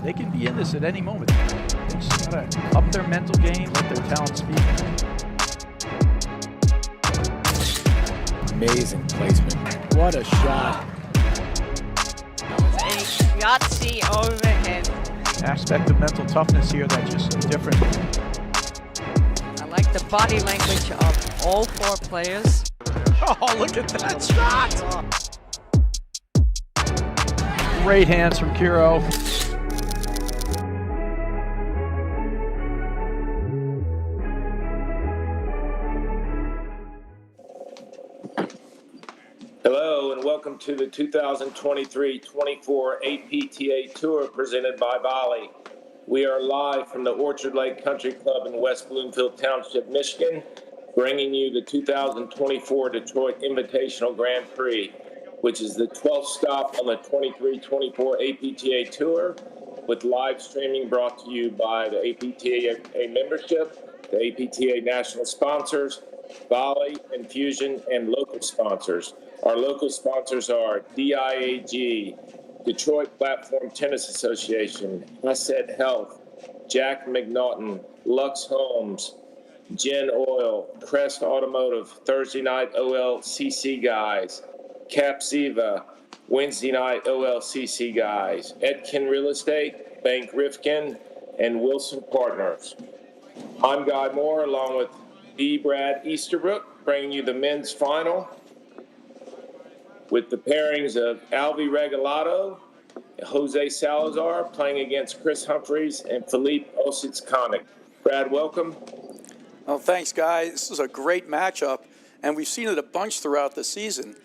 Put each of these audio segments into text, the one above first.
They can be in this at any moment. They just gotta up their mental game, let their talent speak. Amazing placement. What a shot. That was a Yahtzee overhead. Aspect of mental toughness here that's just different. I like the body language of all four players. Oh, look at that shot! Great hands from Kiro. Hello and welcome to the 2023-24 APTA Tour presented by Volley. We are live from the Orchard Lake Country Club in West Bloomfield Township, Michigan, bringing you the 2024 Detroit Invitational Grand Prix, which is the 12th stop on the 23-24 APTA Tour, with live streaming brought to you by the APTA membership, the APTA national sponsors, Volley, Infusion, and local sponsors. Our local sponsors are DIAG, Detroit Platform Tennis Association, Asset Health, Jack McNaughton, Lux Homes, Gen Oil, Crest Automotive, Thursday Night OLCC Guys, Capsiva, Wednesday Night OLCC Guys, Edkin Real Estate, Bank Rifkin, and Wilson Partners. I'm Guy Moore, along with B. Brad Easterbrook, bringing you the men's final with the pairings of Regalado, Jose Salazar playing against Chris Humphreys and Philippe Osses-Konig. Brad, welcome. Well, thanks, guys. This is a great matchup, and we've seen it a bunch throughout the season.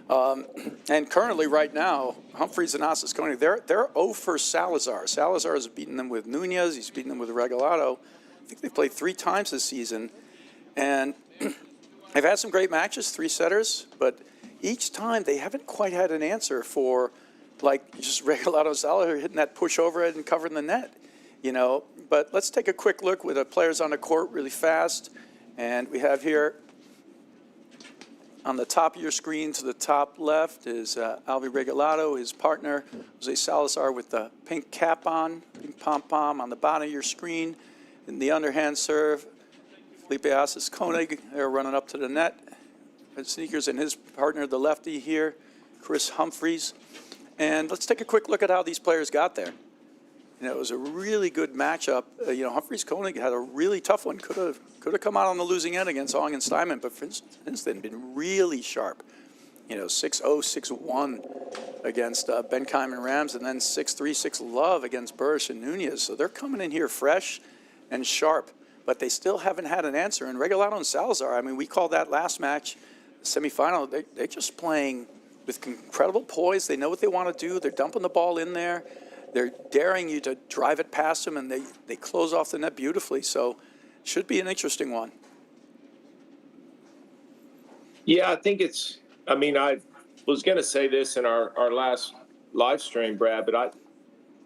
And currently, right now, Humphreys and Osses-Konig, they're 0 for Salazar. Salazar has beaten them with Nunez. He's beaten them with Regalado. I think they've played 3 times this season. And they've had some great matches, 3-setters, but each time they haven't quite had an answer for, like, just Regalado Salazar hitting that push overhead and covering the net, you know. But let's take a quick look with the players on the court really fast. And we have here on the top of your screen to the top left is Alvi Regalado, his partner, Jose Salazar, with the pink cap on, pink pom-pom on the bottom of your screen. In the underhand serve, Felipe Osses-Konig, they're running up to the net. Sneakers and his partner, the lefty here, Chris Humphreys. And let's take a quick look at how these players got there. You know, it was a really good matchup. Humphreys-Konig had a really tough one. Could have come out on the losing end against Ong and Steinman, but since then been really sharp. You know, 6-0, 6-1 against Benheim and Rams, and then 6-3, 6-love against Burris and Nunez. So they're coming in here fresh and sharp, but they still haven't had an answer. And Regalado and Salazar, I mean, we called that last match semifinal. They're just playing with incredible poise. They know what they want to do. They're dumping the ball in there. They're daring you to drive it past them, and they close off the net beautifully. So should be an interesting one. Yeah, I think it's – I mean, I was going to say this in our last live stream, Brad, but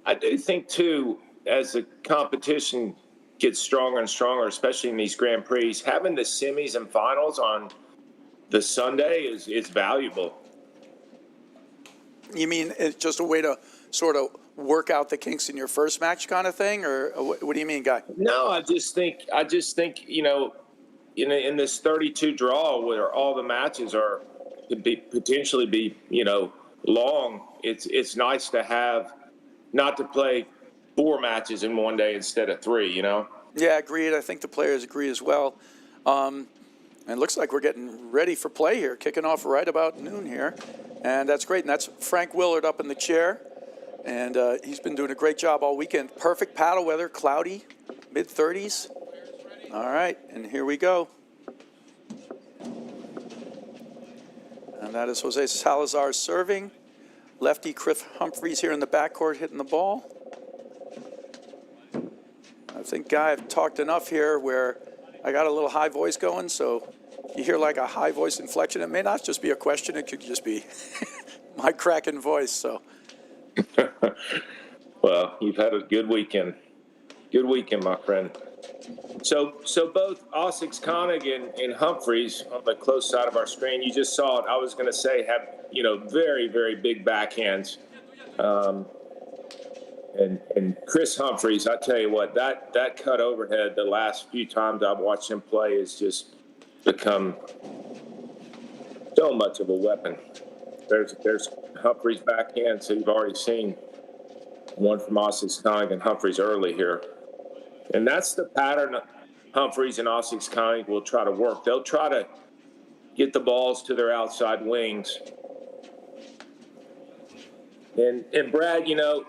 I do think, too, as the competition gets stronger and stronger, especially in these Grand Prix, having the semis and finals on the Sunday is valuable. You mean it's just a way to sort of work out the kinks in your first match kind of thing, or what do you mean, Guy? No, I just think you know, in this 32 draw where all the matches are could be potentially be, you know, long. It's nice to have not to play 4 matches in one day instead of 3. You know. Yeah, agreed. I think the players agree as well. And it looks like we're getting ready for play here, kicking off right about noon here. And that's great. And that's Frank Willard up in the chair. And he's been doing a great job all weekend. Perfect paddle weather, cloudy, mid-30s. All right, and here we go. And that is Jose Salazar serving. Lefty Chris Humphreys here in the backcourt hitting the ball. I think, Guy, I've talked enough here where I got a little high voice going, so you hear like a high voice inflection. It may not just be a question, it could just be my cracking voice. So, well, you've had a good weekend. Good weekend, my friend. So both Osses-Konig and Humphreys on the close side of our screen, you just saw it. I was going to say have, you know, very, very big backhands. And Chris Humphreys, I tell you what, that cut overhead the last few times I've watched him play has just become so much of a weapon. There's Humphreys' backhand, so you've already seen one from Osses-Konig and Humphreys early here. And that's the pattern Humphreys and Osses-Konig will try to work. They'll try to get the balls to their outside wings. And Brad, you know,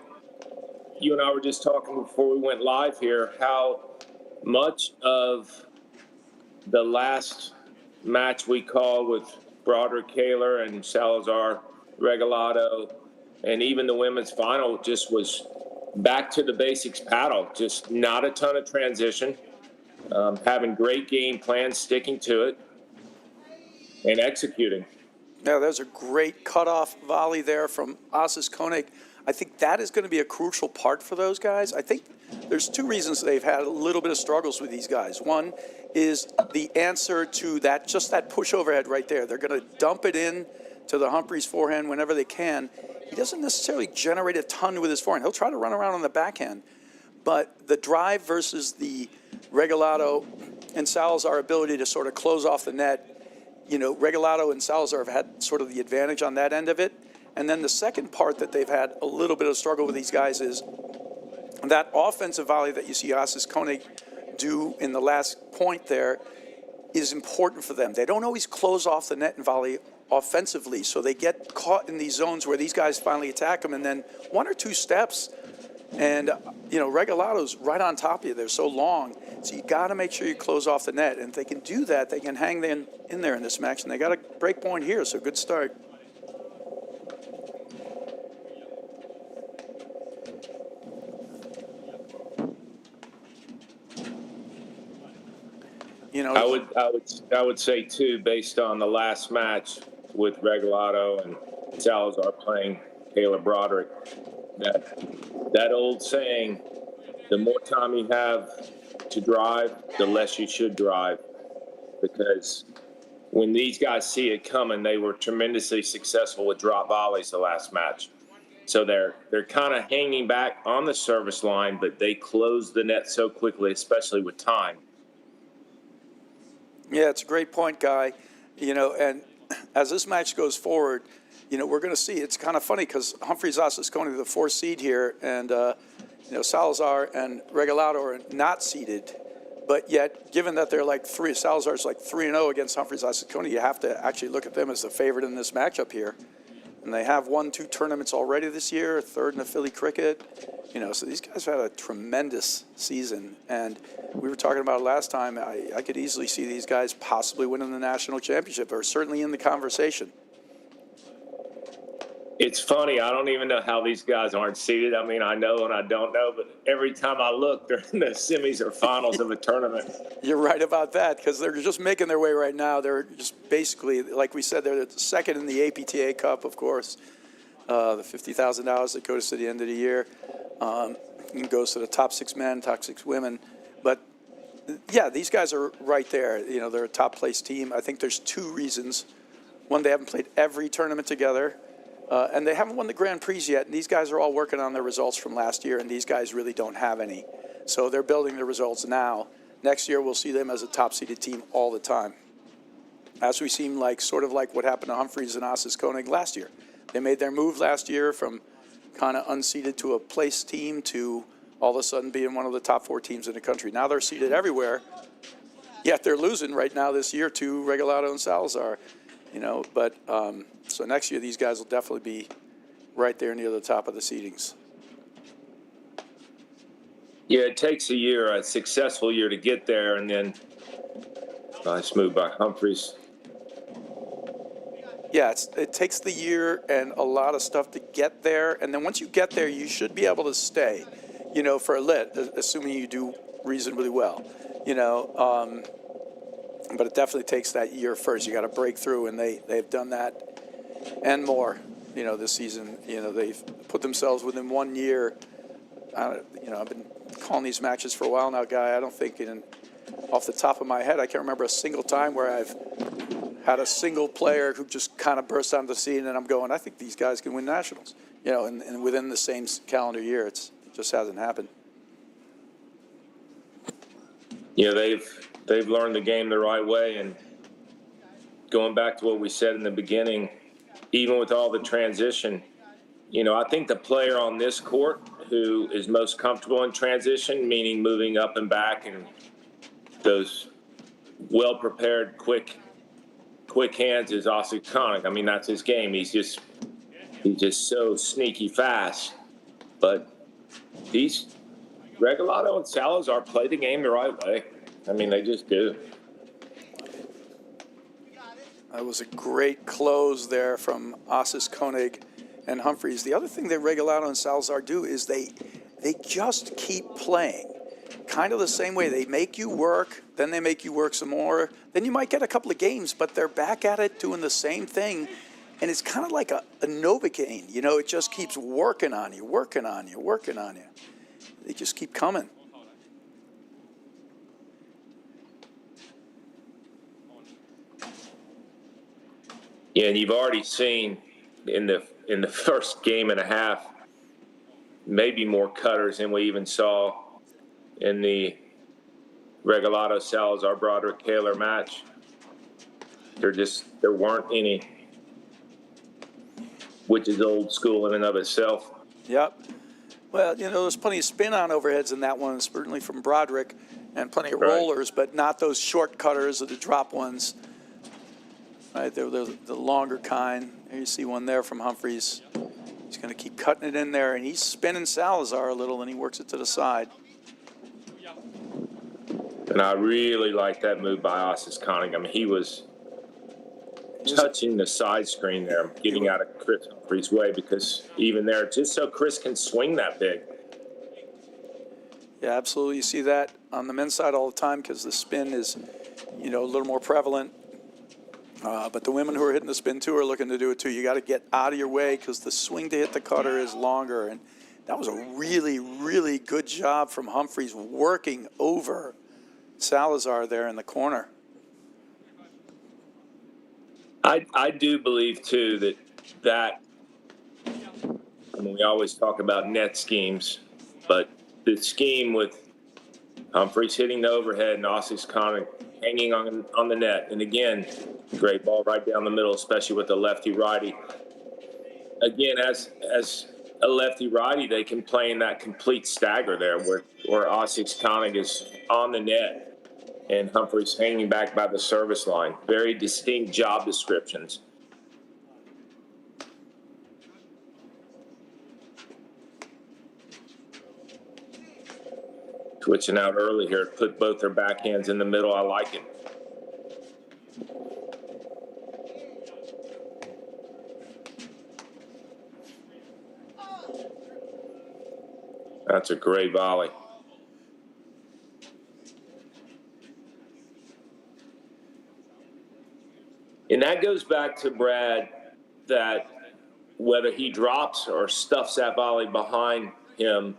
you and I were just talking before we went live here how much of the last match we called with Broderick Kaler and Salazar, Regalado, and even the women's final just was back to the basics paddle, just not a ton of transition, having great game plans, sticking to it, and executing. Now, there's a great cutoff volley there from Osses-Konig. I think that is going to be a crucial part for those guys. I think there's two reasons they've had a little bit of struggles with these guys. One is the answer to that, just that push overhead right there. They're going to dump it in to the Humphreys forehand whenever they can. He doesn't necessarily generate a ton with his forehand. He'll try to run around on the backhand. But the drive versus the Regalado and Salazar ability to sort of close off the net, you know, Regalado and Salazar have had sort of the advantage on that end of it. And then the second part that they've had a little bit of struggle with these guys is that offensive volley that you see Osses-Konig do in the last point there is important for them. They don't always close off the net and volley offensively, so they get caught in these zones where these guys finally attack them, and then one or two steps, and you know, Regalado's right on top of you. They're so long, so you got to make sure you close off the net. And if they can do that, they can hang in there in this match, and they got a break point here, so good start. You know, I would say too, based on the last match with Regalado and Salazar playing Kaler Broderick, that old saying, the more time you have to drive, the less you should drive, because when these guys see it coming, they were tremendously successful with drop volleys the last match. So they're kind of hanging back on the service line, but they close the net so quickly, especially with time. Yeah, it's a great point, Guy. You know, and as this match goes forward, you know, we're going to see. It's kind of funny because Humphreys Osses-Konig, the 4th seed here, and you know, Salazar and Regalado are not seeded. But yet, given that they're like Salazar's like 3-0 against Humphreys Osses-Konig, you have to actually look at them as the favorite in this matchup here. And they have won 2 tournaments already this year, a 3rd in the Philly Cricket. You know, so these guys have had a tremendous season. And we were talking about it last time. I could easily see these guys possibly winning the national championship, or certainly in the conversation. It's funny. I don't even know how these guys aren't seeded. I mean, I know and I don't know, but every time I look, they're in the semis or finals of a tournament. You're right about that, because they're just making their way right now. They're just basically, like we said, they're the second in the APTA Cup, of course. The $50,000 that goes to the end of the year and goes to the top 6 men, top 6 women. But yeah, these guys are right there. You know, they're a top place team. I think there's 2 reasons. One, they haven't played every tournament together. And they haven't won the Grand Prix yet, and these guys are all working on their results from last year, and these guys really don't have any. So they're building their results now. Next year, we'll see them as a top-seeded team all the time. As we seem like, sort of like what happened to Humphreys and Osses-Konig last year. They made their move last year from kind of unseeded to a place team to all of a sudden being one of the top 4 teams in the country. Now they're seeded everywhere, yet they're losing right now this year to Regalado and Salazar. You know, but so next year these guys will definitely be right there near the top of the seedings. Yeah, it takes a year, a successful year, to get there, and then nice move by Humphreys. Yeah, it takes the year and a lot of stuff to get there, and then once you get there, you should be able to stay, you know, for a lit, assuming you do reasonably well, you know. But it definitely takes that year first. You got to break through, and they've done that and more. You know, this season, you know, they've put themselves within 1 year. You know, I've been calling these matches for a while now, Guy. I don't think, off the top of my head, I can't remember a single time where I've had a single player who just kind of burst onto the scene, and I'm going, I think these guys can win nationals. You know, and within the same calendar year, it's just hasn't happened. You know, they've learned the game the right way, and going back to what we said in the beginning, even with all the transition, you know, I think the player on this court who is most comfortable in transition, meaning moving up and back and those well-prepared, quick hands, is Osses-Konig. I mean, that's his game. He's just so sneaky fast. But these Regalado and Salazar play the game the right way. I mean, they just do. That was a great close there from Osses-Konig and Humphreys. The other thing that Regalado and Salazar do is they just keep playing. Kind of the same way. They make you work, then they make you work some more. Then you might get a couple of games, but they're back at it doing the same thing. And it's kind of like a Novocaine. You know, it just keeps working on you, working on you, working on you. They just keep coming. Yeah, and you've already seen in the first game and a half, maybe more cutters than we even saw in the Regalado Salazar Broderick Taylor match. There weren't any, which is old school in and of itself. Yep. Well, you know, there's plenty of spin-on overheads in that one, certainly from Broderick, and plenty of rollers, but not those short cutters or the drop ones. Right, they're the longer kind. There you see one there from Humphreys. He's going to keep cutting it in there, and he's spinning Salazar a little, and he works it to the side. And I really like that move by Osses-Konig. I mean, he was touching the side screen there, getting out of Chris Humphreys' way, because even there, just so Chris can swing that big. Yeah, absolutely. You see that on the men's side all the time because the spin is, you know, a little more prevalent. But the women who are hitting the spin too are looking to do it too. You got to get out of your way because the swing to hit the cutter is longer. And that was a really, really good job from Humphreys working over Salazar there in the corner. I do believe too that I mean, we always talk about net schemes, but the scheme with Humphreys hitting the overhead and Osses-Konig hanging on the net, and again, great ball right down the middle, especially with the lefty-righty. Again, as a lefty-righty, they can play in that complete stagger there where Osses-Konig is on the net and Humphreys hanging back by the service line. Very distinct job descriptions. Switching out early here, put both their backhands in the middle. I like it. That's a great volley. And that goes back to Brad, that whether he drops or stuffs that volley behind him,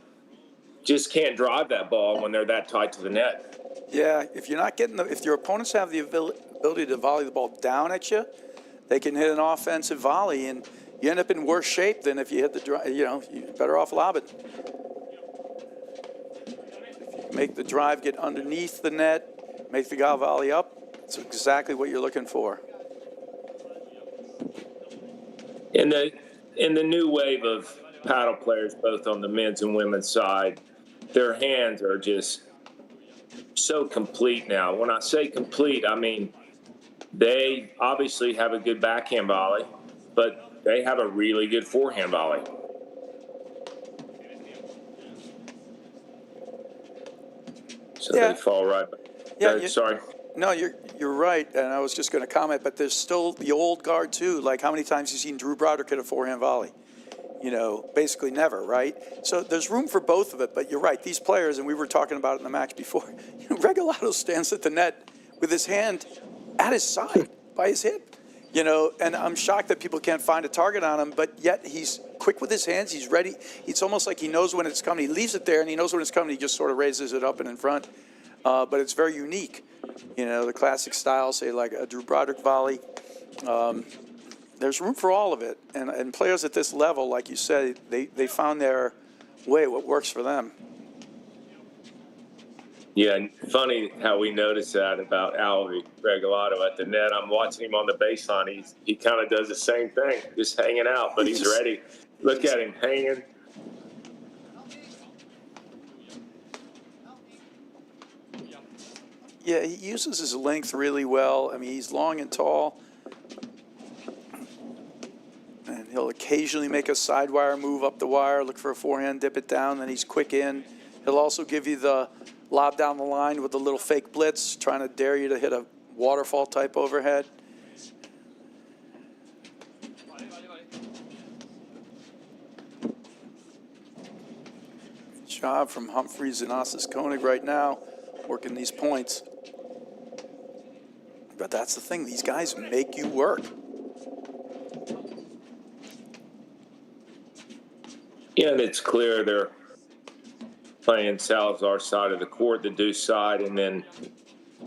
just can't drive that ball when they're that tight to the net. Yeah, if you're not getting if your opponents have the ability to volley the ball down at you, they can hit an offensive volley, and you end up in worse shape than if you hit the drive. You know, you're better off lob it. If you make the drive get underneath the net, make the guy volley up. That's exactly what you're looking for. In the new wave of paddle players, both on the men's and women's side, their hands are just so complete now. When I say complete, I mean they obviously have a good backhand volley, but they have a really good forehand volley. So Yeah. they fall right. Yeah, Sorry. No, you're right, and I was just going to comment, but there's still the old guard too. Like how many times have you seen Drew Broderick hit a forehand volley? You know, basically never, right? So there's room for both of it, but you're right. These players, and we were talking about it in the match before, you know, Regalado stands at the net with his hand at his side by his hip, you know, and I'm shocked that people can't find a target on him, but yet he's quick with his hands. He's ready. It's almost like he knows when it's coming. He leaves it there, and he knows when it's coming. He just sort of raises it up and in front, but it's very unique. You know, the classic style, say like a Drew Broderick volley. There's room for all of it. And players at this level, like you said, they found their way what works for them. Yeah, and funny how we noticed that about Alvy Regalado at the net. I'm watching him on the baseline. He kind of does the same thing, just hanging out, but he's ready. Look at him hanging. Yeah, he uses his length really well. I mean, he's long and tall. And he'll occasionally make a sidewire move up the wire, look for a forehand, dip it down, then he's quick in. He'll also give you the lob down the line with a little fake blitz, trying to dare you to hit a waterfall type overhead. Good job from Humphreys and Osses-Konig right now, working these points. But that's the thing, these guys make you work. Yeah, and it's clear they're playing Salazar's side of the court, the deuce side, and then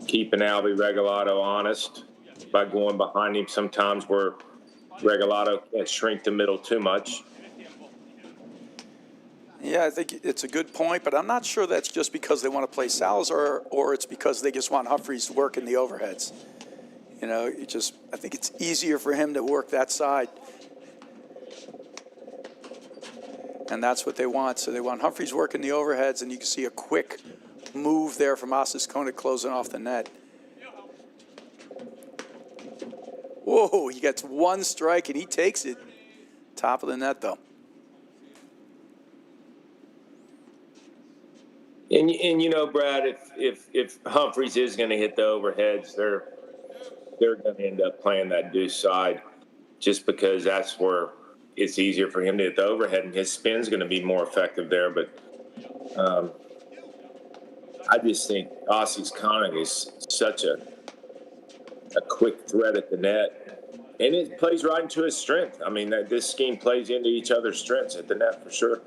keeping Alvy Regalado honest by going behind him sometimes where Regalado can't shrink the middle too much. Yeah, I think it's a good point, but I'm not sure that's just because they want to play Salazar or it's because they just want Humphreys to work in the overheads. You know, I think it's easier for him to work that side. And that's what they want. So they want Humphreys working the overheads, and you can see a quick move there from Osses-Konig closing off the net. Whoa, he gets one strike, and he takes it. Top of the net, though. And you know, Brad, if Humphreys is going to hit the overheads, they're going to end up playing that deuce side just because that's where it's easier for him to hit the overhead, and his spin's going to be more effective there. But I just think Osses-Konig is such a quick threat at the net, and it plays right into his strength. I mean, this scheme plays into each other's strengths at the net for sure.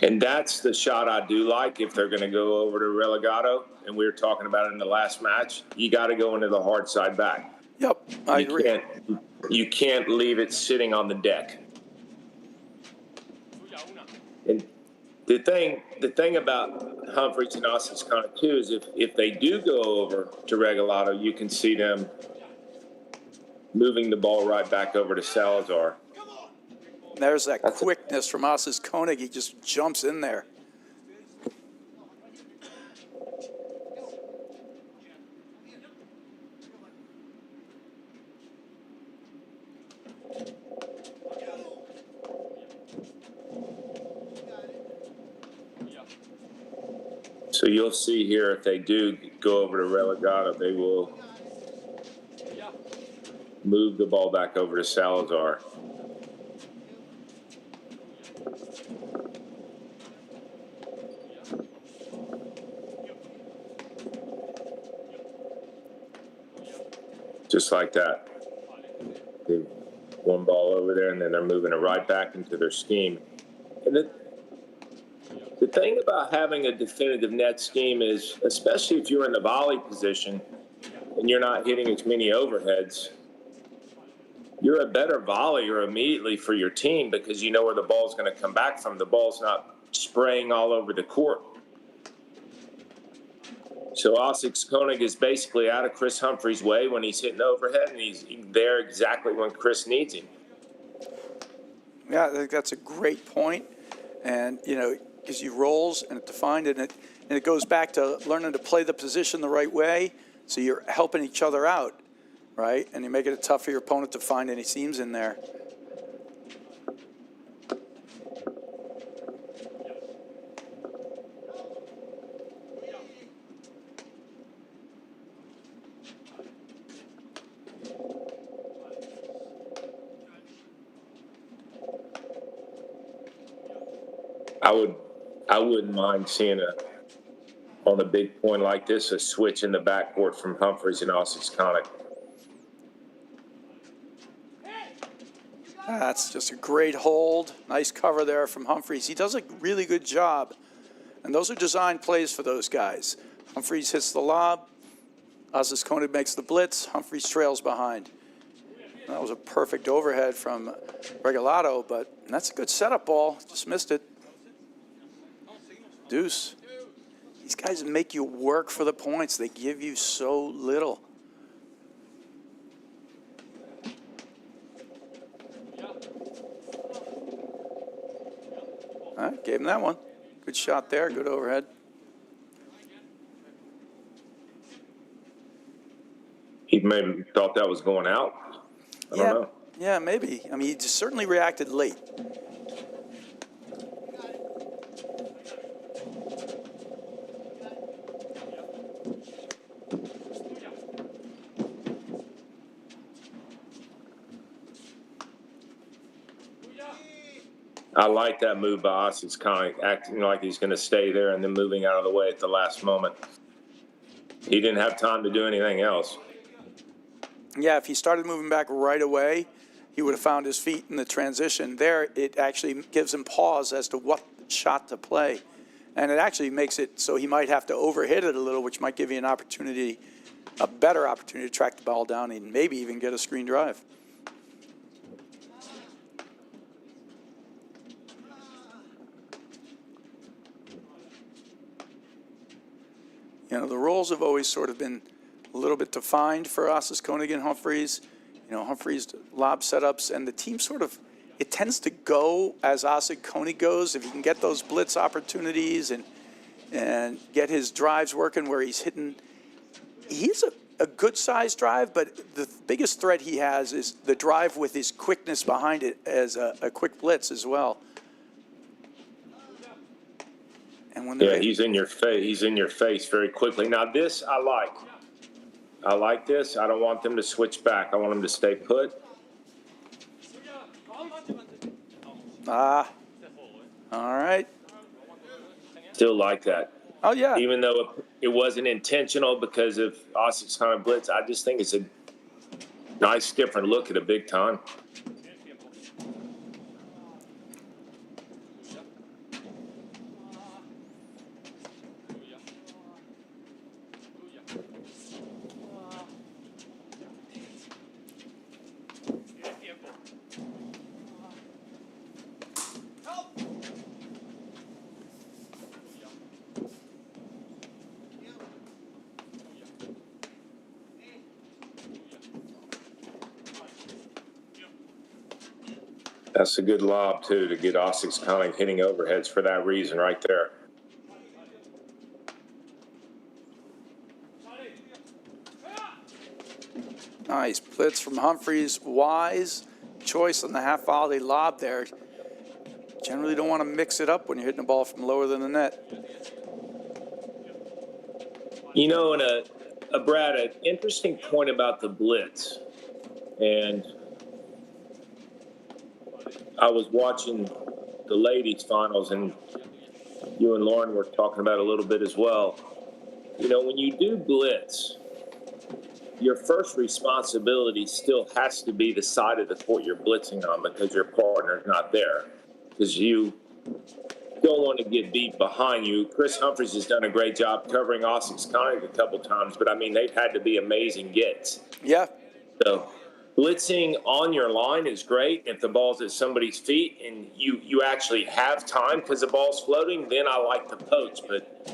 And that's the shot I do like if they're going to go over to Regalado, and we were talking about it in the last match. You got to go into the hard side back. Yep, I agree. You can't leave it sitting on the deck. And the thing about Humphreys and Osses-Konig too is if they do go over to Regalado, you can see them moving the ball right back over to Salazar. There's that quickness from Osses-Konig. He just jumps in there. So you'll see here if they do go over to Regalado, they will move the ball back over to Salazar. Just like that. One ball over there, and then they're moving it right back into their scheme. And the thing about having a definitive net scheme is, especially if you're in the volley position and you're not hitting as many overheads, you're a better volleyer immediately for your team because you know where the ball's going to come back from. The ball's not spraying all over the court. So Osses-Konig is basically out of Chris Humphreys' way when he's hitting overhead, and he's there exactly when Chris needs him. Yeah, I think that's a great point. And, you know, it gives you roles and it defined it. And it goes back to learning to play the position the right way. So you're helping each other out, right? And you're making it tough for your opponent to find any seams in there. I wouldn't mind seeing on a big point like this, a switch in the backcourt from Humphreys and Osses-Konig. That's just a great hold. Nice cover there from Humphreys. He does a really good job. And those are designed plays for those guys. Humphreys hits the lob. Osses-Konig makes the blitz. Humphreys trails behind. That was a perfect overhead from Regalado, but that's a good setup ball. Just missed it. Deuce. These guys make you work for the points. They give you so little. All right, gave him that one. Good shot there. Good overhead. He maybe thought that was going out. I don't know. Yeah, maybe. I mean, he just certainly reacted late. I like that move by Osses-Konig, acting like he's going to stay there and then moving out of the way at the last moment. He didn't have time to do anything else. Yeah, if he started moving back right away, he would have found his feet in the transition. There, it actually gives him pause as to what shot to play. And it actually makes it so he might have to overhit it a little, which might give you an opportunity, a better opportunity to track the ball down and maybe even get a screen drive. You know, the roles have always sort of been a little bit defined for Osses-Konig and Humphreys. You know, Humphreys lob setups, and the team sort of, it tends to go as Osses-Konig goes. If he can get those blitz opportunities and get his drives working where he's hitting, he's a good-sized drive, but the biggest threat he has is the drive with his quickness behind it as a quick blitz as well. And when He's in your face. He's in your face very quickly. Now this I like. I like this. I don't want them to switch back. I want them to stay put. All right. Still like that. Oh yeah. Even though it wasn't intentional because of Osses-Konig blitz, I just think it's a nice, different look at a big time. That's a good lob, too, to get Osses-Konig hitting overheads for that reason right there. Nice blitz from Humphreys. Wise choice on the half volley lob there. Generally don't want to mix it up when you're hitting the ball from lower than the net. You know, and Brad, an interesting point about the blitz, and I was watching the ladies' finals, and you and Lauren were talking about it a little bit as well. You know, when you do blitz, your first responsibility still has to be the side of the court you're blitzing on because your partner's not there. Because you don't want to get beat behind you. Chris Humphreys has done a great job covering Osses-Konig a couple times, but I mean, they've had to be amazing gets. Yeah. So blitzing on your line is great. If the ball's at somebody's feet and you actually have time because the ball's floating, then I like the poach. But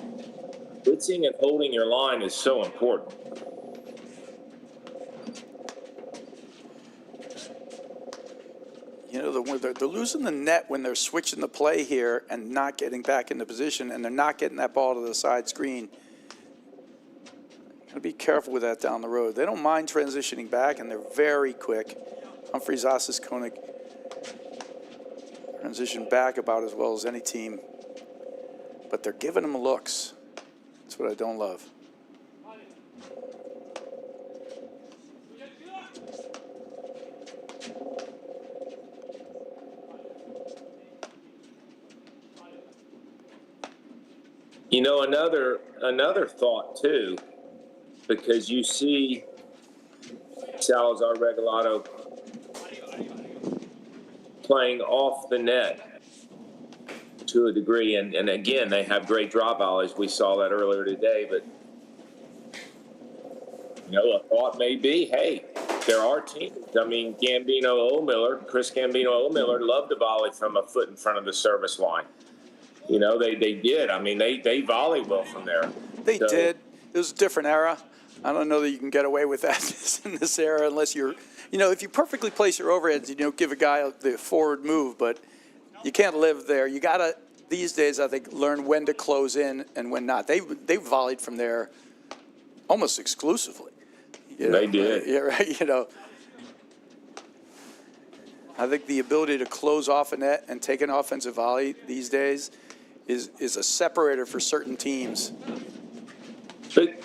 blitzing and holding your line is so important. You know, they're losing the net when they're switching the play here and not getting back into position, and they're not getting that ball to the side screen. Gotta be careful with that down the road. They don't mind transitioning back, and they're very quick. Humphreys, Osses-Konig transition back about as well as any team, but they're giving them looks. That's what I don't love. You know, another thought too, because you see Salazar, Regalado playing off the net to a degree. And again, they have great drop volleys. We saw that earlier today. But, a thought may be, hey, there are teams. I mean, Chris Gambino-O'Miller loved to volley from a foot in front of the service line. They did. I mean, they volley well from there. They did. It was a different era. I don't know that you can get away with that in this era unless you're, if you perfectly place your overheads, give a guy the forward move, but you can't live there. You got to, these days, I think, learn when to close in and when not. They volleyed from there almost exclusively. They did. Yeah, right. I think the ability to close off a net and take an offensive volley these days is a separator for certain teams.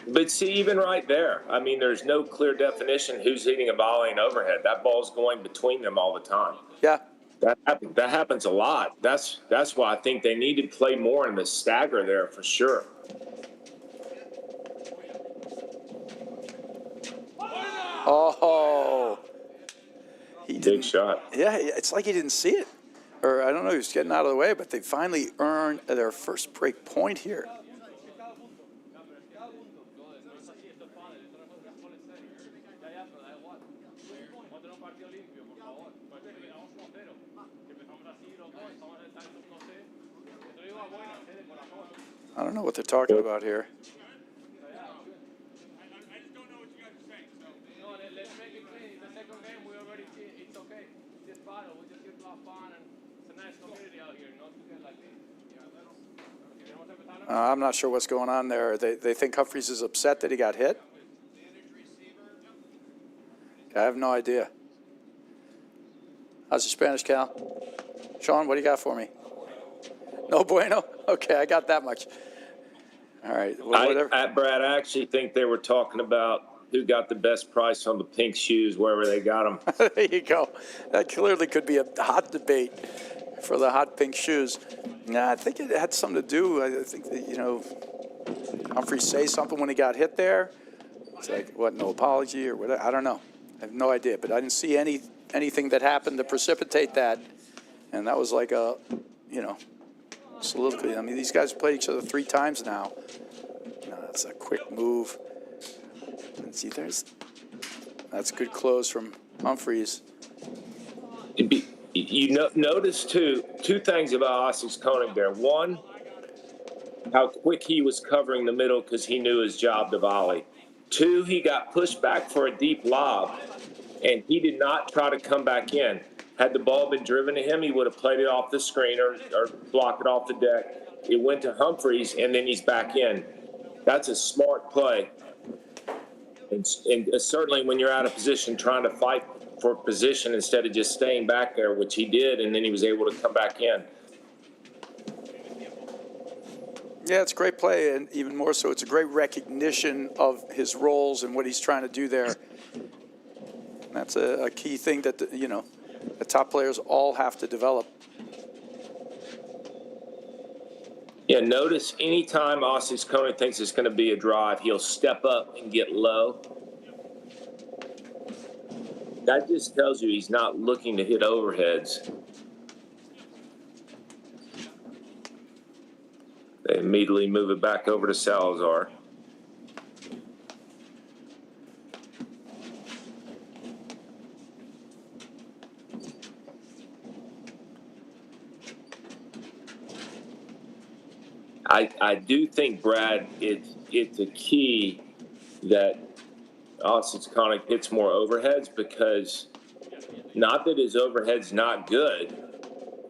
But see, even right there, I mean, there's no clear definition who's hitting a volley and overhead. That ball's going between them all the time. Yeah. That happens a lot. That's why I think they need to play more in the stagger there for sure. Oh. Big shot. Yeah, it's like he didn't see it. Or I don't know, he was getting out of the way, but they finally earned their first break point here. I don't know what they're talking about here. I'm not sure what's going on there. They think Humphreys is upset that he got hit? I have no idea. How's your Spanish, Cal? Sean, what do you got for me? No bueno? Okay, I got that much. All right. Whatever. Brad, I actually think they were talking about who got the best price on the pink shoes, wherever they got them. There you go. That clearly could be a hot debate for the hot pink shoes. I think it had something to do. I think that, Humphreys say something when he got hit there. It's like, what, no apology or whatever? I don't know. I have no idea. But I didn't see anything that happened to precipitate that. And that was like a, soliloquy. I mean, these guys have played each other 3 times now. That's a quick move. And see, that's a good close from Humphreys. Notice two things about Osses-Konig there. One, how quick he was covering the middle because he knew his job to volley. 2, he got pushed back for a deep lob, and he did not try to come back in. Had the ball been driven to him, he would have played it off the screen or blocked it off the deck. It went to Humphreys, and then he's back in. That's a smart play. And certainly when you're out of position trying to fight for position instead of just staying back there, which he did, and then he was able to come back in. Yeah, it's a great play, and even more so, it's a great recognition of his roles and what he's trying to do there. And that's a key thing that, the top players all have to develop. Yeah, notice anytime Osses-Konig thinks it's going to be a drive, he'll step up and get low. That just tells you he's not looking to hit overheads. They immediately move it back over to Salazar. I do think, Brad, it's a key that Osses-Konig hits more overheads, because not that his overhead's not good,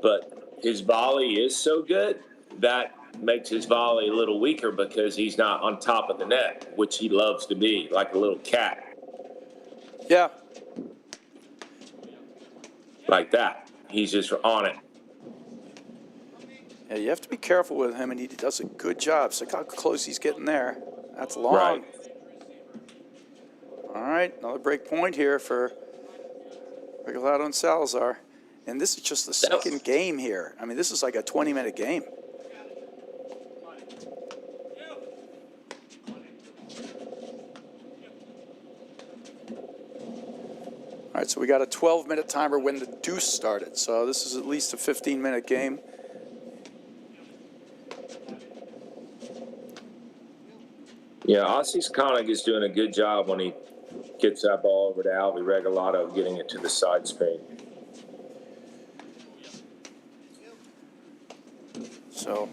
but his volley is so good that makes his volley a little weaker because he's not on top of the net, which he loves to be, like a little cat. Yeah. Like that. He's just on it. Yeah, you have to be careful with him, and he does a good job. So look how close he's getting there. That's long. Right. All right, another break point here for Regalado and Salazar. And this is just the second game here. I mean, this is like a 20-minute game. All right, so we got a 12-minute timer when the deuce started. So this is at least a 15-minute game. Yeah, Osses-Konig is doing a good job when he gets that ball over to Alvy Regalado, getting it to the side screen. So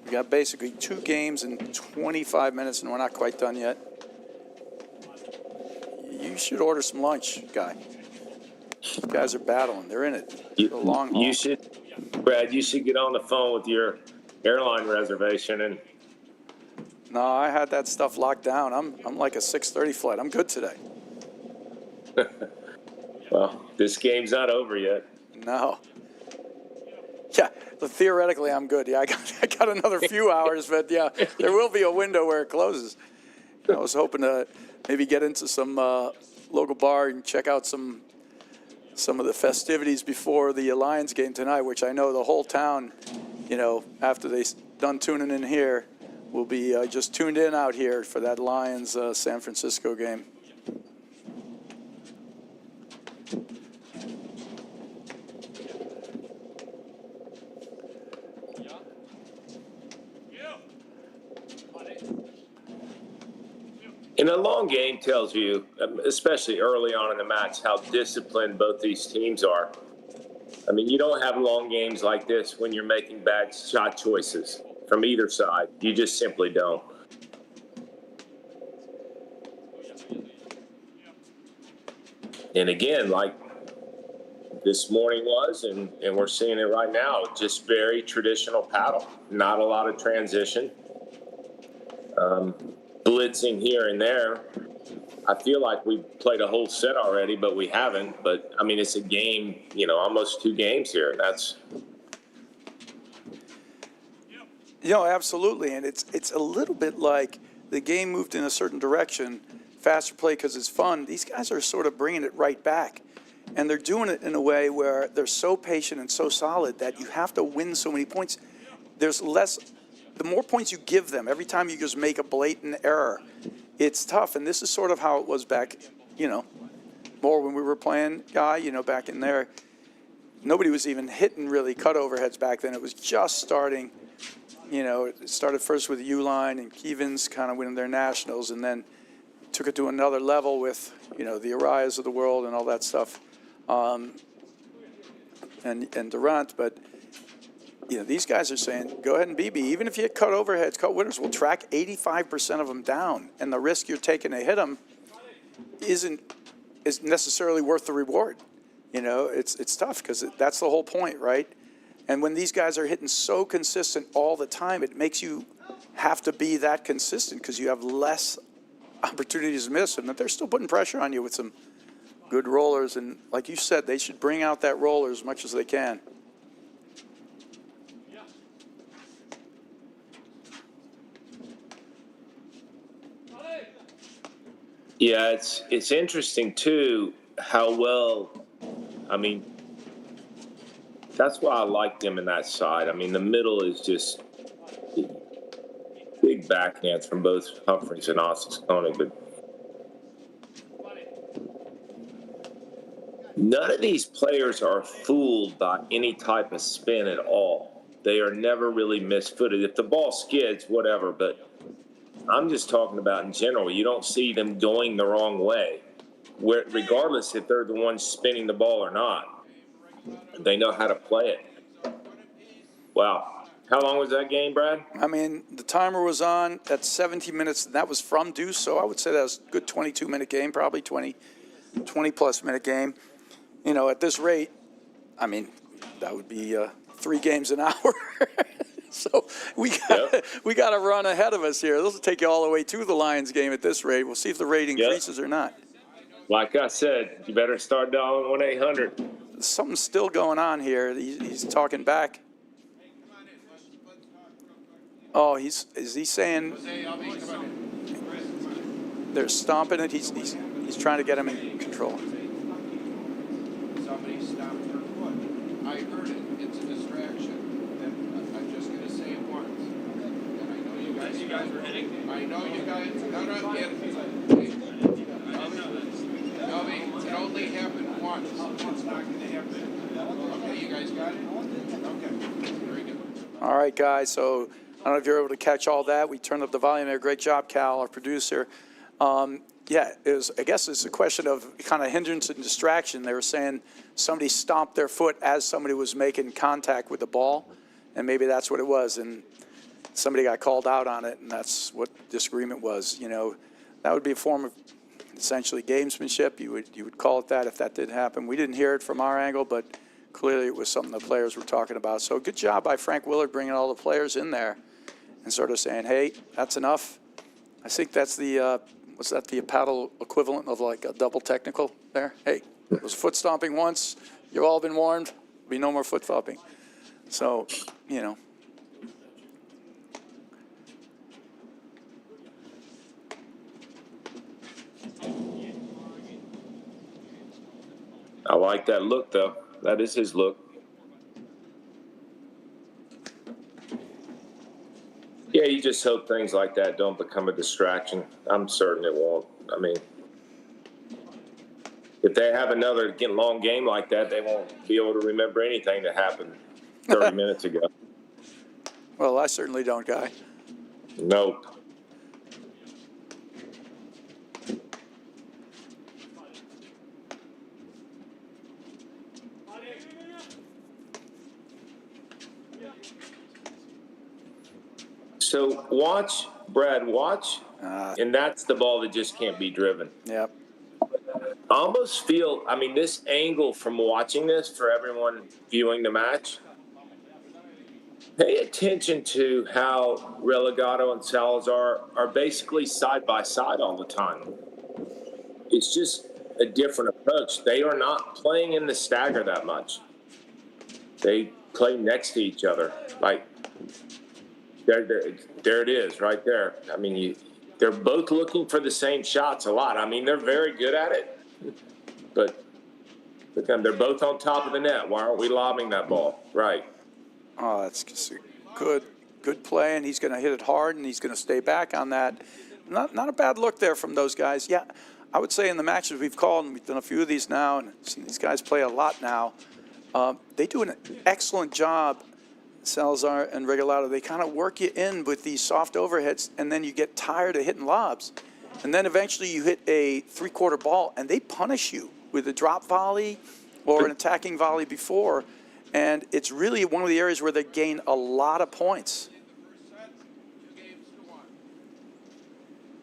we got basically 2 games in 25 minutes, and we're not quite done yet. You should order some lunch, Guy. You guys are battling. They're in it. For the long haul. You should, Brad, you should get on the phone with your airline reservation and. No, I had that stuff locked down. I'm like a 6:30 flight. I'm good today. Well, this game's not over yet. No. Yeah, but theoretically I'm good. Yeah, I got another few hours, but yeah, there will be a window where it closes. I was hoping to maybe get into some local bar and check out some of the festivities before the Lions game tonight, which I know the whole town, after they done tuning in here, will be just tuned in out here for that Lions San Francisco game. And a long game tells you, especially early on in the match, how disciplined both these teams are. I mean, you don't have long games like this when you're making bad shot choices from either side. You just simply don't. And again, like this morning was, and we're seeing it right now, just very traditional paddle. Not a lot of transition. Blitzing here and there. I feel like we've played a whole set already, but we haven't. But, I mean, it's a game, almost 2 games here. That's... Absolutely, and it's a little bit like the game moved in a certain direction, faster play because it's fun. These guys are sort of bringing it right back, and they're doing it in a way where they're so patient and so solid that you have to win so many points. There's less, the more points you give them, every time you just make a blatant error, it's tough, and this is sort of how it was back, more when we were playing, Guy, back in there. Nobody was even hitting really cut overheads back then. It was just starting. It started first with Uline and Kevins kind of winning their nationals, and then took it to another level with, the Arias of the world and all that stuff, and Durant. But, these guys are saying, go ahead and BB. Even if you hit cut overheads, cut winners, we'll track 85% of them down, and the risk you're taking to hit them isn't necessarily worth the reward. It's tough because that's the whole point, right? And when these guys are hitting so consistent all the time, it makes you have to be that consistent because you have less opportunities to miss. And they're still putting pressure on you with some good rollers. And like you said, they should bring out that roller as much as they can. Yeah, it's interesting, too, how well, that's why I like them in that side. I mean, the middle is just big backhands from both Humphreys and Osses-Konig, but none of these players are fooled by any type of spin at all. They are never really misfooted. If the ball skids, whatever, but I'm just talking about in general. You don't see them going the wrong way, regardless if they're the ones spinning the ball or not. They know how to play it. Wow. How long was that game, Brad? The timer was on at 17 minutes. And that was from deuce, so I would say that was a good 22-minute game, probably 20-plus minute game. At this rate, that would be 3 games an hour. So we got to run ahead of us here. This will take you all the way to the Lions game at this rate. We'll see if the rate increases or not. Like I said, you better start dialing 1-800. Something's still going on here. He's talking back. Oh, is he saying they're stomping it? He's trying to get him in control. Somebody stomped her foot. I heard it. It's a distraction. I'm just going to say it once. And I know you guys are hitting. I know you guys. No, get it. Help me. only happened once. It's not gonna happen. Okay, you guys got it? Okay, very good. All right, guys. So I don't know if you're able to catch all that. We turned up the volume there. Great job, Cal, our producer. Yeah, I guess it's a question of kind of hindrance and distraction. They were saying somebody stomped their foot as somebody was making contact with the ball, and maybe that's what it was. And somebody got called out on it, and that's what the disagreement was. You know, that would be a form of essentially gamesmanship. You would call it that if that did happen. We didn't hear it from our angle, but clearly it was something the players were talking about. So good job by Frank Willard bringing all the players in there and sort of saying, hey, that's enough. I think that's the, was that the paddle equivalent of like a double technical there? Hey, it was foot stomping once. You've all been warned. Be no more foot stomping. So, you know. I like that look, though. That is his look. Yeah, you just hope things like that don't become a distraction. I'm certain it won't. I mean, if they have another long game like that, they won't be able to remember anything that happened 30 minutes ago. Well, I certainly don't, Guy. Nope. So watch, Brad, and that's the ball that just can't be driven. Yep. I almost feel, I mean, this angle from watching this for everyone viewing the match, pay attention to how Regalado and Salazar are basically side by side all the time. It's just a different approach. They are not playing in the stagger that much. They play next to each other. Like, there it is right there. I mean, they're both looking for the same shots a lot. I mean, they're very good at it, but they're both on top of the net. Why aren't we lobbing that ball? Right. Oh, that's just a good play, and he's going to hit it hard, and he's going to stay back on that. Not a bad look there from those guys. Yeah, I would say in the matches we've called, and we've done a few of these now, and seen these guys play a lot now, they do an excellent job, Salazar and Regalado. They kind of work you in with these soft overheads, and then you get tired of hitting lobs. And then eventually you hit a three-quarter ball, and they punish you with a drop volley or an attacking volley before. And it's really one of the areas where they gain a lot of points.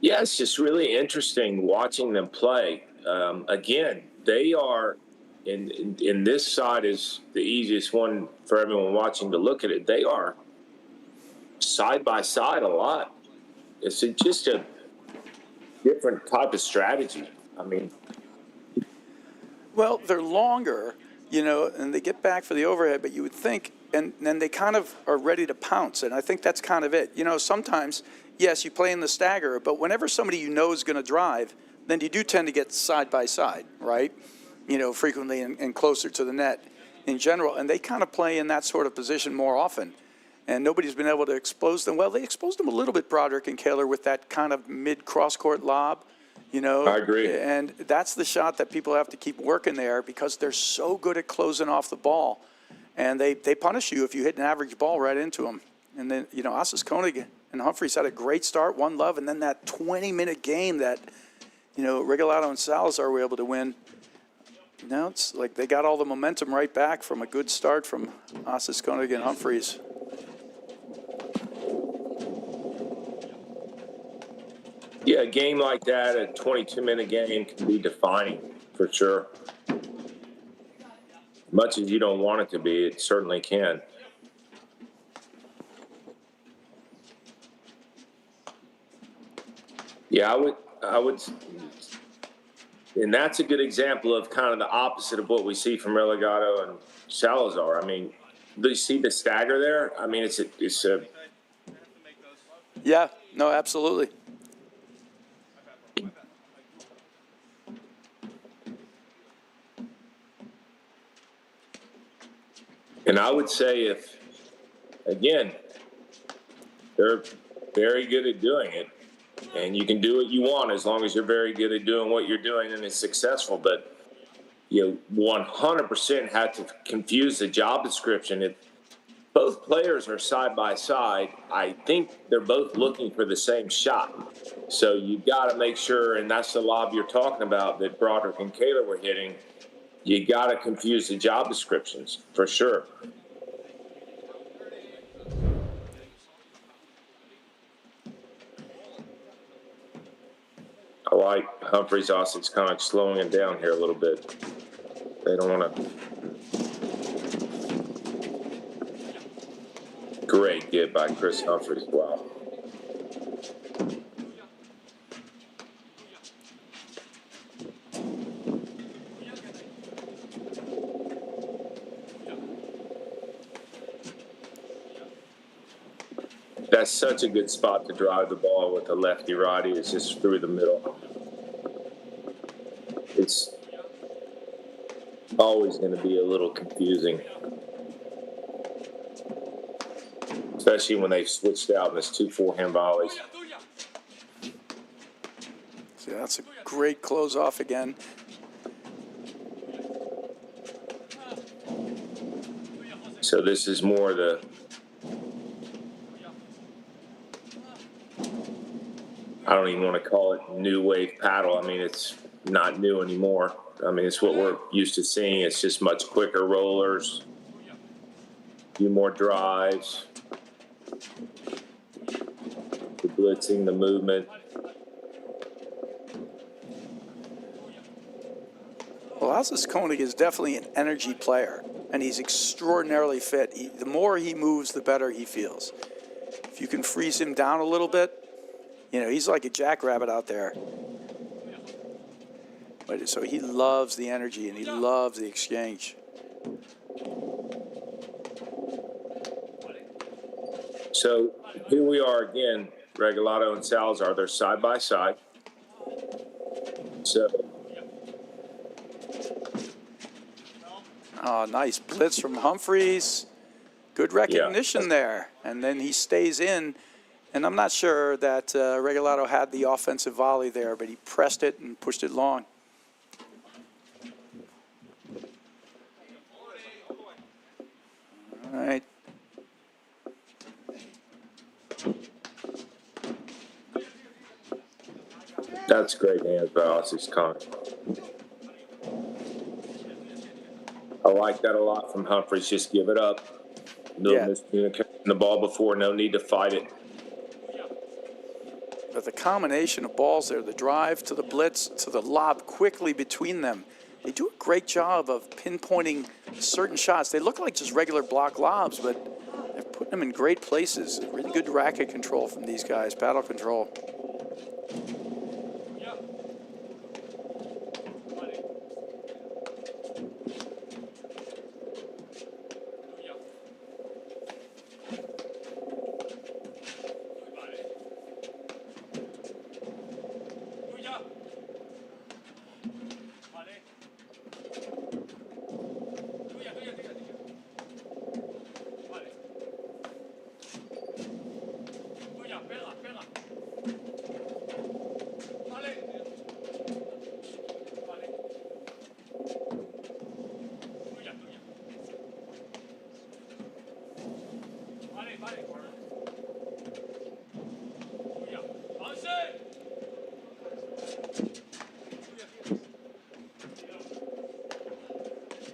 Yeah, it's just really interesting watching them play. Again, they are, in this side is the easiest one for everyone watching to look at it. They are side by side a lot. It's just a different type of strategy. I mean, well, they're longer, you know, and they get back for the overhead, but you would think, and then they kind of are ready to pounce, and I think that's kind of it. You know, sometimes, yes, you play in the stagger, but whenever somebody you know is going to drive, then you do tend to get side by side, right? You know, frequently and closer to the net in general, and they kind of play in that sort of position more often, and nobody's been able to expose them. Well, they exposed them a little bit, Broderick and Kaler, with that kind of mid-cross-court lob. You know, I agree. And that's the shot that people have to keep working there because they're so good at closing off the ball. And they punish you if you hit an average ball right into them. And then, you know, Osses-Konig and Humphreys had a great start, 1-0, and then that 20-minute game that, you know, Regalado and Salazar were able to win. Now it's like they got all the momentum right back from a good start from Osses-Konig and Humphreys. yeah, a game like that, a 22-minute game, can be defining for sure. Much as you don't want it to be, it certainly can. Yeah, I would, and that's a good example of kind of the opposite of what we see from Regalado and Salazar. I mean, do you see the stagger there? I mean, it's a. Yeah, no, absolutely. And I would say if, again, they're very good at doing it, and you can do what you want as long as you're very good at doing what you're doing and it's successful. But you 100% had to confuse the job description. If both players are side by side, I think they're both looking for the same shot. So you got to make sure, and that's the lob you're talking about that Broderick and Kayla were hitting. You got to confuse the job descriptions for sure. I like Humphreys, Osses-Konig slowing it down here a little bit. They don't want to. Great get by Chris Humphreys. Wow. That's such a good spot to drive the ball with a lefty-righty. It's just through the middle. It's always going to be a little confusing, especially when they've switched out and it's 2 forehand volleys. See, that's a great close off again. So this is more the I don't even want to call it new wave paddle. I mean, it's not new anymore. I mean, it's what we're used to seeing. It's just much quicker rollers, a few more drives, the blitzing, the movement. Well, Osses-Konig is definitely an energy player, and he's extraordinarily fit. The more he moves, the better he feels. If you can freeze him down a little bit, you know, he's like a jackrabbit out there. But so he loves the energy and he loves the exchange. So here we are again, Regalado and Salazar. They're side by side. So Nice blitz from Humphreys. Good recognition there. And then he stays in. And I'm not sure that Regalado had the offensive volley there, but he pressed it and pushed it long. All right. that's great hands by Osses-Konig. I like that a lot from Humphreys. Just give it up. No miscommunication the ball before. No need to fight it. But the combination of balls there, the drive to the blitz to the lob quickly between them, they do a great job of pinpointing certain shots. They look like just regular block lobs, but they're putting them in great places. Really good racket control from these guys, paddle control.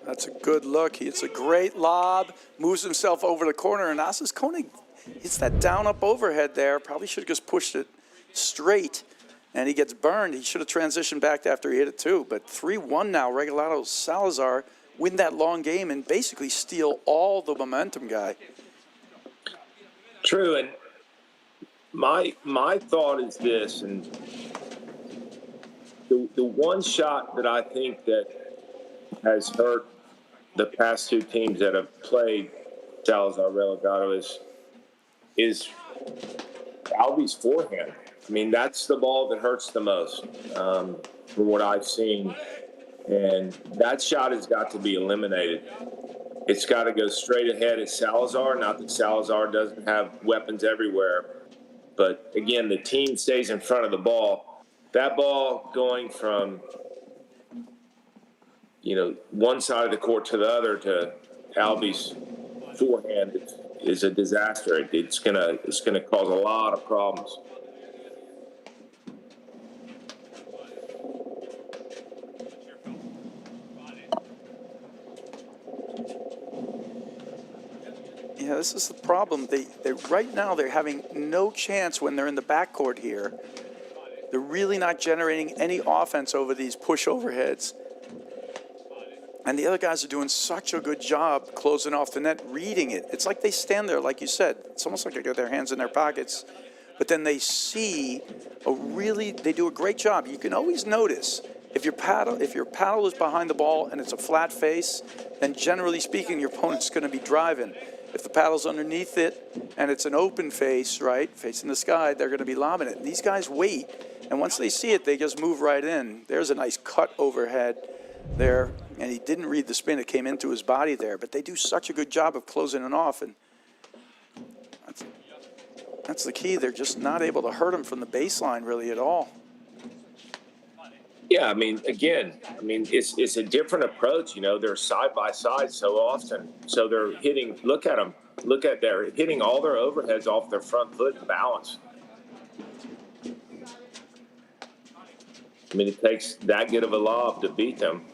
That's a good look. It's a great lob. Moves himself over the corner, and Osses-Konig hits that down-up overhead there. Probably should have just pushed it straight, and he gets burned. He should have transitioned back after he hit it too. But 3-1 now. Regalado Salazar win that long game and basically steal all the momentum, guy. True, and my thought is this, and the one shot that I think that has hurt the past two teams that have played Salazar Regalado is Albie's forehand. I mean, that's the ball that hurts the most from what I've seen. And that shot has got to be eliminated. It's got to go straight ahead at Salazar. Not that Salazar doesn't have weapons everywhere. But, again, the team stays in front of the ball. That ball going from one side of the court to the other to Albie's forehand is a disaster. It's gonna cause a lot of problems. Yeah, this is the problem. They right now they're having no chance when they're in the backcourt here. They're really not generating any offense over these push overheads. And the other guys are doing such a good job closing off the net, reading it. It's like they stand there, like you said. It's almost like they got their hands in their pockets. But then they see they do a great job. You can always notice if your paddle is behind the ball and it's a flat face, then generally speaking, your opponent's going to be driving. If the paddle's underneath it and it's an open face, right, facing the sky, they're going to be lobbing it. These guys wait, and once they see it, they just move right in. There's a nice cut overhead there, and he didn't read the spin. It came into his body there, but they do such a good job of closing it off, and that's the key. They're just not able to hurt him from the baseline really at all. Yeah, it's a different approach. They're side by side so often. So they're hitting, they're hitting all their overheads off their front foot and balance. It takes that good of a lob to beat them.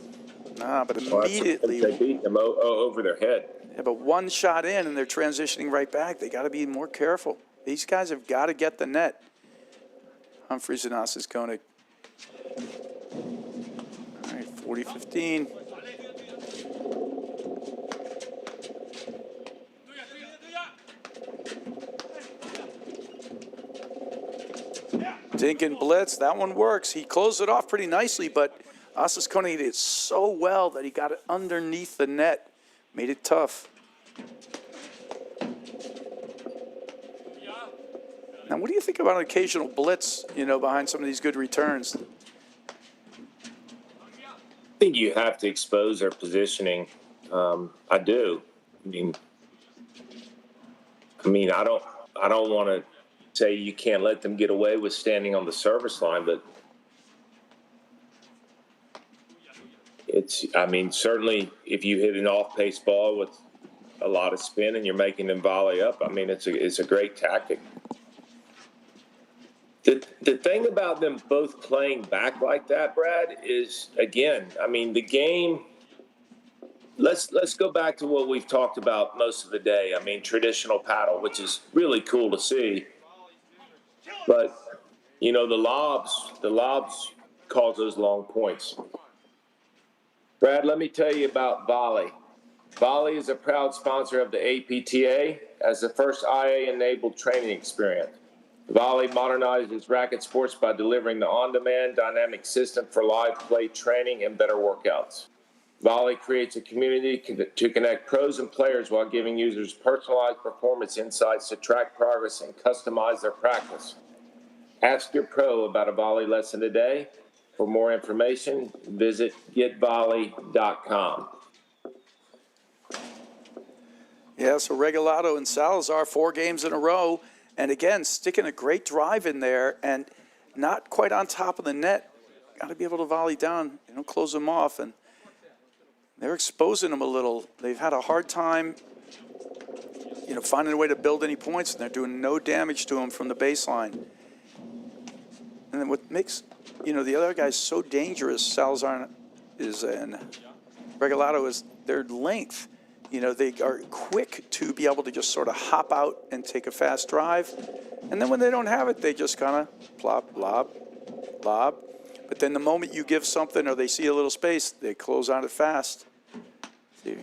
But immediately they beat them over their head. Yeah, but one shot in and they're transitioning right back. They got to be more careful. These guys have got to get the net. Humphreys and Osses-Konig. All right, 40-15. Dink and blitz, that one works. He closed it off pretty nicely, but Osses-Konig did so well that he got it underneath the net. Made it tough. Now, what do you think about an occasional blitz, behind some of these good returns? I think you have to expose their positioning. I do. I don't want to say you can't let them get away with standing on the service line, but certainly if you hit an off-pace ball with a lot of spin and you're making them volley up, it's a great tactic. The thing about them both playing back like that, Brad, is, again, the game, let's go back to what we've talked about most of the day. Traditional paddle, which is really cool to see. But, the lobs cause those long points. Brad, let me tell you about Volley. Volley is a proud sponsor of the APTA as the first IA-enabled training experience. Volley modernizes racket sports by delivering the on-demand dynamic system for live play training and better workouts. Volley creates a community to connect pros and players while giving users personalized performance insights to track progress and customize their practice. Ask your pro about a Volley lesson today. For more information, visit getvolley.com. Yeah, so Regalado and Salazar, 4 games in a row. And again, sticking a great drive in there and not quite on top of the net. Got to be able to volley down, close them off. And they're exposing them a little. They've had a hard time, finding a way to build any points, and they're doing no damage to them from the baseline. And then what makes, the other guys so dangerous, Salazar and Regalado, is their length. They are quick to be able to just sort of hop out and take a fast drive. And then when they don't have it, they just kind of plop, lob, lob. But then the moment you give something or they see a little space, they close on it fast. See?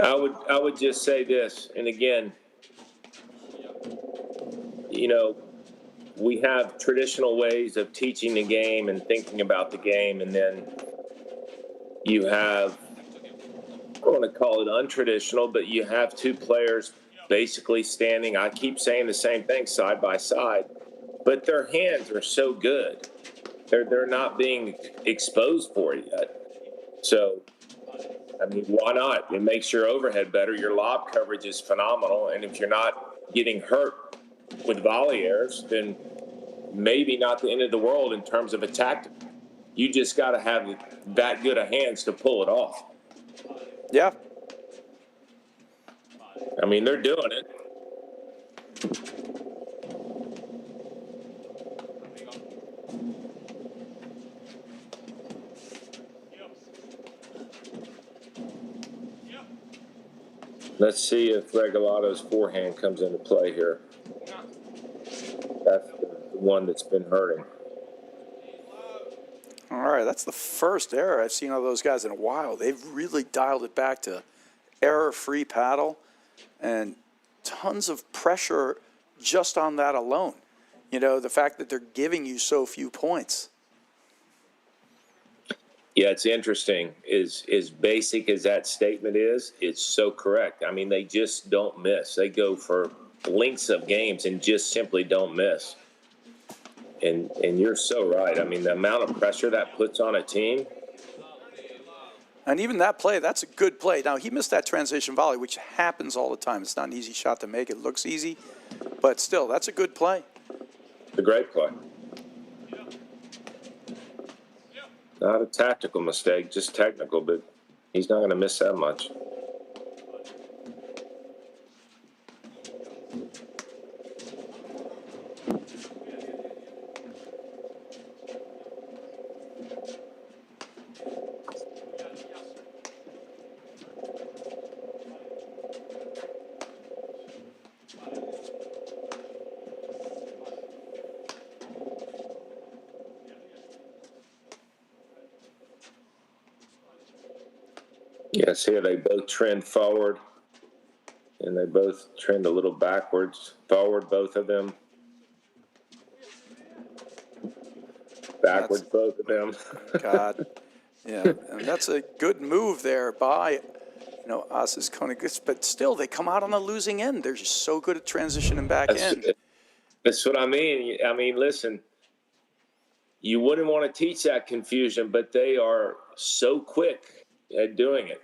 I would just say this, and again, we have traditional ways of teaching the game and thinking about the game, and then you have, I don't want to call it untraditional, but you have 2 players basically standing, I keep saying the same thing, side by side, but their hands are so good. They're not being exposed for it yet. So, why not? It makes your overhead better. Your lob coverage is phenomenal, and if you're not getting hurt with volley errors, then maybe not the end of the world in terms of a tactic. You just got to have that good of hands to pull it off. Yeah. I mean, they're doing it. Let's see if Regalado's forehand comes into play here. That's the one that's been hurting. All right, that's the first error I've seen of those guys in a while. They've really dialed it back to error-free paddle and tons of pressure just on that alone. You know, the fact that they're giving you so few points. Yeah, it's interesting. As basic as that statement is, it's so correct. I mean, they just don't miss. They go for lengths of games and just simply don't miss. And you're so right. I mean, the amount of pressure that puts on a team. And even that play, that's a good play. Now, he missed that transition volley, which happens all the time. It's not an easy shot to make. It looks easy, but still, that's a good play. It's a great play. Not a tactical mistake, just technical, but he's not going to miss that much. Yes, here they both trend forward, and they both trend a little backwards. Forward, both of them. Backwards, both of them. God, yeah, and that's a good move there by, Osses-Konig. But still, they come out on the losing end. They're just so good at transitioning back in. That's what I mean. I mean, listen, you wouldn't want to teach that confusion, but they are so quick at doing it.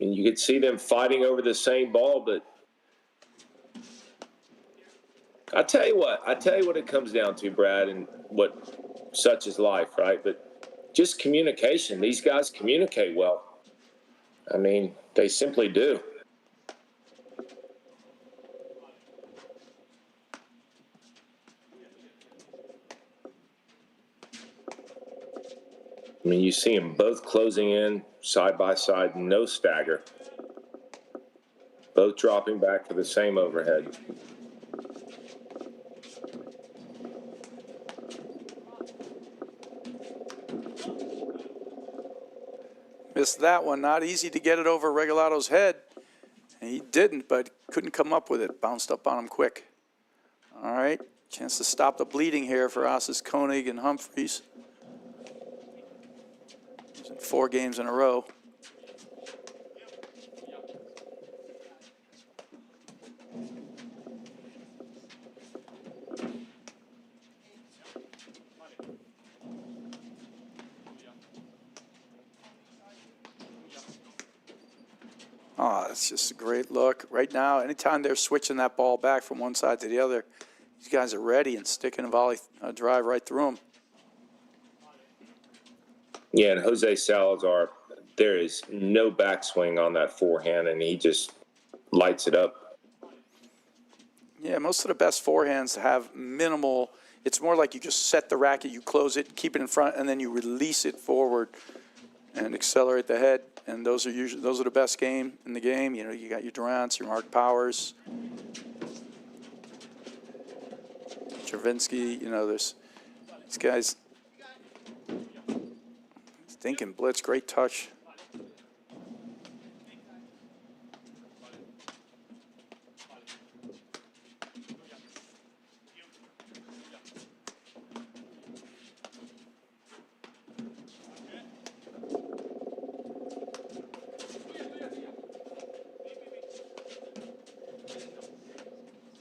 And you could see them fighting over the same ball, but I tell you what it comes down to, Brad, and what such is life, right? But just communication. These guys communicate well. I mean, they simply do. I mean, you see them both closing in side by side, no stagger. Both dropping back for the same overhead. Missed that one. Not easy to get it over Regalado's head. And he didn't, but couldn't come up with it. Bounced up on him quick. All right, chance to stop the bleeding here for Osses-Konig and Humphreys. 4 games in a row. Oh, it's just a great look. Right now, anytime they're switching that ball back from one side to the other, these guys are ready and sticking a volley drive right through them. Yeah, and Jose Salazar, there is no backswing on that forehand, and he just lights it up. Yeah, most of the best forehands have minimal. It's more like you just set the racket, you close it, keep it in front, and then you release it forward and accelerate the head. And those are the best game in the game. You know, you got your Durants, your Mark Powers, Travinsky. You know, there's these guys. Thinking blitz, great touch.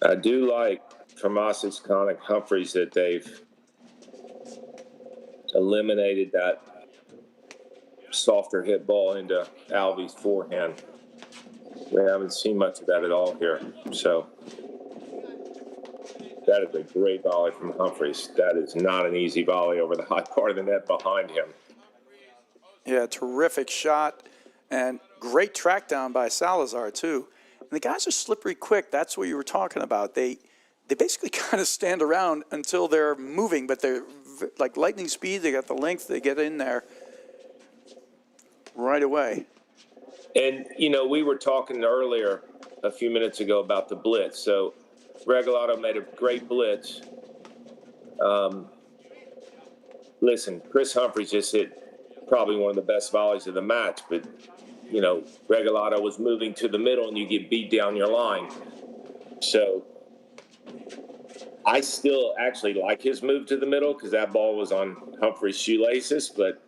I do like from Osses-Konig Humphreys that they've eliminated that softer hit ball into Alvy's forehand. We haven't seen much of that at all here. So That is a great volley from Humphreys. That is not an easy volley over the high part of the net behind him. Yeah, terrific shot and great track down by Salazar, too. And the guys are slippery quick. That's what you were talking about. They basically kind of stand around until they're moving, but they're like lightning speed. They got the length. They get in there right away. And, you know, we were talking earlier a few minutes ago about the blitz. So Regalado made a great blitz. Listen, Chris Humphreys just hit probably one of the best volleys of the match, but, you know, Regalado was moving to the middle and you get beat down your line. So I still actually like his move to the middle because that ball was on Humphreys' shoelaces, but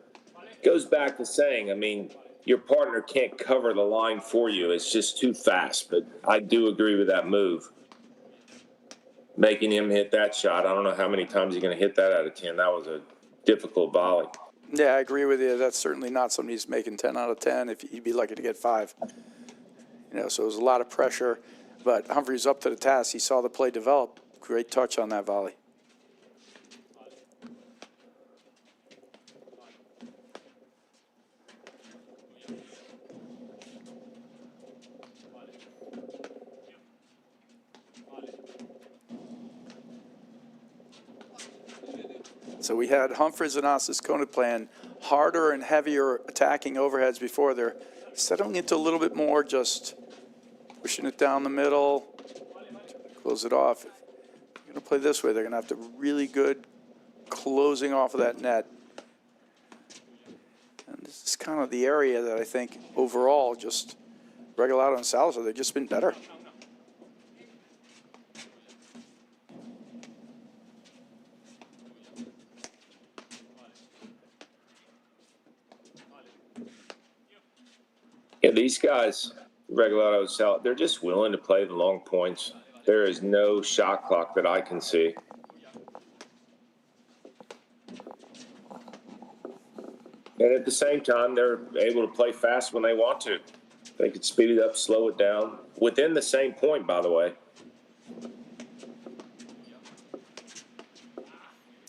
it goes back to saying, I mean, your partner can't cover the line for you. It's just too fast, but I do agree with that move. Making him hit that shot, I don't know how many times he's going to hit that out of 10. That was a difficult volley. Yeah, I agree with you. That's certainly not somebody who's making 10 out of 10. If he'd be lucky to get 5. You know, so it was a lot of pressure, but Humphreys up to the task. He saw the play develop. Great touch on that volley. So we had Humphreys and Osses-Konig playing harder and heavier attacking overheads before. They're settling into a little bit more, just pushing it down the middle, close it off. If you're going to play this way, they're going to have to really good closing off of that net. And this is kind of the area that I think overall just Regalado and Salazar, they've just been better. Yeah, these guys, Regalado, Sal, they're just willing to play the long points. There is no shot clock that I can see. And at the same time, they're able to play fast when they want to. They could speed it up, slow it down, within the same point, by the way.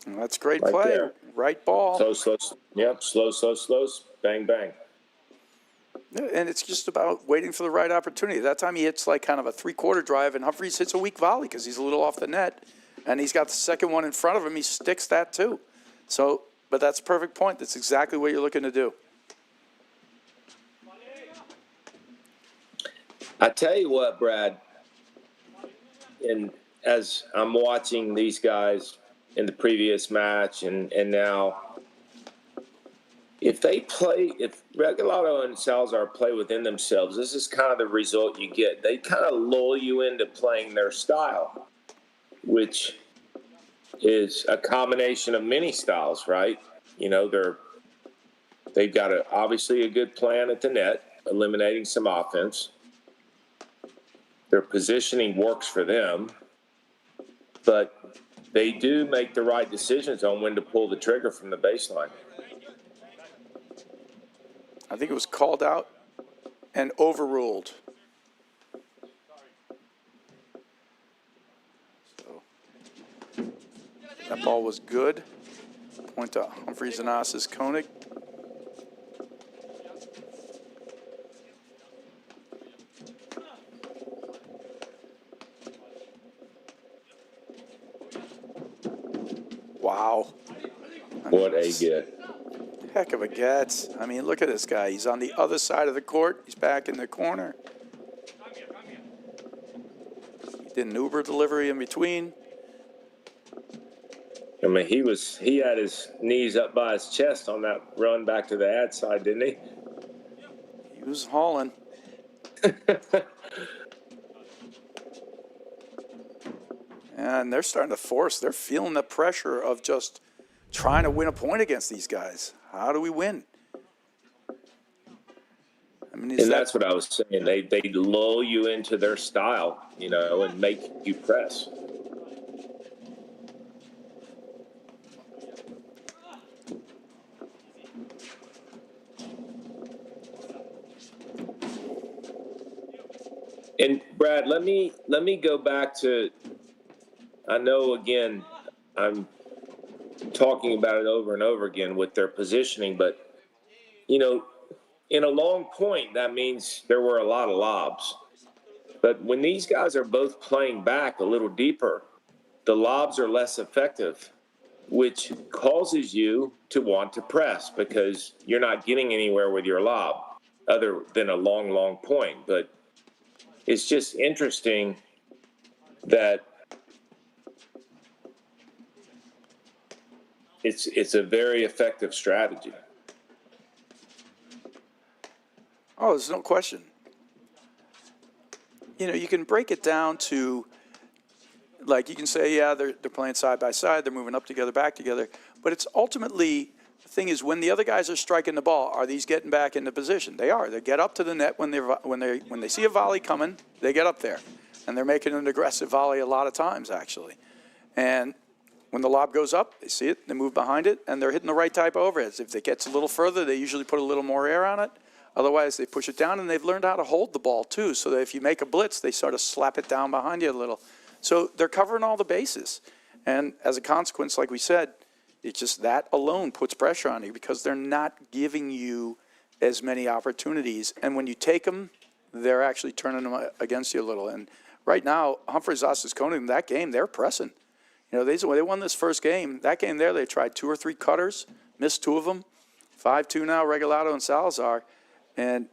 And that's great Right play. there. Right ball. Slow, yep, slow, bang, bang. And it's just about waiting for the right opportunity. That time he hits like kind of a three-quarter drive, and Humphreys hits a weak volley because he's a little off the net. And he's got the second one in front of him. He sticks that too. So, but that's a perfect point. That's exactly what you're looking to do. I tell you what, Brad, and as I'm watching these guys in the previous match and now, if Regalado and Salazar play within themselves, this is kind of the result you get. They kind of lull you into playing their style, which is a combination of many styles, right? You know, they've got obviously a good plan at the net, eliminating some offense. Their positioning works for them, but they do make the right decisions on when to pull the trigger from the baseline. I think it was called out and overruled. So that ball was good. Point to Humphreys and Osses-Konig. Wow. What a get. Heck of a get. I mean, look at this guy. He's on the other side of the court. He's back in the corner. He did an Uber delivery in between. I mean, he had his knees up by his chest on that run back to the ad side, didn't he? He was hauling. And they're starting to force. They're feeling the pressure of just trying to win a point against these guys. How do we win? I mean, and that's what I was saying. They lull you into their style, you know, and make you press. And Brad, let me go back to I know, again, I'm talking about it over and over again with their positioning, but, you know, in a long point, that means there were a lot of lobs. But when these guys are both playing back a little deeper, the lobs are less effective, which causes you to want to press because you're not getting anywhere with your lob other than a long, long point. But it's just interesting that it's a very effective strategy. Oh, there's no question. You know, you can break it down to, like, you can say, yeah, they're playing side by side, they're moving up together, back together, but it's ultimately, the thing is, when the other guys are striking the ball, are these getting back into position? They are. They get up to the net when they see a volley coming, they get up there, and they're making an aggressive volley a lot of times, actually. And when the lob goes up, they see it, they move behind it, and they're hitting the right type of overheads. If it gets a little further, they usually put a little more air on it. Otherwise, they push it down, and they've learned how to hold the ball, too, so that if you make a blitz, they sort of slap it down behind you a little. So they're covering all the bases. And as a consequence, like we said, it's just that alone puts pressure on you because they're not giving you as many opportunities. And when you take them, they're actually turning them against you a little. And right now, Humphreys, Osses-Konig, in that game, they're pressing. You know, they won this first game. That game there, they tried 2 or 3 cutters, missed 2 of them. 5-2 now, Regalado and Salazar. And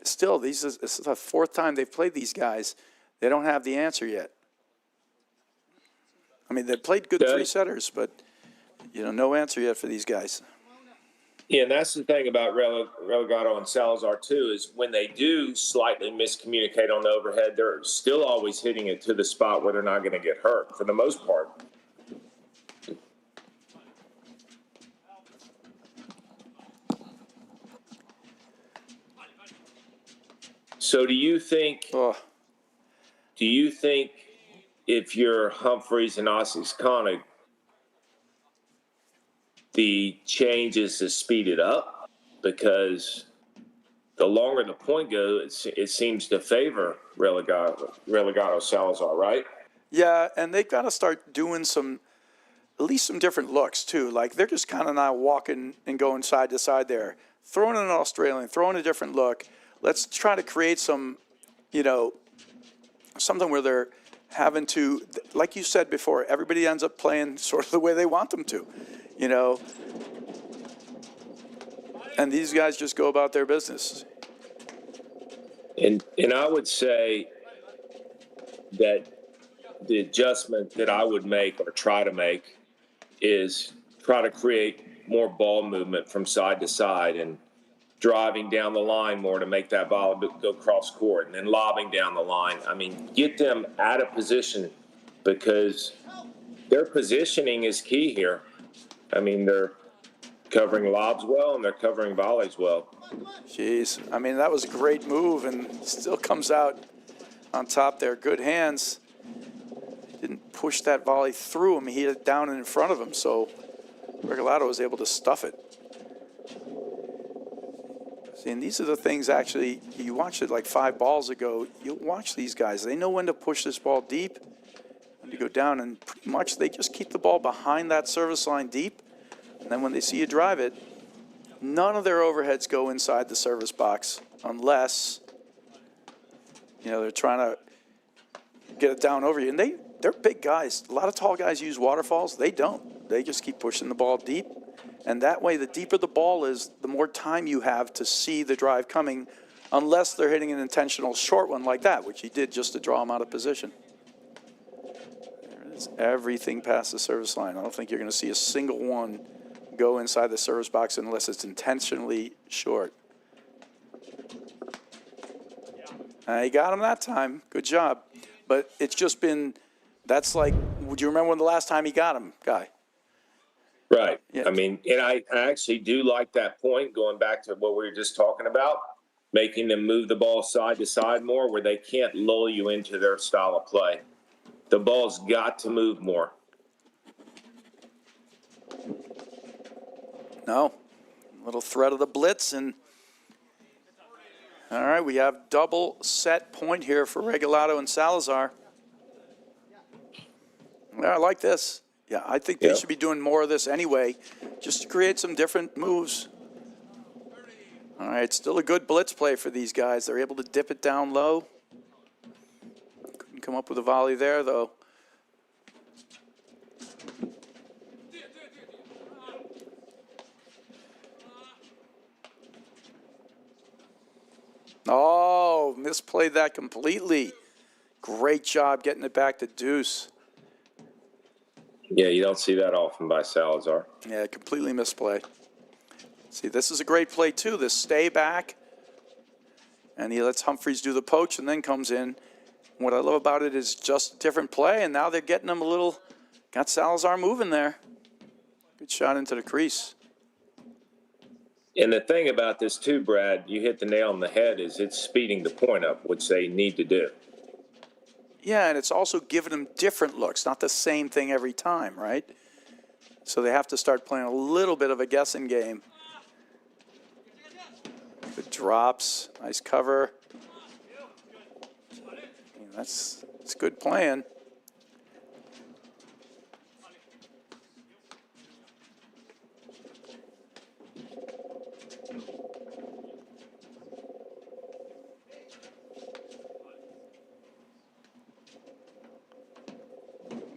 still, this is the 4th time they've played these guys. They don't have the answer yet. I mean, they've played good 3-setters, but, you know, no answer yet for these guys. Yeah, and that's the thing about Regalado and Salazar, too, is when they do slightly miscommunicate on the overhead, they're still always hitting it to the spot where they're not going to get hurt, for the most part. So do you think if you're Humphreys and Osses-Konig, the change is to speed it up? Because the longer the point goes, it seems to favor Relegado Salazar, right? Yeah, and they've got to start doing at least some different looks, too. Like, they're just kind of now walking and going side to side there. Throwing an Australian, throwing a different look. Let's try to create some, you know, something where they're having to, like you said before, everybody ends up playing sort of the way they want them to, you know. And these guys just go about their business. And I would say that the adjustment that I would make or try to make is try to create more ball movement from side to side and driving down the line more to make that ball go cross court and then lobbing down the line. I mean, get them out of position because their positioning is key here. I mean, they're covering lobs well and they're covering volleys well. Jeez, I mean, that was a great move and still comes out on top there. Good hands. Didn't push that volley through him. He hit it down in front of him, so Regalado was able to stuff it. See, and these are the things, actually, you watched it like 5 balls ago. You watch these guys. They know when to push this ball deep and to go down, and pretty much they just keep the ball behind that service line deep. And then when they see you drive it, none of their overheads go inside the service box unless, you know, they're trying to get it down over you. And they're big guys. A lot of tall guys use waterfalls. They don't. They just keep pushing the ball deep. And that way, the deeper the ball is, the more time you have to see the drive coming, unless they're hitting an intentional short one like that, which he did just to draw him out of position. There it is. Everything past the service line. I don't think you're going to see a single one go inside the service box unless it's intentionally short. He got him that time. Good job. But it's just been, that's like, would you remember when the last time he got him, Guy? Right. Yeah. I mean, and I actually do like that point, going back to what we were just talking about, making them move the ball side to side more where they can't lull you into their style of play. The ball's got to move more. No. Little threat of the blitz. And all right, we have double set point here for Regalado and Salazar. Yeah, I like this. Yeah, I think they should be doing more of this anyway, just to create some different moves. All right, still a good blitz play for these guys. They're able to dip it down low. Couldn't come up with a volley there, though. Oh, misplayed that completely. Great job getting it back to Deuce. Yeah, you don't see that often by Salazar. Yeah, completely misplay. See, this is a great play, too. This stay back. And he lets Humphreys do the poach and then comes in. What I love about it is just different play, and now they're getting him a little, got Salazar moving there. Good shot into the crease. And the thing about this too, Brad, you hit the nail on the head, is it's speeding the point up, which they need to do. Yeah, and it's also giving them different looks, not the same thing every time, right? So they have to start playing a little bit of a guessing game. Good drops, nice cover. That's good playing.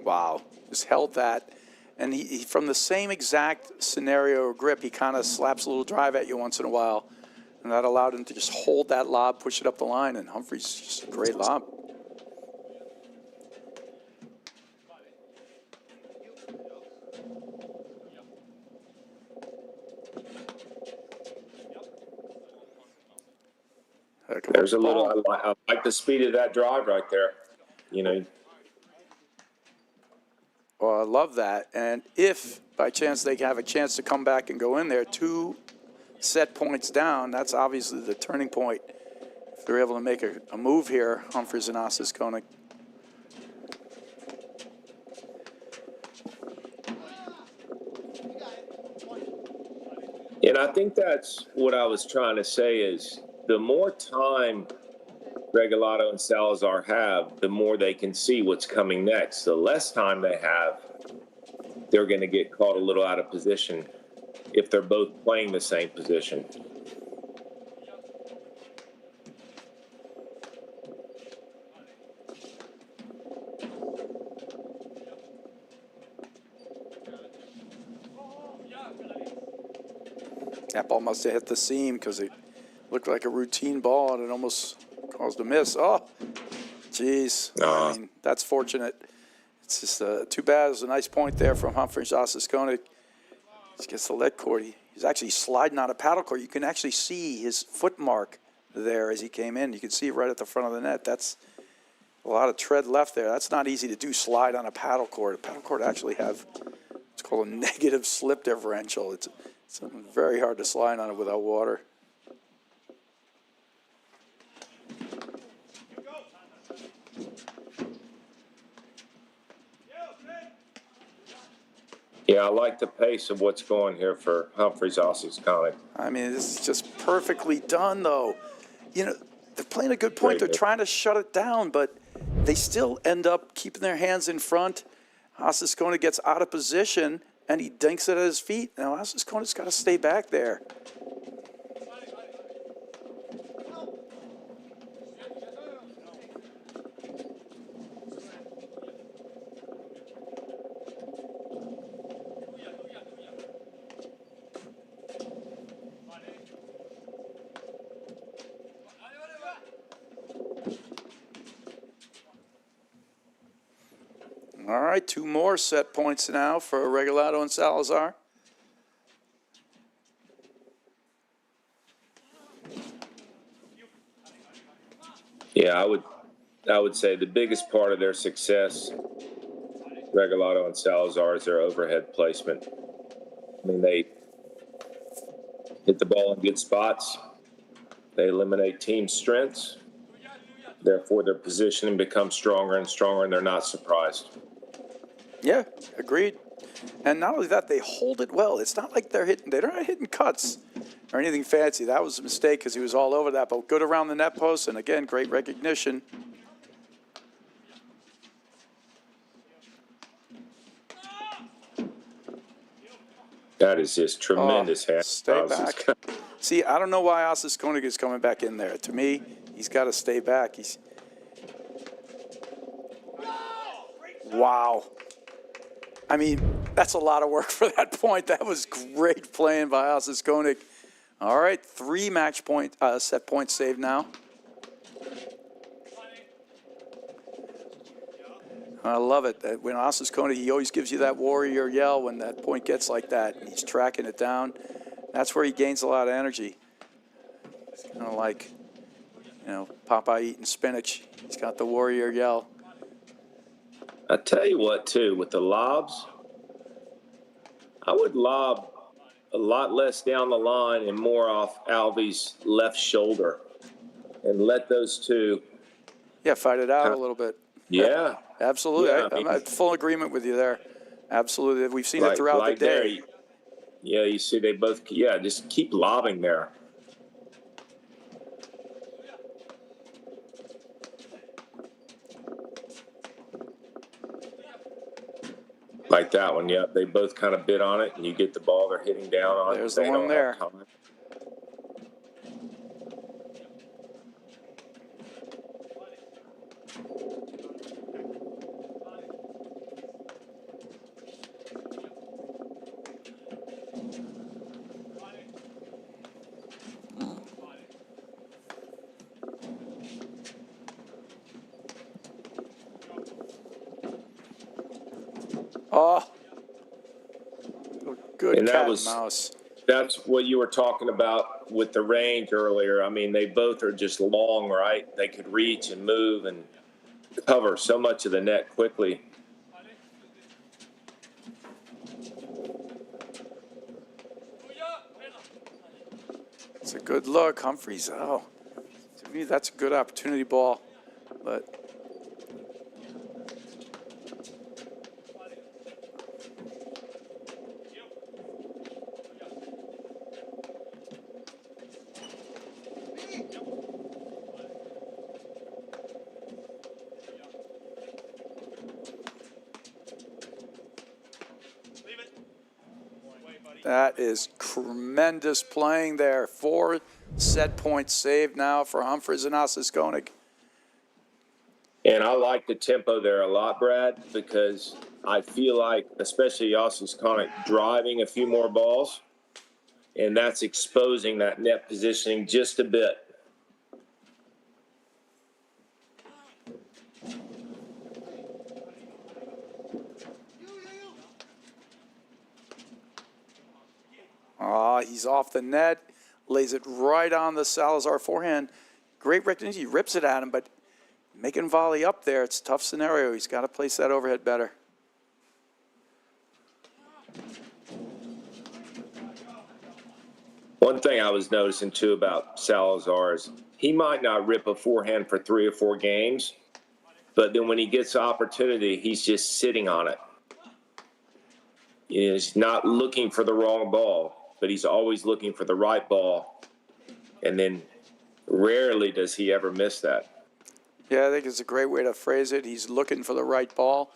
Wow, just held that. And he from the same exact scenario or grip, he kind of slaps a little drive at you once in a while. And that allowed him to just hold that lob, push it up the line, and Humphreys just a great lob. There's a little, I like the speed of that drive right there. You know. Well, I love that. And if by chance they have a chance to come back and go in there, 2 set points down, that's obviously the turning point. If they're able to make a move here, Humphreys and Osses-Konig. And I think that's what I was trying to say is the more time Regalado and Salazar have, the more they can see what's coming next. The less time they have, they're going to get caught a little out of position if they're both playing the same position. That ball must have hit the seam because it looked like a routine ball and it almost caused a miss. Oh, geez. I mean, that's fortunate. It's just too bad. It was a nice point there from Humphreys. Osses-Konig just gets the lead cord. He's actually sliding on a paddle cord. You can actually see his foot mark there as he came in. You can see it right at the front of the net. That's a lot of tread left there. That's not easy to do, slide on a paddle cord. A paddle cord actually have, it's called a negative slip differential. It's very hard to slide on it without water. Yeah, I like the pace of what's going here for Humphreys Osses-Konig. I mean, this is just perfectly done, though. You know, they're playing a good point. They're trying to shut it down, but they still end up keeping their hands in front. Osses-Konig gets out of position, and he dinks it at his feet. Now, Osses-Konig's got to stay back there. All right, 2 more set points now for Regalado and Salazar. Yeah, I would say the biggest part of their success, Regalado and Salazar, is their overhead placement. I mean, they hit the ball in good spots. They eliminate team strengths. Therefore, their positioning becomes stronger and stronger, and they're not surprised. Yeah, agreed. And not only that, they hold it well. It's not like they're not hitting cuts or anything fancy. That was a mistake because he was all over that, but good around the net post, and again, great recognition. That is just tremendous. Stay back. See, I don't know why Osses-Konig is coming back in there. To me, he's got to stay back. Wow. I mean, that's a lot of work for that point. That was great playing by Osses-Konig. All right, 3 match point, set points saved now. I love it. When Osses-Konig, he always gives you that warrior yell when that point gets like that. He's tracking it down. That's where he gains a lot of energy. It's kind of like, Popeye eating spinach. He's got the warrior yell. I tell you what, too, with the lobs, I would lob a lot less down the line and more off Alvey's left shoulder and let those two. Yeah, fight it out a little bit. Yeah. Absolutely. Yeah, I'm in full agreement with you there. Absolutely. We've seen it throughout the day. There, you see they both, just keep lobbing there. Like that one, they both kind of bit on it, and you get the ball they're hitting down on. There's the one there. Oh, good and cat and mouse. That's what you were talking about with the range earlier. I mean, they both are just long, right? They could reach and move and cover so much of the net quickly. It's a good look. Humphreys, to me, that's a good opportunity ball. But that is tremendous playing there. 4 set points saved now for Humphreys and Osses-Konig. And I like the tempo there a lot, Brad, because I feel like, especially Osses-Konig, driving a few more balls, and that's exposing that net positioning just a bit. He's off the net, lays it right on the Salazar forehand. Great recognition. He rips it at him, but making volley up there, it's a tough scenario. He's got to place that overhead better. One thing I was noticing, too, about Salazar is he might not rip a forehand for 3 or 4 games, but then when he gets the opportunity, he's just sitting on it. He's not looking for the wrong ball, but he's always looking for the right ball. And then rarely does he ever miss that. Yeah, I think it's a great way to phrase it. He's looking for the right ball,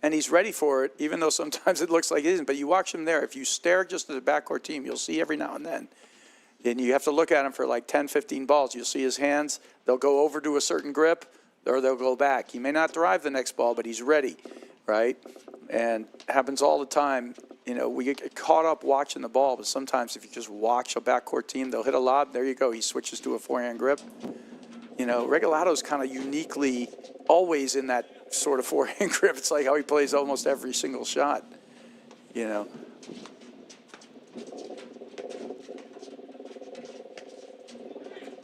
and he's ready for it, even though sometimes it looks like it isn't. But you watch him there. If you stare just at the backcourt team, you'll see every now and then. And you have to look at him for like 10, 15 balls. You'll see his hands. They'll go over to a certain grip, or they'll go back. He may not drive the next ball, but he's ready, right? And it happens all the time. We get caught up watching the ball, but sometimes if you just watch a backcourt team, they'll hit a lob. There you go. He switches to a forehand grip. Regalado's kind of uniquely always in that sort of forehand grip. It's like how he plays almost every single shot, Yeah,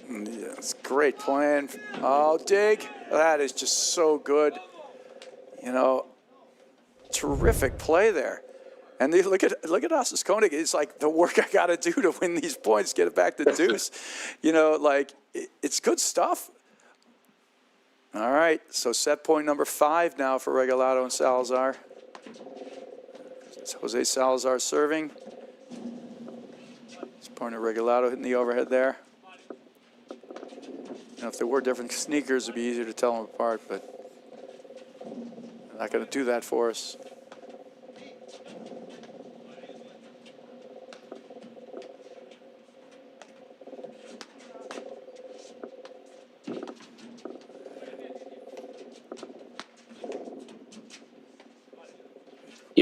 it's great playing. Oh, dig. That is just so good. Terrific play there. And look at Osses-Konig. It's like the work I got to do to win these points, get it back to deuce. It's good stuff. All right, so set point number 5 now for Regalado and Salazar. It's Jose Salazar serving. It's point of Regalado hitting the overhead there. If there were different sneakers, it'd be easier to tell them apart, but they're not going to do that for us.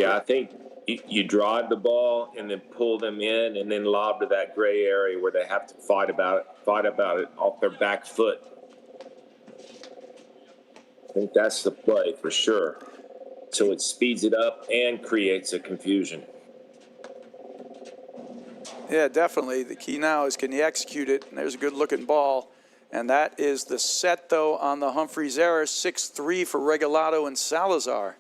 Yeah, I think you drive the ball and then pull them in and then lob to that gray area where they have to fight about it off their back foot. I think that's the play for sure. So it speeds it up and creates a confusion. Yeah, definitely. The key now is can you execute it? And there's a good-looking ball. And that is the set, though, on the Humphreys error, 6-3 for Regalado and Salazar.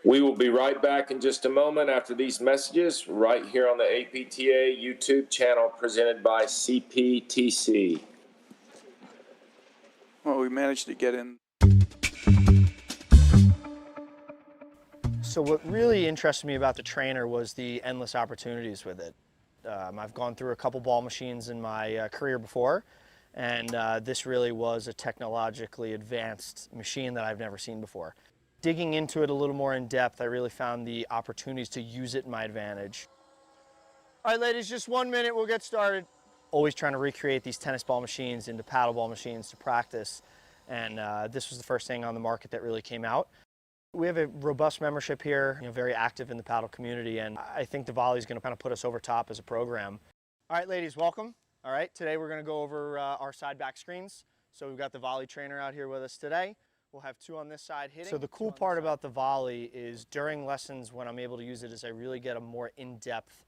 We will be right back in just a moment after these messages, right here on the APTA YouTube channel presented by CPTC. Well, we managed to get in. So what really interested me about the trainer was the endless opportunities with it. I've gone through a couple ball machines in my career before, and this really was a technologically advanced machine that I've never seen before. Digging into it a little more in depth, I really found the opportunities to use it in my advantage. All right, ladies, just 1 minute, we'll get started. Always trying to recreate these tennis ball machines into paddle ball machines to practice, and this was the first thing on the market that really came out. We have a robust membership here, very active in the paddle community, and I think the volley is going to kind of put us over top as a program. All right, ladies, welcome. All right, today we're going to go over our side back screens. So we've got the volley trainer out here with us today. We'll have two on this side hitting. So the cool part about the volley is during lessons when I'm able to use it is I really get a more in-depth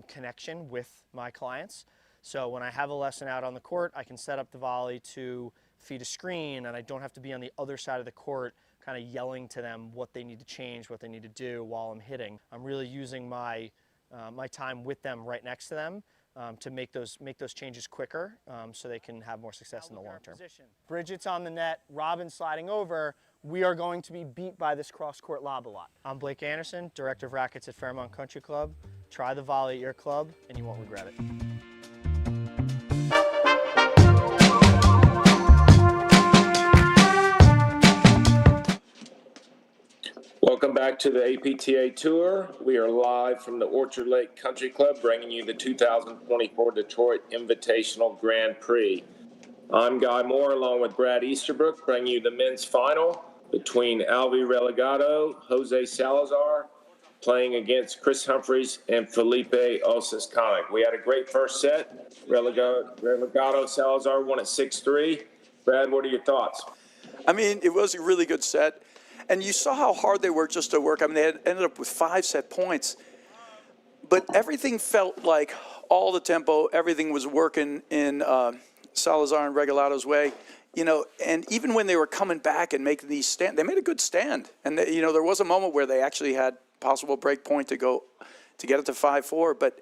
connection with my clients. So when I have a lesson out on the court, I can set up the volley to feed a screen, and I don't have to be on the other side of the court kind of yelling to them what they need to change, what they need to do while I'm hitting. I'm really using my time with them right next to them to make those changes quicker so they can have more success in the long term. Bridget's on the net, Robin sliding over. We are going to be beat by this cross-court lob a lot. I'm Blake Anderson, Director of Rackets at Fairmont Country Club. Try the volley at your club and you won't regret it. Welcome back to the APTA Tour. We are live from the Orchard Lake Country Club, bringing you the 2024 Detroit Invitational Grand Prix. I'm Guy Moore, along with Brad Easterbrook, bringing you the men's final between Alvi Regalado, Jose Salazar, playing against Chris Humphreys and Felipe Osses-Konig. We had a great first set. Regalado Salazar won at 6-3. Brad, what are your thoughts? I mean, it was a really good set. And you saw how hard they were just to work. I mean, they had ended up with 5 set points. But everything felt like all the tempo, everything was working in Salazar and Regalado's way. And even when they were coming back and making these stand, they made a good stand. And, there was a moment where they actually had possible break point to get it to 5-4. But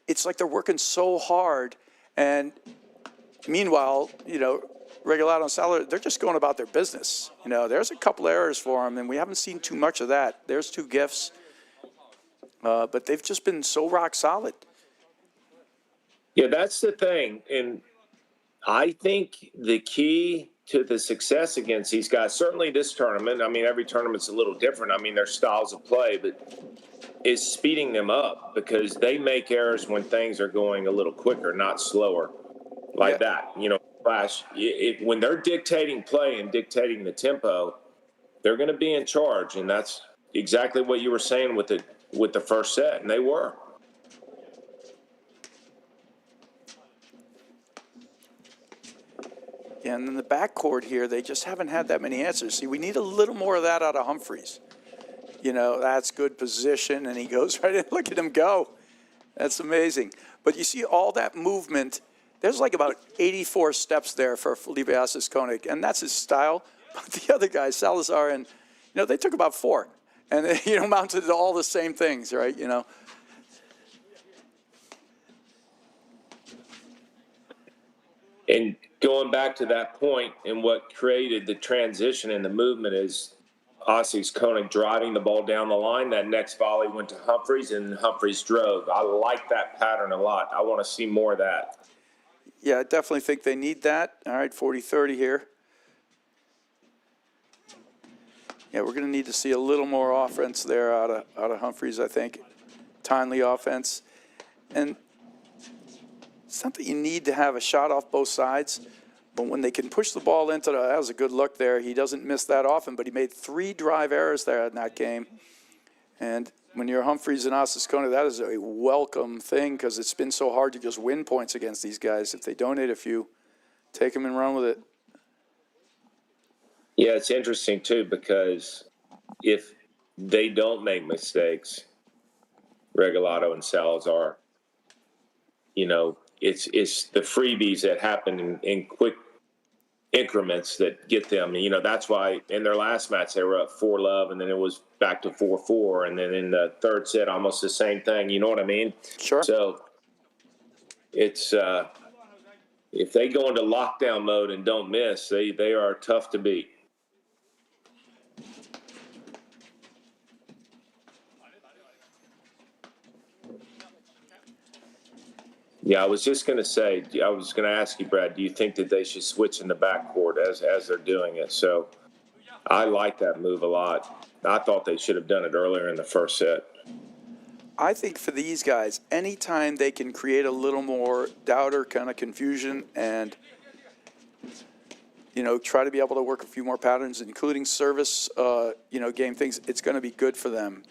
it's like they're working so hard. And meanwhile, Regalado and Salazar, they're just going about their business. There's a couple errors for them, and we haven't seen too much of that. There's 2 gifts, but they've just been so rock solid. Yeah, that's the thing. And I think the key to the success against these guys, certainly this tournament, I mean, every tournament's a little different. I mean, their styles of play, but is speeding them up because they make errors when things are going a little quicker, not slower like that. Flash, when they're dictating play and dictating the tempo, they're going to be in charge, and that's exactly what you were saying with the first set, and they were. Yeah, and then the backcourt here, they just haven't had that many answers. See, we need a little more of that out of Humphreys. That's good position, and he goes right in. Look at him go. That's amazing. But you see all that movement. There's like about 84 steps there for Felipe Osses-Konig, and that's his style. But the other guys, Salazar, and, they took about 4. And, they, mounted all the same things, right, And going back to that point and what created the transition and the movement is Osses-Konig driving the ball down the line. That next volley went to Humphreys, and Humphreys drove. I like that pattern a lot. I want to see more of that. Yeah, I definitely think they need that. All right, 40-30 here. Yeah, we're going to need to see a little more offense there out of Humphreys, I think. Timely offense. And it's not that you need to have a shot off both sides, But when they can push the ball into that was a good look there. He doesn't miss that often, but he made 3 drive errors there in that game. And when you're Humphreys and Osses-Konig, that is a welcome thing because it's been so hard to just win points against these guys. If they donate a few, take them and run with it. Yeah, it's interesting, too, because if they don't make mistakes, Regalado and Salazar, it's the freebies that happen in quick increments that get them. That's why in their last match they were up 4-love, and then it was back to 4-4, and then in the third set almost the same thing. You know what I mean? Sure. So it's if they go into lockdown mode and don't miss, they are tough to beat. Yeah, I was just going to say, I was going to ask you, Brad, do you think that they should switch in the backcourt as they're doing it? So I like that move a lot. I thought they should have done it earlier in the first set. I think for these guys, anytime they can create a little more doubt or kind of confusion and, try to be able to work a few more patterns, including service, game things, it's going to be good for them.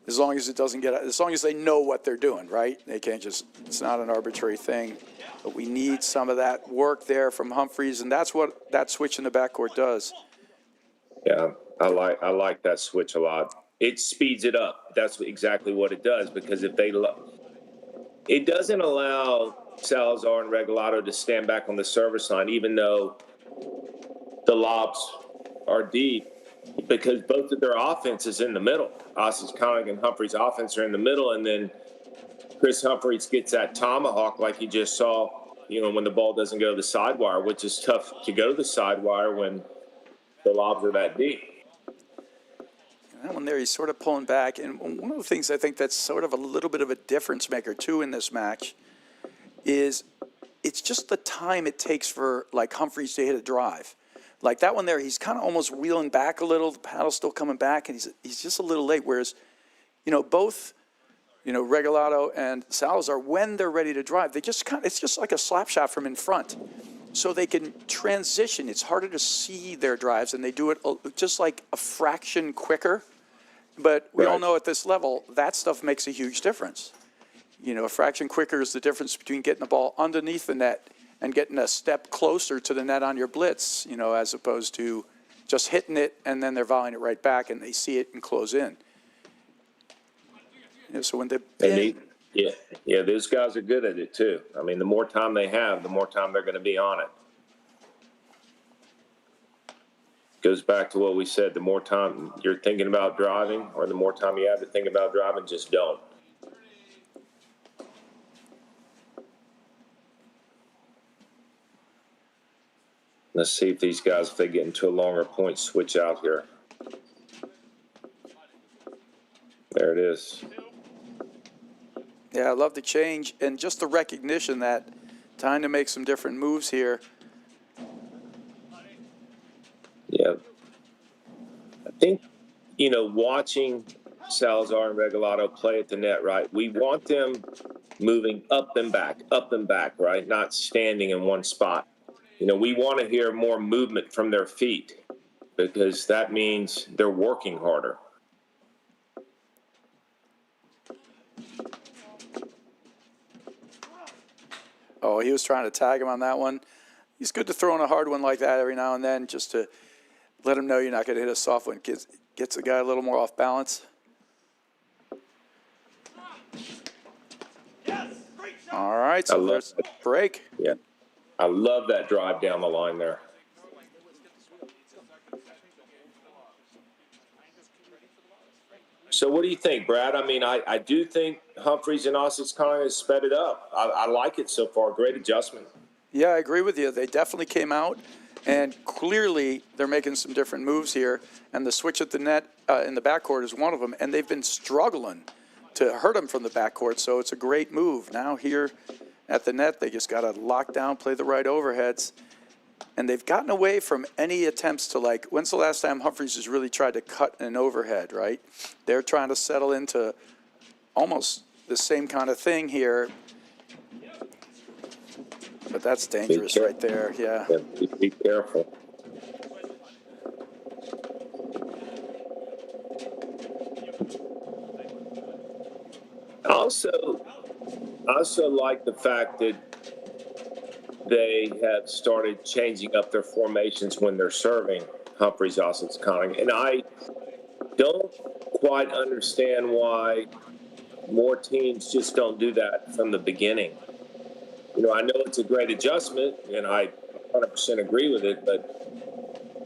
As long as they know what they're doing, right? They can't it's not an arbitrary thing. But we need some of that work there from Humphreys, and that's what that switch in the backcourt does. Yeah, I like that switch a lot. It speeds it up. That's exactly what it does, because if it doesn't allow Salazar and Regalado to stand back on the service line, even though the lobs are deep, because both of their offense is in the middle. Osses-Konig and Humphreys' offense are in the middle, and then Chris Humphreys gets that tomahawk like you just saw, when the ball doesn't go to the sidewire, which is tough to go to the sidewire when the lobs are that deep. That one there, he's sort of pulling back. And one of the things I think that's sort of a little bit of a difference maker, too, in this match is it's just the time it takes for, like, Humphreys to hit a drive. Like that one there, he's kind of almost wheeling back a little. The paddle's still coming back, and he's just a little late. Whereas, both, Regalado and Salazar, when they're ready to drive, it's just like a slap shot from in front. So they can transition. It's harder to see their drives, and they do it just like a fraction quicker. But we all know at this level, that stuff makes a huge difference. A fraction quicker is the difference between getting the ball underneath the net and getting a step closer to the net on your blitz, as opposed to just hitting it and then they're volleying it right back and they see it and close in. So when yeah, those guys are good at it too. I mean, the more time they have, the more time they're going to be on it. Goes back to what we said, the more time you're thinking about driving or the more time you have to think about driving, just don't. Let's see if these guys, if they get into a longer point, switch out here. There it is. Yeah, I love the change and just the recognition that time to make some different moves here. Yeah. I think, watching Salazar and Regalado play at the net, right? We want them moving up and back, right? Not standing in one spot. We want to hear more movement from their feet because that means they're working harder. Oh, he was trying to tag him on that one. He's good to throw in a hard one like that every now and then just to let him know you're not going to hit a soft one. Gets the guy a little more off balance. All right, so there's a break. Yeah. I love that drive down the line there. So what do you think, Brad? I mean, I do think Humphreys and Osses-Konig has sped it up. I like it so far. Great adjustment. Yeah, I agree with you. They definitely came out, and clearly they're making some different moves here. And the switch at the net in the backcourt is one of them, and they've been struggling to hurt them from the backcourt, so it's a great move. Now here at the net, they just got to lock down, play the right overheads. And they've gotten away from any attempts to, like, when's the last time Humphreys has really tried to cut an overhead, right? They're trying to settle into almost the same kind of thing here. But that's dangerous right there, yeah. Yeah, be careful. I also like the fact that they have started changing up their formations when they're serving Humphreys, Osses-Konig. And I don't quite understand why more teams just don't do that from the beginning. You know, I know it's a great adjustment, and I 100% agree with it, but,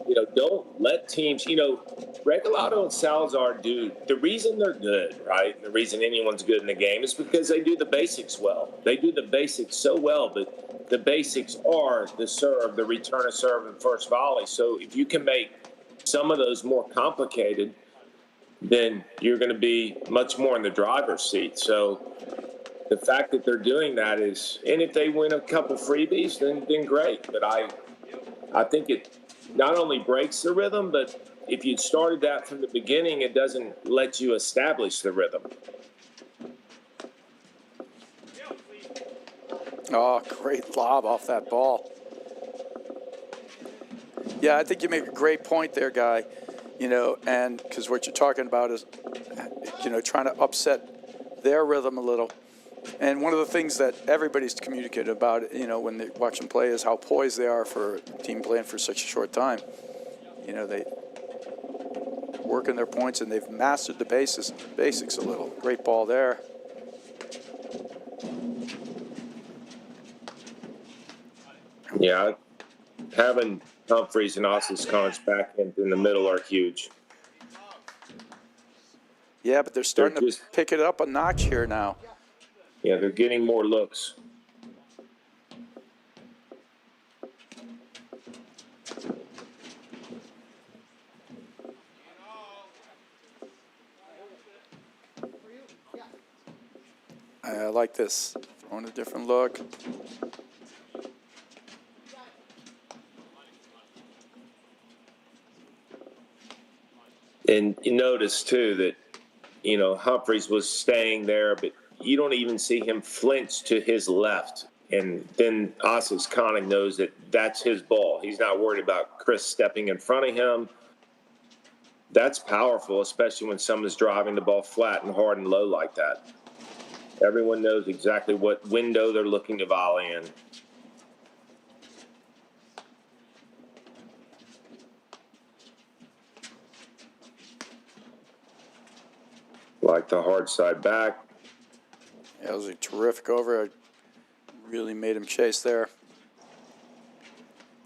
you know, don't let teams, you know, Regalado and Salazar do, the reason they're good, right, and the reason anyone's good in the game is because they do the basics well. They do the basics so well, but the basics are the serve, the return of serve, and first volley. So if you can make some of those more complicated, then you're going to be much more in the driver's seat. So the fact that they're doing that is, and if they win a couple freebies, then great. But I think it not only breaks the rhythm, but if you started that from the beginning, it doesn't let you establish the rhythm. Oh, great lob off that ball. Yeah, I think you make a great point there, Guy. You know, and because what you're talking about is, you know, trying to upset their rhythm a little. And one of the things that everybody's communicated about, you know, when they watch them play is how poised they are for a team playing for such a short time. You know, they working their points and they've mastered the basics a little. Great ball there. Yeah, having Humphreys and Osses-Konig back in the middle are huge. Yeah, but they're starting to pick it up a notch here now. Yeah, they're getting more looks. I like this. Throwing a different look. And you notice, too, that, you know, Humphreys was staying there, but you don't even see him flinch to his left. And then Osses-Konig knows that that's his ball. He's not worried about Chris stepping in front of him. That's powerful, especially when someone's driving the ball flat and hard and low like that. Everyone knows exactly what window they're looking to volley in. Like the hard side back. Yeah, that was a terrific over. I really made him chase there.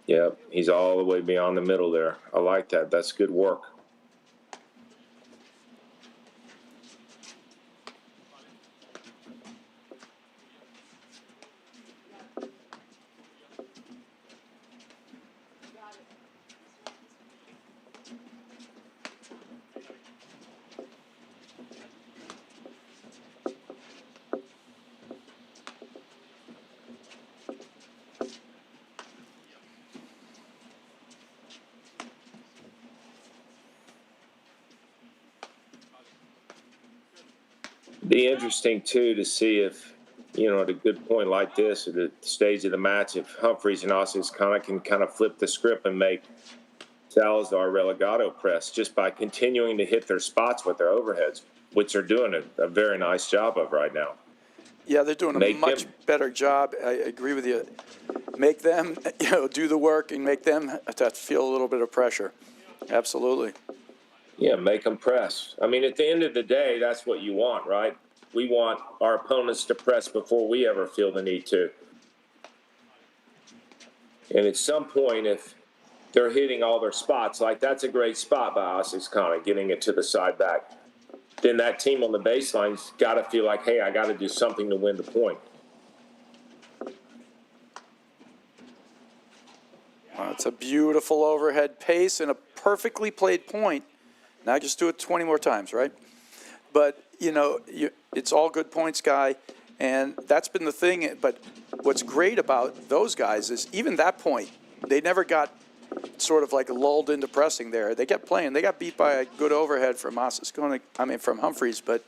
Yep, he's all the way beyond the middle there. I like that. That's good work. Be interesting, too, to see if, you know, at a good point like this, at the stage of the match, if Humphreys and Osses-Konig can kind of flip the script and make Salazar Regalado press just by continuing to hit their spots with their overheads, which they're doing a very nice job of right now. Yeah, they're doing a much better job. I agree with you. Make them, you know, do the work and make them to feel a little bit of pressure. Absolutely. Yeah, make them press. I mean, at the end of the day, that's what you want, right? We want our opponents to press before we ever feel the need to. And at some point, if they're hitting all their spots, like that's a great spot by Osses-Konig, getting it to the side back, then that team on the baseline's got to feel like, hey, I got to do something to win the point. It's a beautiful overhead pace and a perfectly played point. Now just do it 20 more times, right? But, you know, it's all good points, Guy, and that's been the thing. But what's great about those guys is even that point, they never got sort of like lulled into pressing there. They kept playing. They got beat by a good overhead from Osses-Konig, from Humphreys, but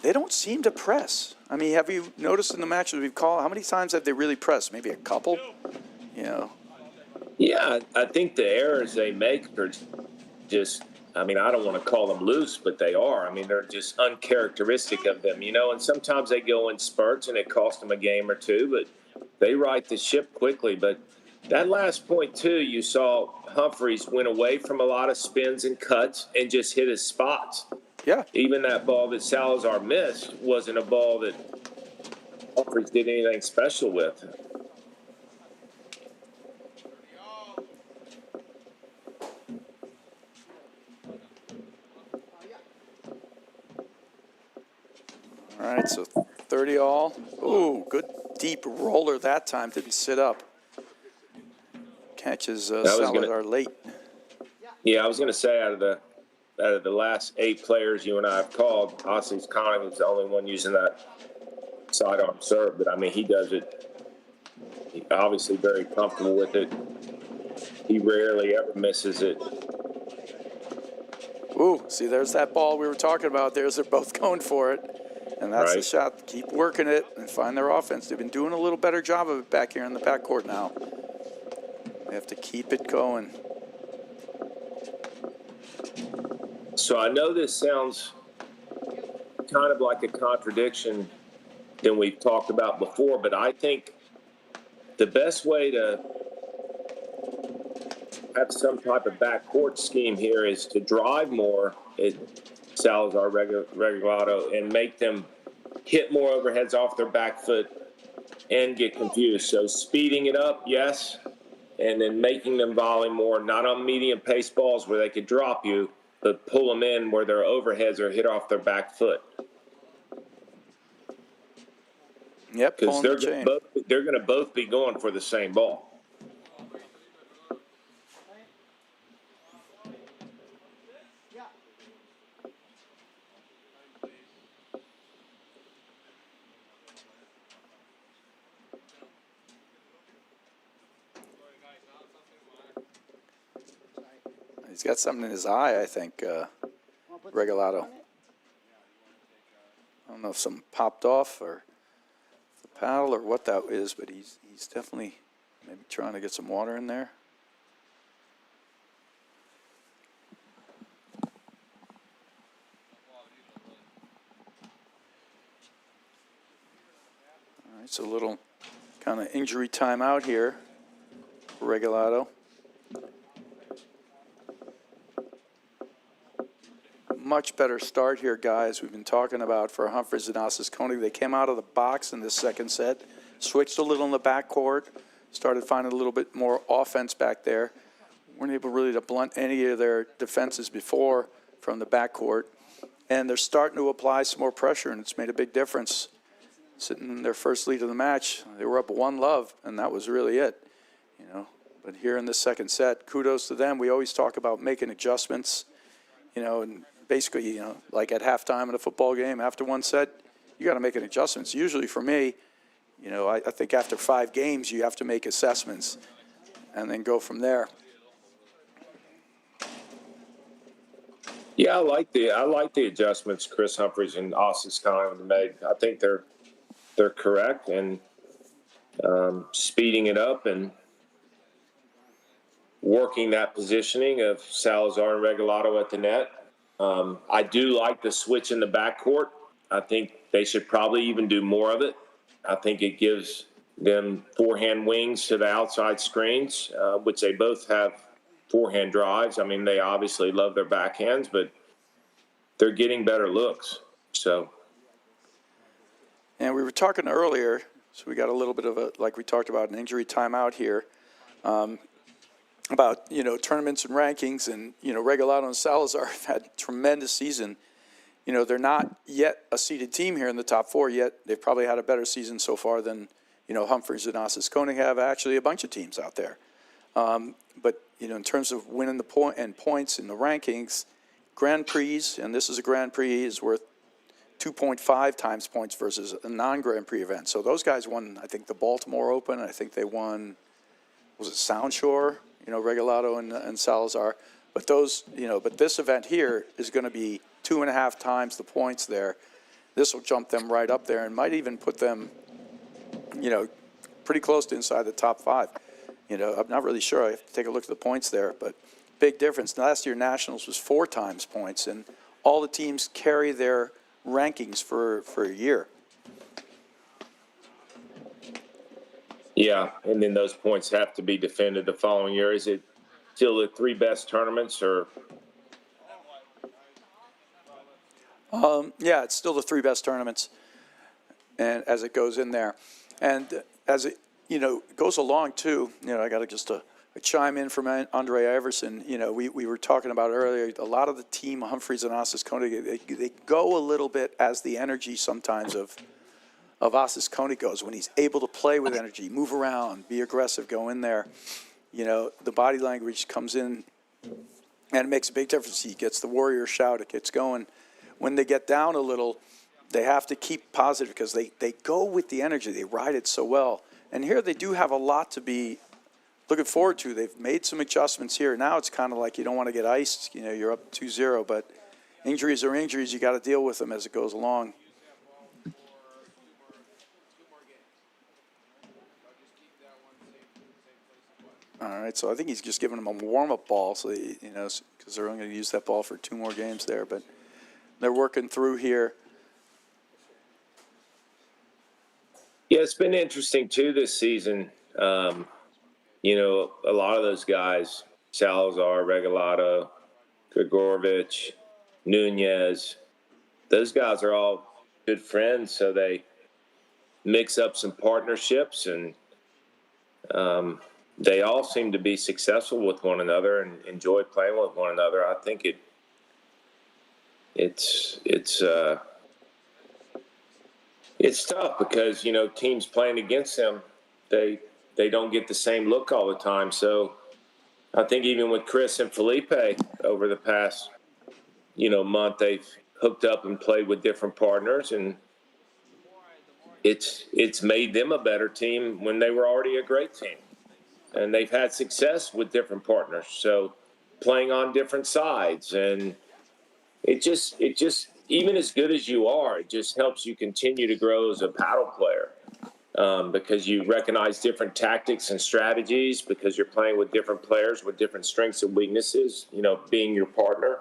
they don't seem to press. I mean, have you noticed in the matches we've called, how many times have they really pressed? Maybe a couple? You know? Yeah, I think the errors they make are just, I mean, I don't want to call them loose, but they are. I mean, they're just uncharacteristic of them, you know, and sometimes they go in spurts and it costs them a game or two, but they right the ship quickly. But that last point, too, you saw Humphreys went away from a lot of spins and cuts and just hit his spots. Yeah. Even that ball that Salazar missed wasn't a ball that Humphreys did anything special with. All right, so 30 all. Ooh, good deep roller that time. Didn't sit up. Catches Salazar late. Yeah, I was going to say out of the last 8 players you and I have called, Osses-Konig is the only one using that sidearm serve. But I mean, he does it. He's obviously very comfortable with it. He rarely ever misses it. Ooh, see, there's that ball we were talking about. They're both going for it. And that's the shot. Keep working it and find their offense. They've been doing a little better job of it back here in the backcourt now. They have to keep it going. So I know this sounds kind of like a contradiction than we've talked about before, but I think the best way to have some type of backcourt scheme here is to drive more at Salazar, Regalado, and make them hit more overheads off their back foot and get confused. So speeding it up, yes, and then making them volley more, not on medium pace balls where they could drop you, but pull them in where their overheads are hit off their back foot. Yep, because they're going to both be going for the same ball. He's got something in his eye, I think, Regalado. I don't know if something popped off or the paddle or what that is, but he's definitely maybe trying to get some water in there. All right, so a little kind of injury timeout here for Regalado. Much better start here, guys. We've been talking about for Humphreys and Osses-Konig. They came out of the box in this second set, switched a little in the backcourt, started finding a little bit more offense back there. Weren't able really to blunt any of their defenses before from the backcourt. And they're starting to apply some more pressure, and it's made a big difference. Sitting in their first lead of the match, they were up 1-0, and that was really it. You know, but here in the second set, kudos to them. We always talk about making adjustments, you know, and basically, you know, like at halftime in a football game, after one set, you got to make an adjustments. Usually for me, you know, I think after 5 games, you have to make assessments and then go from there. Yeah, I like the adjustments Chris Humphreys and Osses-Konig made. I think they're correct, and speeding it up and working that positioning of Salazar and Regalado at the net. I do like the switch in the backcourt. I think they should probably even do more of it. I think it gives them forehand wings to the outside screens, which they both have forehand drives. I mean, they obviously love their backhands, but they're getting better looks. So, and we were talking earlier, so we got a little bit of a, like we talked about, an injury timeout here. About, you know, tournaments and rankings, and, you know, Regalado and Salazar have had a tremendous season. You know, they're not yet a seeded team here in the top 4 yet. They've probably had a better season so far than, you know, Humphreys and Osses-Konig have, actually a bunch of teams out there. But, you know, in terms of winning the points in the rankings, Grand Prix, and this is a Grand Prix, is worth 2.5 times points versus a non-Grand Prix event. So those guys won, I think, the Baltimore Open. I think they won, was it Sound Shore? You know, Regalado and Salazar. But those, you know, but this event here is going to be 2.5 times the points there. this will jump them right up there and might even put them, pretty close to inside the top 5. I'm not really sure. I have to take a look at the points there, but big difference. Last year, Nationals was 4 times points, and all the teams carry their rankings for a year. Yeah, and then those points have to be defended the following year. Is it still the 3 best tournaments, or? Yeah, it's still the 3 best tournaments, and as it goes in there, and as it goes along too. I got to just a chime in from Andre Iverson. We were talking about earlier. A lot of the team, Humphreys and Osses-Konig, they go a little bit as the energy sometimes of Osses-Konig goes, when he's able to play with energy, move around, be aggressive, go in there. The body language comes in, and it makes a big difference. He gets the warrior shout, it gets going. When they get down a little, they have to keep positive because they go with the energy. They ride it so well. And here they do have a lot to be looking forward to. They've made some adjustments here. Now it's kind of like you don't want to get iced. You're up 2-0, but injuries are injuries. You got to deal with them as it goes along. All right, so I think he's just giving them a warm-up ball, so because they're only going to use that ball for 2 more games there. But they're working through here. Yeah, it's been interesting too this season. A lot of those guys, Salazar, Regalado, Grigorovich, Nunez, those guys are all good friends, so they mix up some partnerships, and they all seem to be successful with one another and enjoy playing with one another. I think it's tough because teams playing against them, they don't get the same look all the time. So I think even with Chris and Felipe over the past month, they've hooked up and played with different partners, and it's made them a better team when they were already a great team, and they've had success with different partners. So playing on different sides, and it just even as good as you are, it just helps you continue to grow as a paddle player, because you recognize different tactics and strategies because you're playing with different players with different strengths and weaknesses, being your partner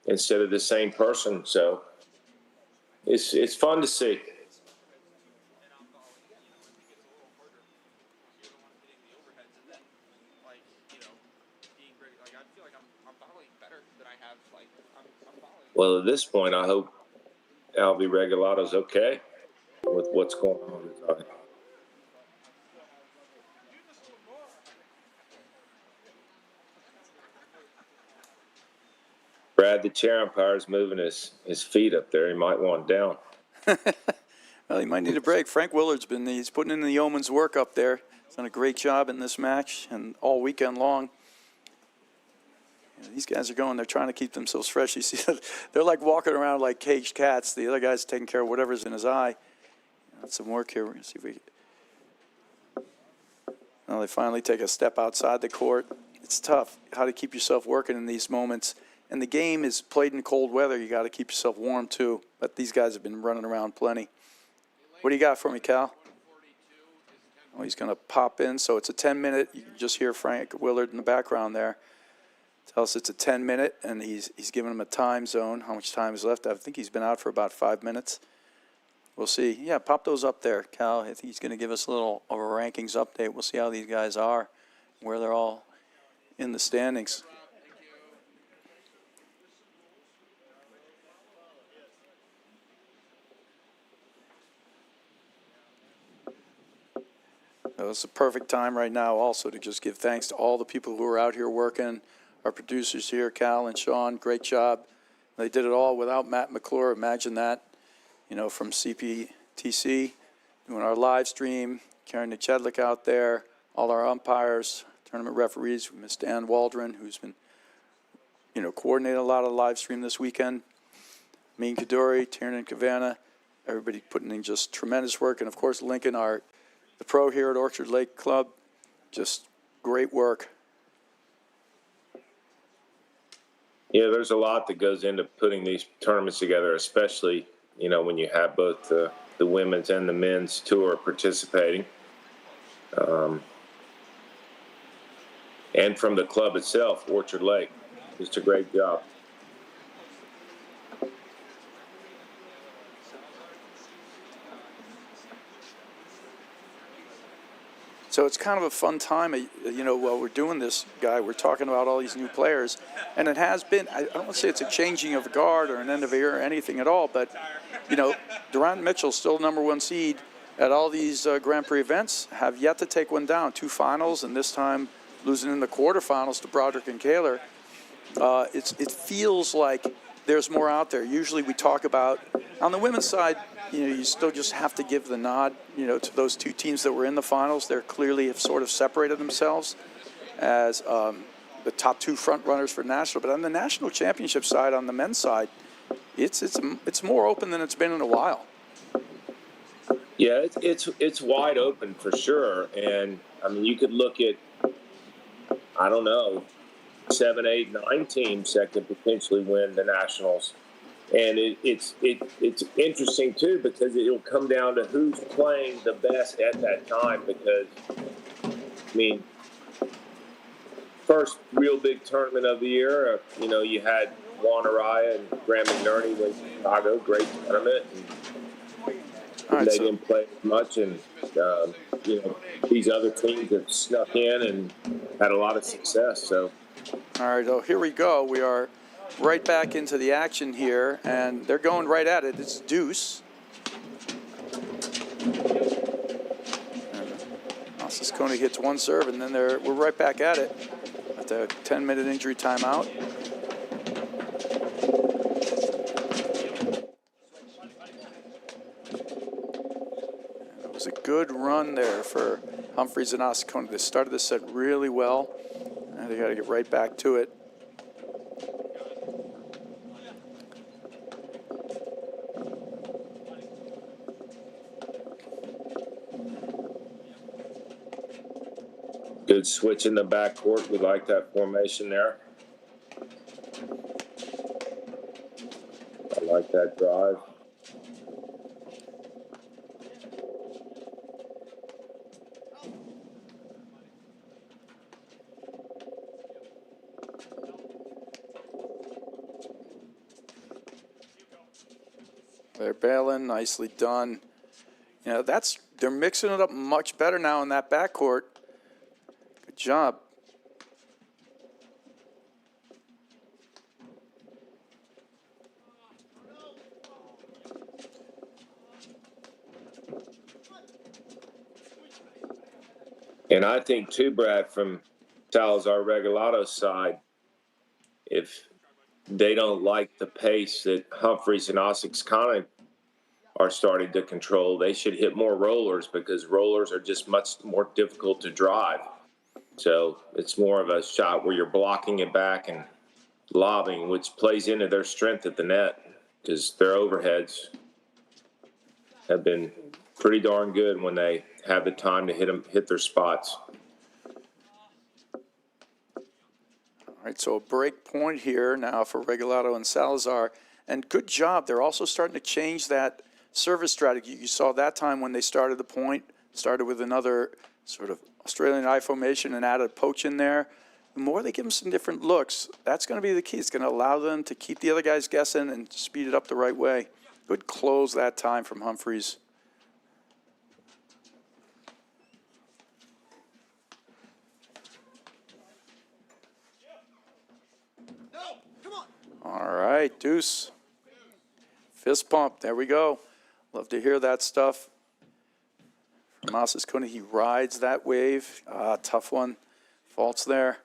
instead of the same person. So it's fun to see. Well, at this point, I hope Alvy Regalado's okay with what's going on with his eye. Brad, the chair umpire, is moving his feet up there. He might want down. Well, he might need a break. Frank Willard's he's putting in the yeoman's work up there. He's done a great job in this match and all weekend long. These guys are they're trying to keep themselves fresh. You see, they're like walking around like caged cats. The other guy's taking care of whatever's in his eye. Got some work here. We're going to see if we. Well, they finally take a step outside the court. It's tough how to keep yourself working in these moments. And the game is played in cold weather. You got to keep yourself warm too. But these guys have been running around plenty. What do you got for me, Cal? Oh, he's going to pop in. So it's a 10-minute. You can just hear Frank Willard in the background there. Tell us it's a 10-minute, and he's giving him a time zone, how much time is left. I think he's been out for about 5 minutes. We'll see. Yeah, pop those up there, Cal. I think he's going to give us a little of a rankings update. We'll see how these guys are, where they're all in the standings. So it's a perfect time right now also to just give thanks to all the people who are out here working. Our producers here, Cal and Sean, great job. They did it all without Matt McClure. Imagine that, from CPTC, doing our live stream, Karen Nichedlik out there, all our umpires, tournament referees. We miss Dan Waldron, who's been, coordinating a lot of the live stream this weekend. Mean Kaduri, Tiernan Cavana, everybody putting in just tremendous work. And, of course, Lincoln, the pro here at Orchard Lake Club, just great work. Yeah, there's a lot that goes into putting these tournaments together, especially, when you have both the women's and the men's tour participating. And from the club itself, Orchard Lake, just a great job. So it's kind of a fun time, while we're doing this, Guy. We're talking about all these new players, and it has been, I don't want to say it's a changing of the guard or an end of era or anything at all, but, Durant Mitchell, still number one seed at all these Grand Prix events, have yet to take one down. 2 finals, and this time losing in the quarterfinals to Broderick and Kaler. It feels like there's more out there. Usually we talk about, on the women's side, you still just have to give the nod, to those 2 teams that were in the finals. They clearly have sort of separated themselves as the top 2 front runners for national. But on the national championship side, on the men's side, it's more open than it's been in a while. Yeah, it's wide open for sure. And I mean, you could look at, I don't know, 7, 8, 9 teams that could potentially win the nationals. And it's interesting too, because it'll come down to who's playing the best at that time. Because I mean, first real big tournament of the year, you had Juan Araya and Graham McNerney with Chicago, great tournament. And they didn't play as much, and these other teams have snuck in and had a lot of success. So, all right, oh, here we go. We are right back into the action here, and they're going right at it. It's deuce. Osses-Konig hits one serve, and then we're right back at it at the 10-minute injury timeout. It was a good run there for Humphreys and Osses-Konig. They started the set really well, and they got to get right back to it. good switch in the backcourt. We like that formation there. I like that drive. They're bailing, nicely done. You know, they're mixing it up much better now in that backcourt. Good job. And I think too, Brad, from Salazar Regalado's side, if they don't like the pace that Humphreys and Osses-Konig are starting to control, they should hit more rollers, because rollers are just much more difficult to drive. So it's more of a shot where you're blocking it back and lobbing, which plays into their strength at the net, because their overheads have been pretty darn good when they have the time to hit their spots. All right, so a break point here now for Regalado and Salazar. And good job. They're also starting to change that service strategy. You saw that time when they started the point, started with another sort of Australian I formation and added a poach in there. The more they give them some different looks, that's going to be the key. It's going to allow them to keep the other guys guessing and speed it up the right way. Good close that time from Humphreys. All right, deuce. Fist pump. There we go. Love to hear that stuff. From Osses-Konig, he rides that wave. Tough one. Faults there.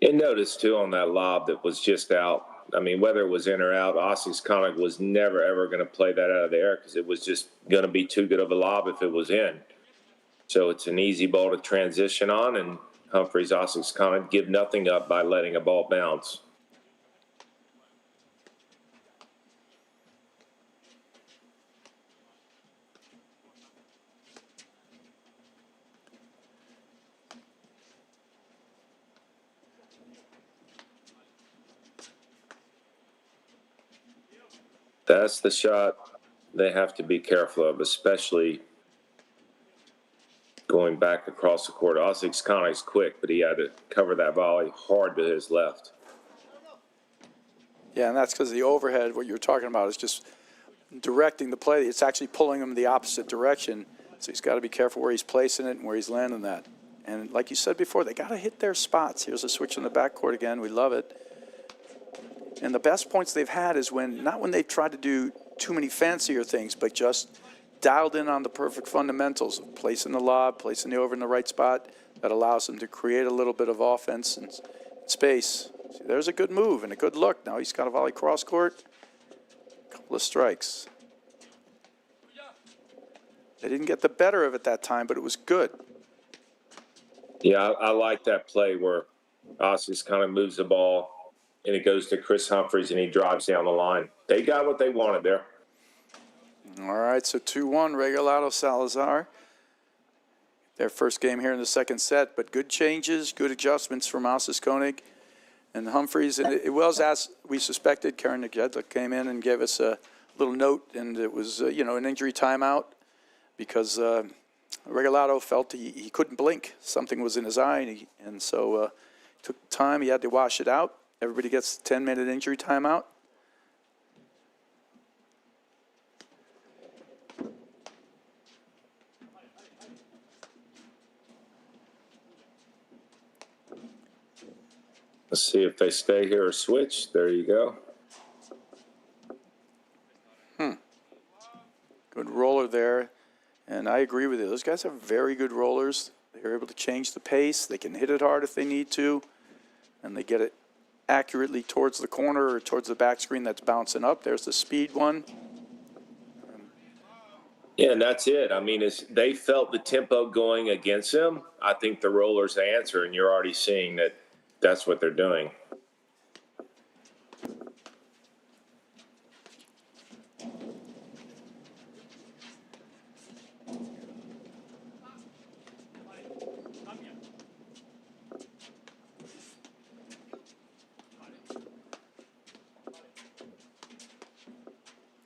And notice, too, on that lob that was just out, I mean, whether it was in or out, Osses-Konig was never, ever going to play that out of the air, because it was just going to be too good of a lob if it was in. So it's an easy ball to transition on, and Humphreys, Osses-Konig give nothing up by letting a ball bounce. That's the shot they have to be careful of, especially going back across the court. Osses-Konig's quick, but he had to cover that volley hard to his left. Yeah, and that's because the overhead, what you're talking about, is just directing the play. It's actually pulling him the opposite direction. So he's got to be careful where he's placing it and where he's landing that. And like you said before, they got to hit their spots. Here's a switch in the backcourt again. We love it. And the best points they've had is not when they've tried to do too many fancier things, but just dialed in on the perfect fundamentals of placing the lob, placing the over in the right spot. That allows them to create a little bit of offense and space. See, there's a good move and a good look. Now he's got a volley cross court. A couple of strikes. They didn't get the better of it that time, but it was good. Yeah, I like that play where Osses kind of moves the ball and it goes to Chris Humphreys and he drives down the line. They got what they wanted there. All right, so 2-1, Regalado, Salazar. Their first game here in the second set, but good changes, good adjustments from Osses-Konig and Humphreys. And it was as we suspected. Karen Nagedla came in and gave us a little note, and it was, an injury timeout because Regalado felt he couldn't blink. Something was in his eye, and so took time. He had to wash it out. Everybody gets a 10-minute injury timeout. Let's see if they stay here or switch. There you go. Good roller there. And I agree with you. Those guys have very good rollers. They're able to change the pace. They can hit it hard if they need to. And they get it accurately towards the corner or towards the back screen that's bouncing up. There's the speed one. Yeah, and that's it. I mean, they felt the tempo going against them. I think the rollers answer, and you're already seeing that that's what they're doing.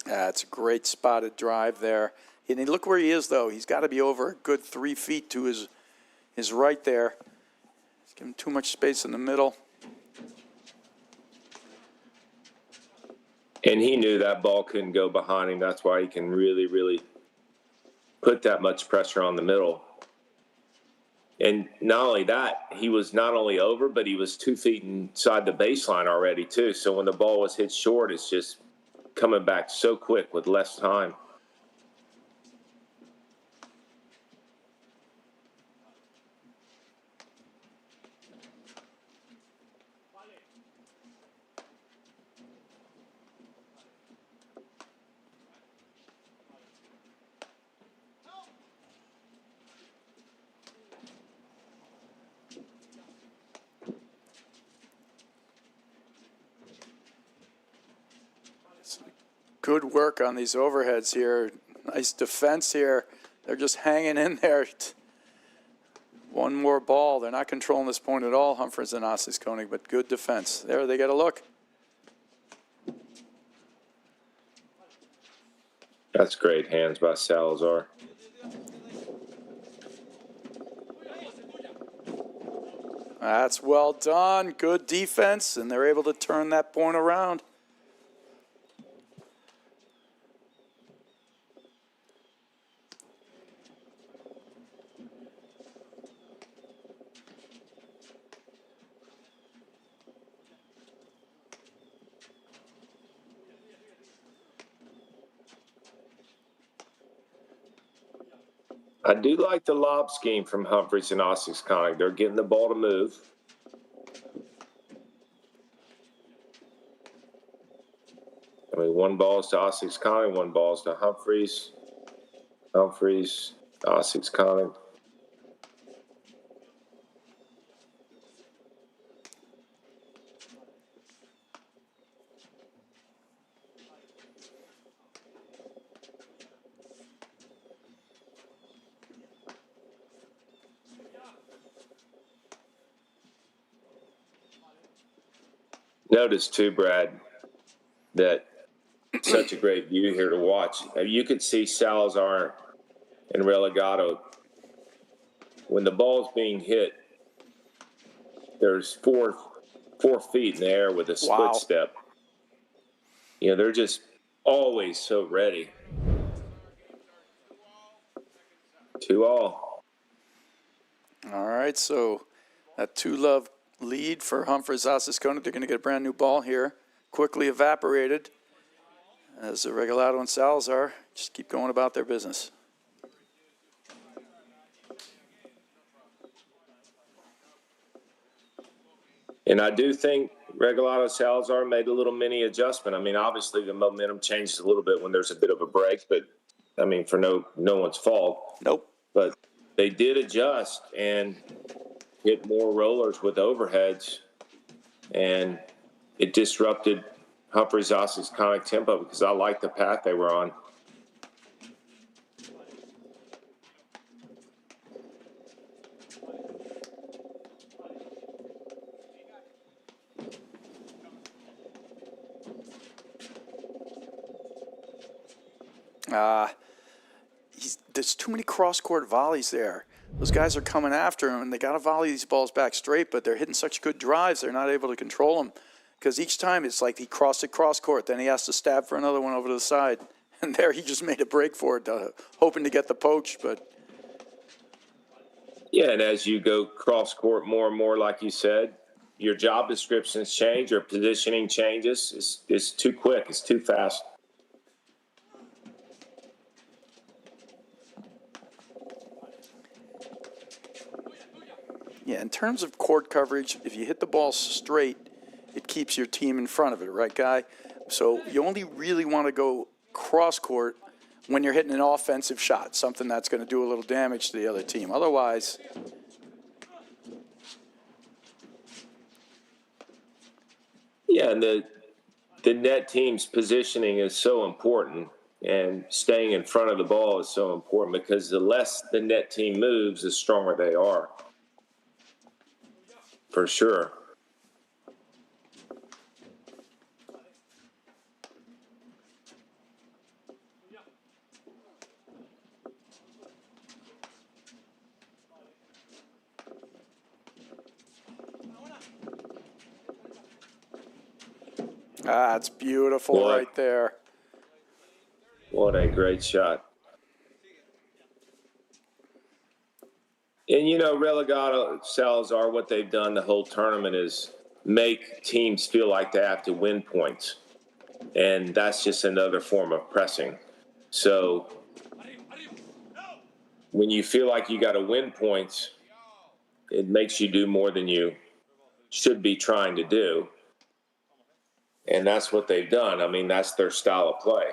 That's a great spotted drive there. And look where he is, though. He's got to be over a good 3 feet to his right there. He's giving too much space in the middle. And he knew that ball couldn't go behind him. That's why he can really, really put that much pressure on the middle. And not only that, he was not only over, but he was 2 feet inside the baseline already, too. So when the ball was hit short, it's just coming back so quick with less time. Good work on these overheads here. Nice defense here. They're just hanging in there. One more ball. They're not controlling this point at all, Humphreys and Osses-Konig, but good defense. There, they get a look. That's great hands by Salazar. That's well done. Good defense, and they're able to turn that point around. I do like the lob scheme from Humphreys and Osses-Konig. They're getting the ball to move. I mean, one ball is to Osses-Konig, one ball is to Humphreys. Humphreys, Osses-Konig. Notice too, Brad, that such a great view here to watch. You could see Salazar and Regalado. When the ball's being hit, there's four feet in the air with a split Wow. step. You know, they're just always so ready. 2-all. All right, so that 2-love lead for Humphreys Osses-Konig. They're going to get a brand new ball here. Quickly evaporated as the Regalado and Salazar just keep going about their business. And I do think Regalado Salazar made a little mini adjustment. I mean, obviously the momentum changes a little bit when there's a bit of a break, but I mean, for no one's fault. Nope. But they did adjust and hit more rollers with overheads, and it disrupted Humphreys Osses-Konig tempo because I liked the path they were on. There's too many cross-court volleys there. Those guys are coming after him, and they got to volley these balls back straight, but they're hitting such good drives, they're not able to control them. Because each time it's like he crossed it cross-court, then he has to stab for another one over to the side. And there he just made a break for it, hoping to get the poach, but... Yeah, and as you go cross-court more and more, like you said, your job descriptions change, your positioning changes. It's too quick, it's too fast. Yeah, in terms of court coverage, if you hit the ball straight, it keeps your team in front of it, right, Guy? So you only really want to go cross-court when you're hitting an offensive shot, something that's going to do a little damage to the other team. Otherwise... Yeah, and the net team's positioning is so important, and staying in front of the ball is so important because the less the net team moves, the stronger they are. For sure. Ah, it's beautiful What? right there. What a great shot. And, you know, Regalado, Salazar, what they've done the whole tournament is make teams feel like they have to win points. And that's just another form of pressing. So when you feel like you got to win points, it makes you do more than you should be trying to do. And that's what they've done. I mean, that's their style of play.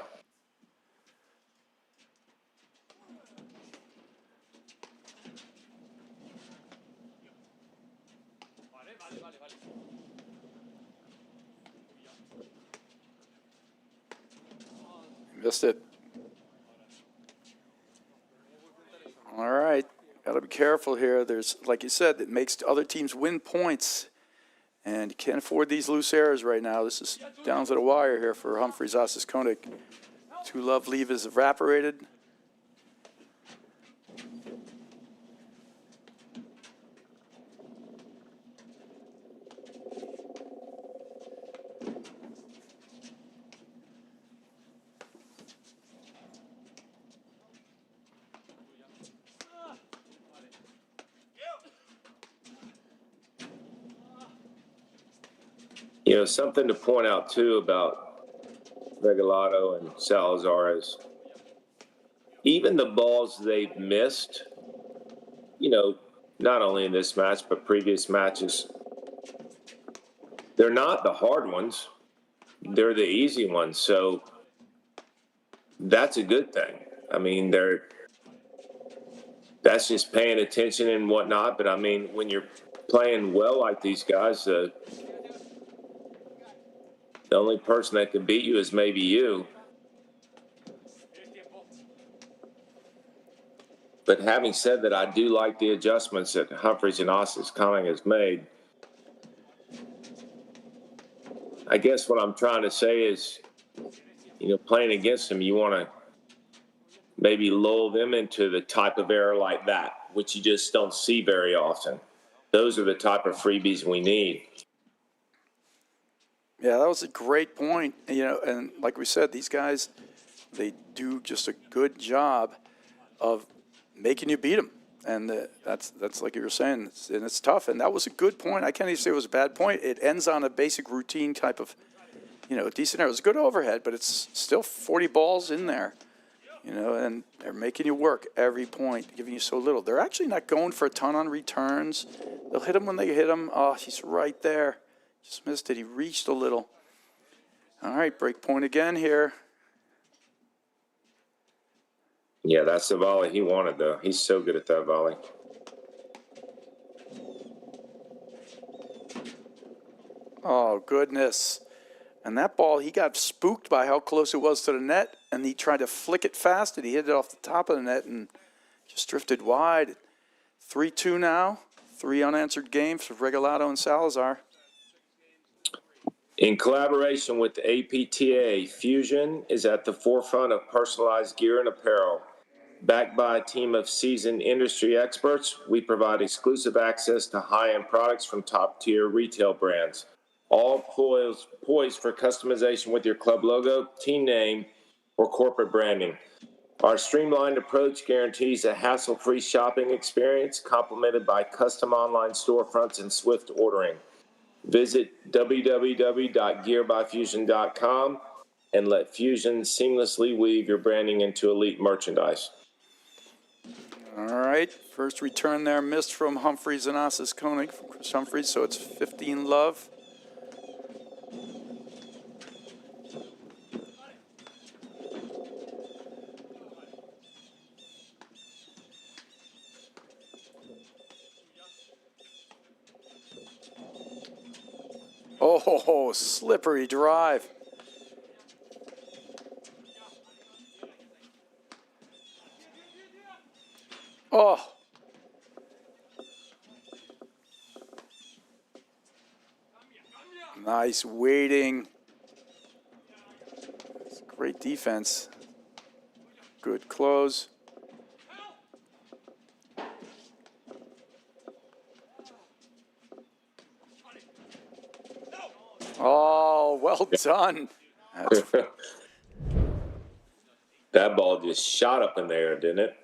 Missed it. All right. Got to be careful here. There's, like you said, it makes other teams win points. And you can't afford these loose errors right now. This is down to the wire here for Humphreys Osses-Konig. 2-love leave is evaporated. You know, something to point out, too, about Regalado and Salazar is even the balls they've missed, you know, not only in this match, but previous matches, they're not the hard ones. They're the easy ones. So that's a good thing. I mean, that's just paying attention and whatnot. But, I mean, when you're playing well like these guys, the only person that can beat you is maybe you. But having said that, I do like the adjustments that Humphreys and Osses-Konig has made. I guess what I'm trying to say is playing against them, you want to maybe lull them into the type of error like that, which you just don't see very often. Those are the type of freebies we need. Yeah, that was a great point. And like we said, these guys, they do just a good job of making you beat them. And that's like you were saying, and it's tough. And that was a good point. I can't even say it was a bad point. It ends on a basic routine type of, decent error. It was a good overhead, but it's still 40 balls in there, and they're making you work every point, giving you so little. They're actually not going for a ton on returns. They'll hit him when they hit him. Oh, he's right there. Just missed it. He reached a little. All right, break point again here. Yeah, that's the volley he wanted, though. He's so good at that volley. Oh, goodness. And that ball, he got spooked by how close it was to the net, and he tried to flick it fast, and he hit it off the top of the net and just drifted wide. 3-2 now. 3 unanswered games for Regalado and Salazar. In collaboration with the APTA, Fusion is at the forefront of personalized gear and apparel. Backed by a team of seasoned industry experts, we provide exclusive access to high-end products from top-tier retail brands, all poised for customization with your club logo, team name, or corporate branding. Our streamlined approach guarantees a hassle-free shopping experience complemented by custom online storefronts and swift ordering. Visit www.gearbyfusion.com and let Fusion seamlessly weave your branding into elite merchandise. All right, first return there missed from Humphreys and Osses-Konig from Chris Humphreys, so it's 15 love. Oh, slippery drive. Oh. Nice waiting. Great defense. Good close. Oh, well done. That ball just shot up in there, didn't it?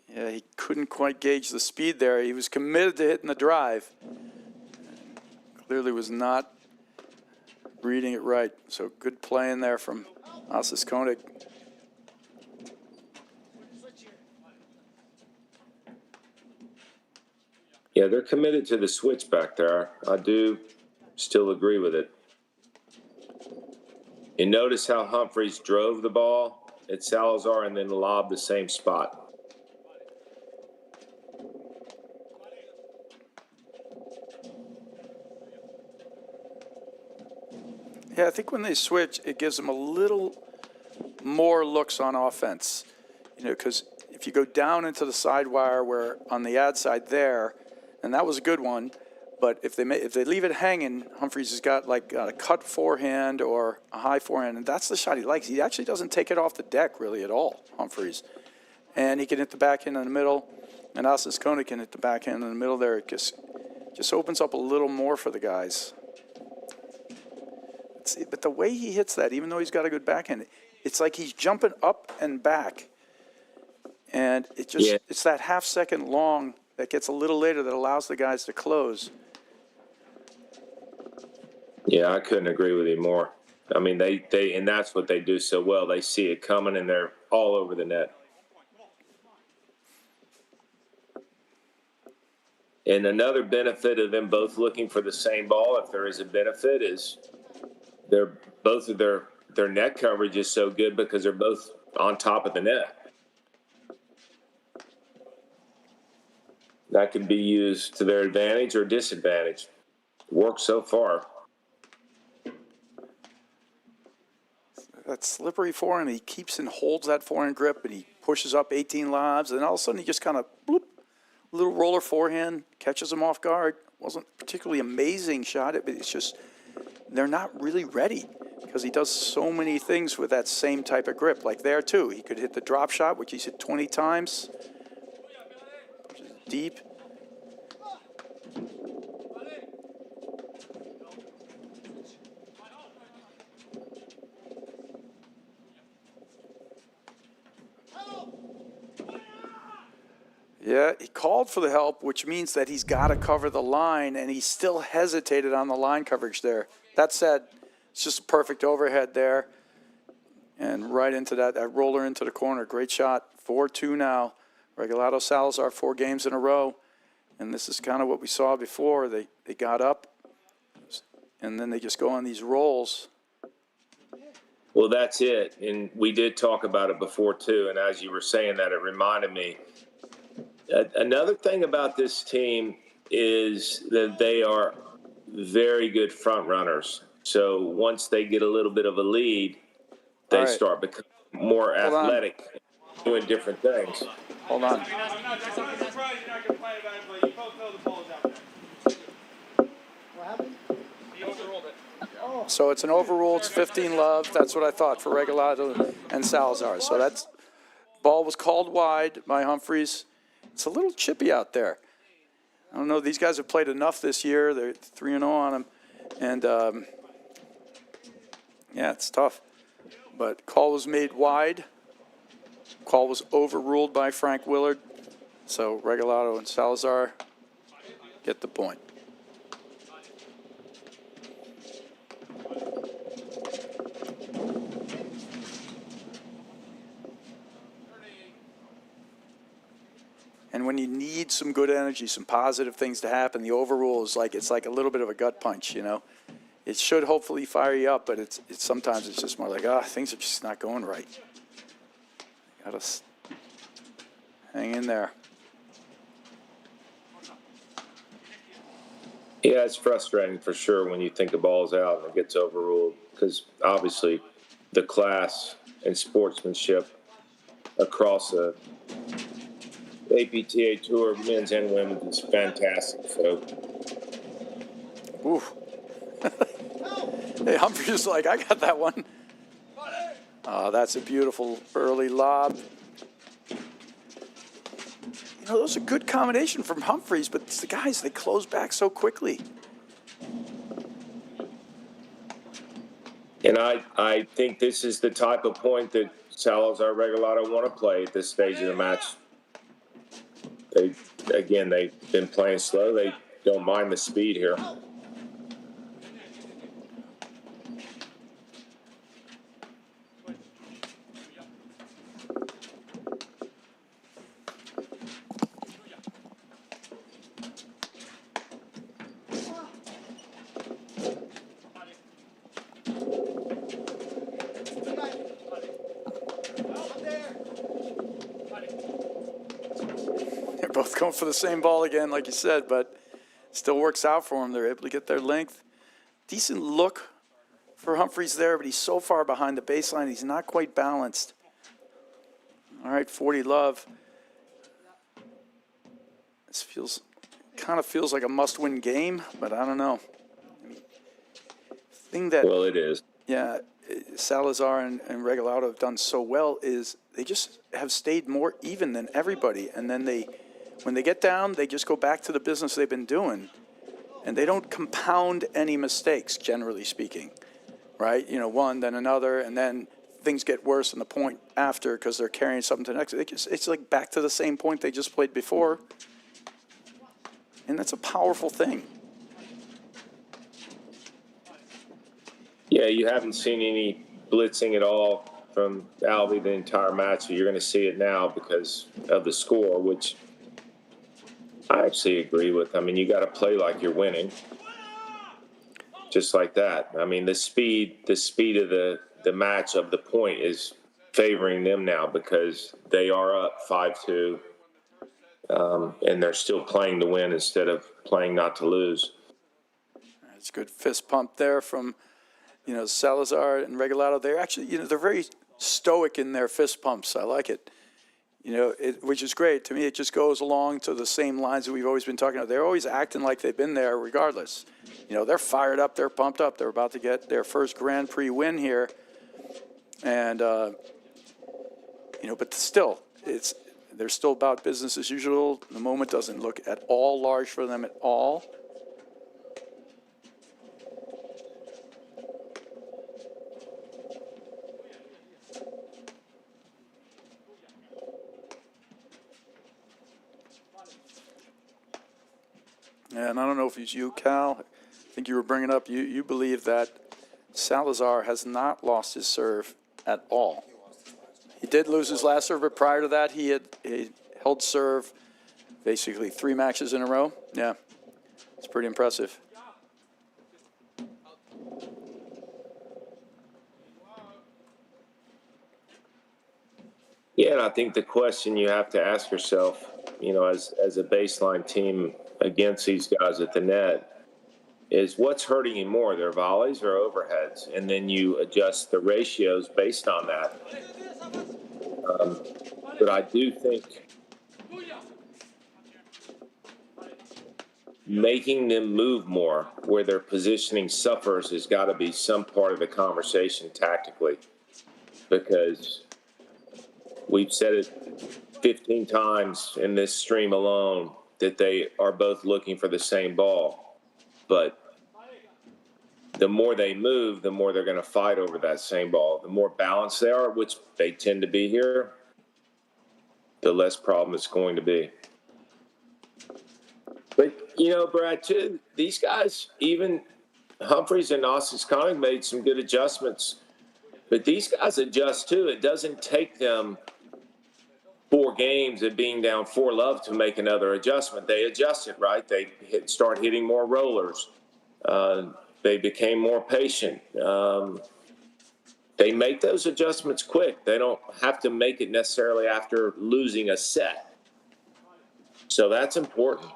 Yeah, he couldn't quite gauge the speed there. He was committed to hitting the drive. Clearly was not reading it right. So good play in there from Osses-Konig. Yeah, they're committed to the switch back there. I do still agree with it. You notice how Humphreys drove the ball at Salazar and then lobbed the same spot. Yeah, I think when they switch, it gives them a little more looks on offense. Because if you go down into the side wire where on the ad side there, and that was a good one, but if they leave it hanging, Humphreys has got like a cut forehand or a high forehand, and that's the shot he likes. He actually doesn't take it off the deck really at all, Humphreys. And he can hit the backhand in the middle, and Osses-Konig can hit the backhand in the middle there. It just opens up a little more for the guys. But the way he hits that, even though he's got a good backhand, it's like he's jumping up and back. And it's that half second long that gets a little later that allows the guys to close. Yeah, I couldn't agree with you more. I mean, they and that's what they do so well. They see it coming and they're all over the net. And another benefit of them both looking for the same ball, if there is a benefit, is both of their net coverage is so good because they're both on top of the net. That can be used to their advantage or disadvantage. Worked so far. That slippery forehand, he keeps and holds that forehand grip, and he pushes up 18 lobs, and then all of a sudden he just kind of, bloop, little roller forehand, catches him off guard. Wasn't a particularly amazing shot, but it's just they're not really ready because he does so many things with that same type of grip. Like there, too. He could hit the drop shot, which he's hit 20 times. Deep. Yeah, he called for the help, which means that he's got to cover the line, and he still hesitated on the line coverage there. That said, it's just a perfect overhead there. And right into that roller into the corner. Great shot. 4-2 now. Regalado Salazar, 4 games in a row. And this is kind of what we saw before. They got up, and then they just go on these rolls. Well, that's it. And we did talk about it before, too. And as you were saying that, it reminded me. Another thing about this team is that they are very good front runners. So once they get a little bit of a lead, they start becoming more athletic, doing different things. Hold on. So it's an overrule. It's 15-love. That's what I thought for Regalado and Salazar. So that's ball was called wide by Humphreys. It's a little chippy out there. I don't know. These guys have played enough this year. They're 3-0 on them. And, yeah, it's tough. But call was made wide. Call was overruled by Frank Willard. So Regalado and Salazar get the point. And when you need some good energy, some positive things to happen, the overrule is like, it's like a little bit of a gut punch, you know. It should hopefully fire you up, but it's sometimes it's just more like, things are just not going right. Got to hang in there. Yeah, it's frustrating for sure when you think the ball's out and it gets overruled, because obviously the class and sportsmanship across the APTA Tour, men's and women's, is fantastic. So, oof. Hey, Humphreys like, I got that one. That's a beautiful early lob. You know, those are good combination from Humphreys, but it's the guys, they close back so quickly. and I think this is the type of point that Salazar Regalado want to play at this stage of the match. They've been playing slow. They don't mind the speed here. Both going for the same ball again, like you said, but still works out for them. They're able to get their length. Decent look for Humphreys there, but he's so far behind the baseline, he's not quite balanced. All right, 40 love. This kind of feels like a must-win game, but I don't know. Well, it is. Yeah, Salazar and Regalado have done so well is they just have stayed more even than everybody, and then when they get down, they just go back to the business they've been doing, and they don't compound any mistakes, generally speaking, right? You know, one, then another, and then things get worse in the point after because they're carrying something to the next. It's like back to the same point they just played before, and that's a powerful thing. Yeah, you haven't seen any blitzing at all from Albie the entire match, so you're going to see it now because of the score, which I actually agree with. I mean, you got to play like you're winning, just like that. I mean, the speed of the match of the point is favoring them now because they are up 5-2, and they're still playing to win instead of playing not to lose. It's a good fist pump there from, Salazar and Regalado. They're actually, they're very stoic in their fist pumps. I like it. You know, which is great. To me, it just goes along to the same lines that we've always been talking about. They're always acting like they've been there regardless. You know, they're fired up, they're pumped up. They're about to get their first Grand Prix win here. And, you know, but still, they're still about business as usual. The moment doesn't look at all large for them at all. And I don't know if it's you, Cal. I think you were bringing up, you believe that Salazar has not lost his serve at all. He did lose his last serve, but prior to that, he held serve basically 3 matches in a row. Yeah, it's pretty impressive. Yeah, and I think the question you have to ask yourself, you know, as a baseline team against these guys at the net is what's hurting you more, their volleys or overheads? And then you adjust the ratios based on that. But I do think making them move more where their positioning suffers has got to be some part of the conversation tactically, because we've said it 15 times in this stream alone that they are both looking for the same ball. But the more they move, the more they're going to fight over that same ball. The more balanced they are, which they tend to be here, the less problem it's going to be. But, you know, Brad, too, these guys, even Humphreys and Osses-Konig made some good adjustments. But these guys adjust, too. It doesn't take them 4 games of being down 4-love to make another adjustment. They adjusted, right? They start hitting more rollers. They became more patient. They make those adjustments quick. They don't have to make it necessarily after losing a set. So that's important.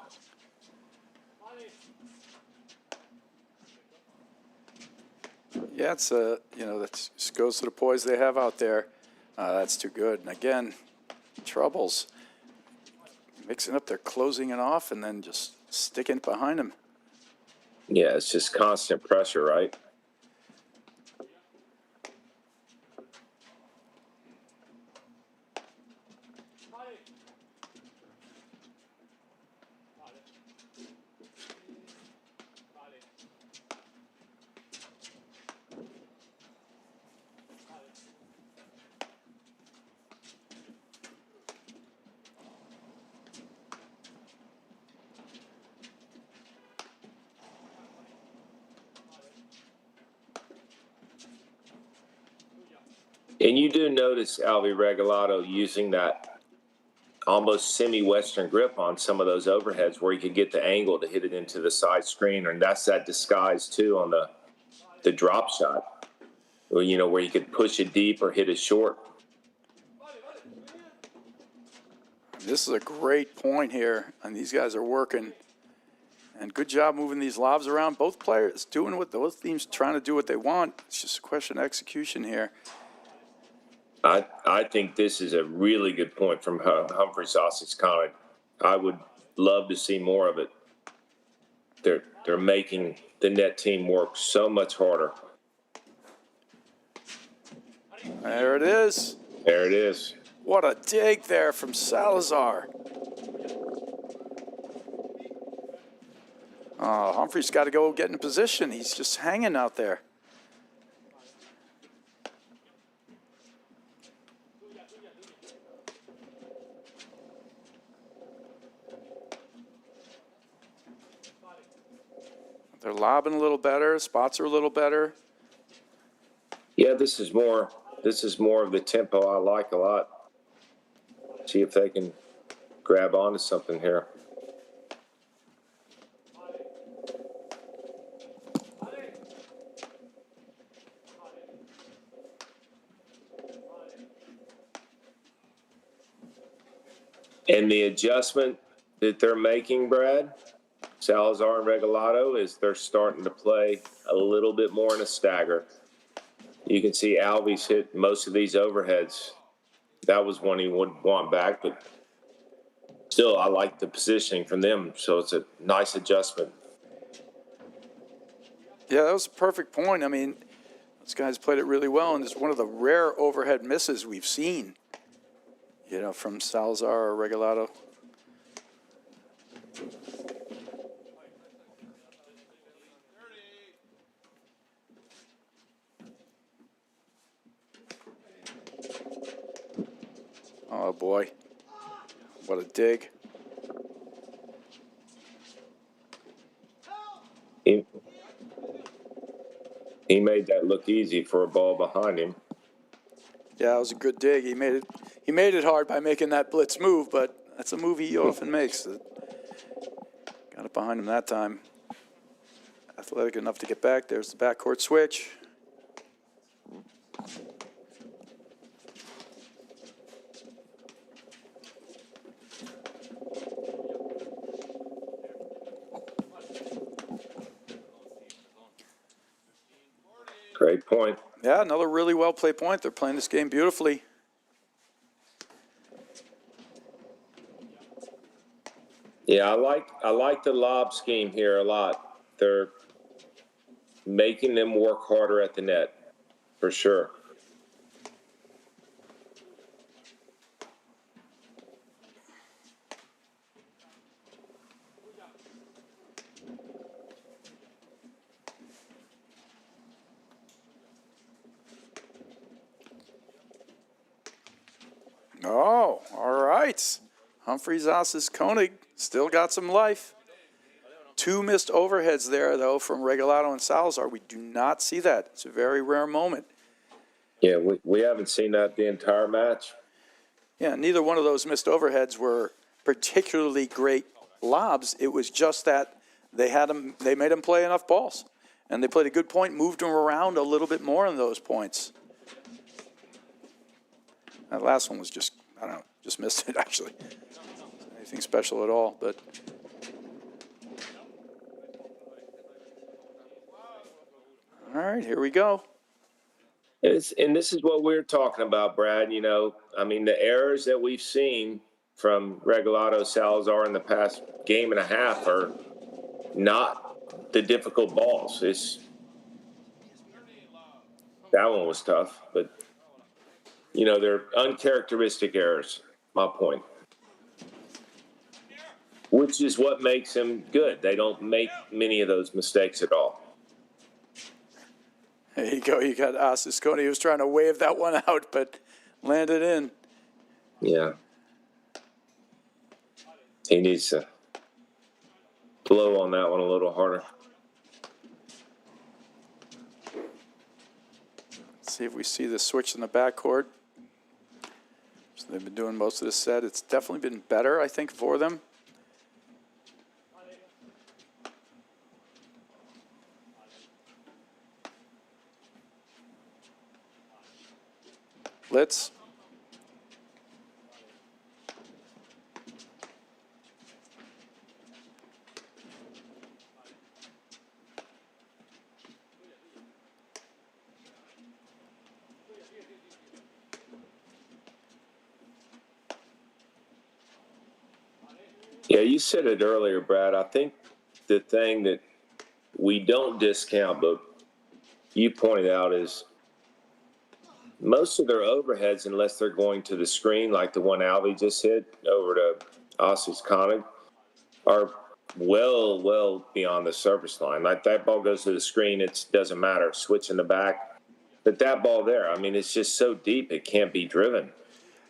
Yeah, it's you know, that just goes to the poise they have out there. That's too good. And again, troubles. Mixing up, they're closing it off and then just sticking it behind them. Yeah, it's just constant pressure, right? And you do notice Alvy Regalado using that almost semi-Western grip on some of those overheads where he could get the angle to hit it into the side screen, and that's that disguise too on the drop shot, or, you know, where you could push it deep or hit it short. This is a great point here, and these guys are working. And good job moving these lobs around. Both players doing what both teams trying to do what they want. It's just a question of execution here. I think this is a really good point from Humphreys Osses-Konig. I would love to see more of it. They're making the net team work so much harder. There it is. There it is. What a dig there from Salazar. Humphreys got to go get in position. He's just hanging out there. They're lobbing a little better. Spots are a little better. Yeah, this is more of the tempo I like a lot. See if they can grab onto something here. And the adjustment that they're making, Brad, Salazar and Regalado, is they're starting to play a little bit more in a stagger. You can see Alvy's hit most of these overheads that was one he would want back, but still, I like the positioning from them, so it's a nice adjustment. Yeah, that was a perfect point. I mean, those guys played it really well, and it's one of the rare overhead misses we've seen, from Salazar or Regalado. Oh, boy. What a dig. He made that look easy for a ball behind him. Yeah, it was a good dig. He made it hard by making that blitz move, but that's a move he often makes. Got it behind him that time. Athletic enough to get back. There's the backcourt switch. Great point. Yeah, another really well played point. They're playing this game beautifully. Yeah, I like the lob scheme here a lot. They're making them work harder at the net, for sure. Oh, all right. Humphreys, Osses-Konig still got some life. 2 missed overheads there, though, from Regalado and Salazar. We do not see that. It's a very rare moment. Yeah, we haven't seen that the entire match. Yeah, neither one of those missed overheads were particularly great lobs. It was just that they made them play enough balls. And they played a good point, moved them around a little bit more in those points. That last one was just missed it, actually. Anything special at all, but... All right, here we go. And this is what we're talking about, Brad. I mean, the errors that we've seen from Regalado Salazar in the past game and a half are not the difficult balls. That one was tough, but, they're uncharacteristic errors, my point. Which is what makes them good. They don't make many of those mistakes at all. There you go. You got Osses-Konig. He was trying to wave that one out, but landed in. Yeah. He needs to blow on that one a little harder. Let's see if we see the switch in the backcourt. So they've been doing most of the set. It's definitely been better, I think, for them. Blitz. Yeah, you said it earlier, Brad. I think the thing that we don't discount, but you pointed out, is most of their overheads, unless they're going to the screen like the one Alvey just hit over to Osses-Konig, are well beyond the service line. Like that ball goes to the screen, it doesn't matter, switch in the back. But that ball there, I mean, it's just so deep it can't be driven.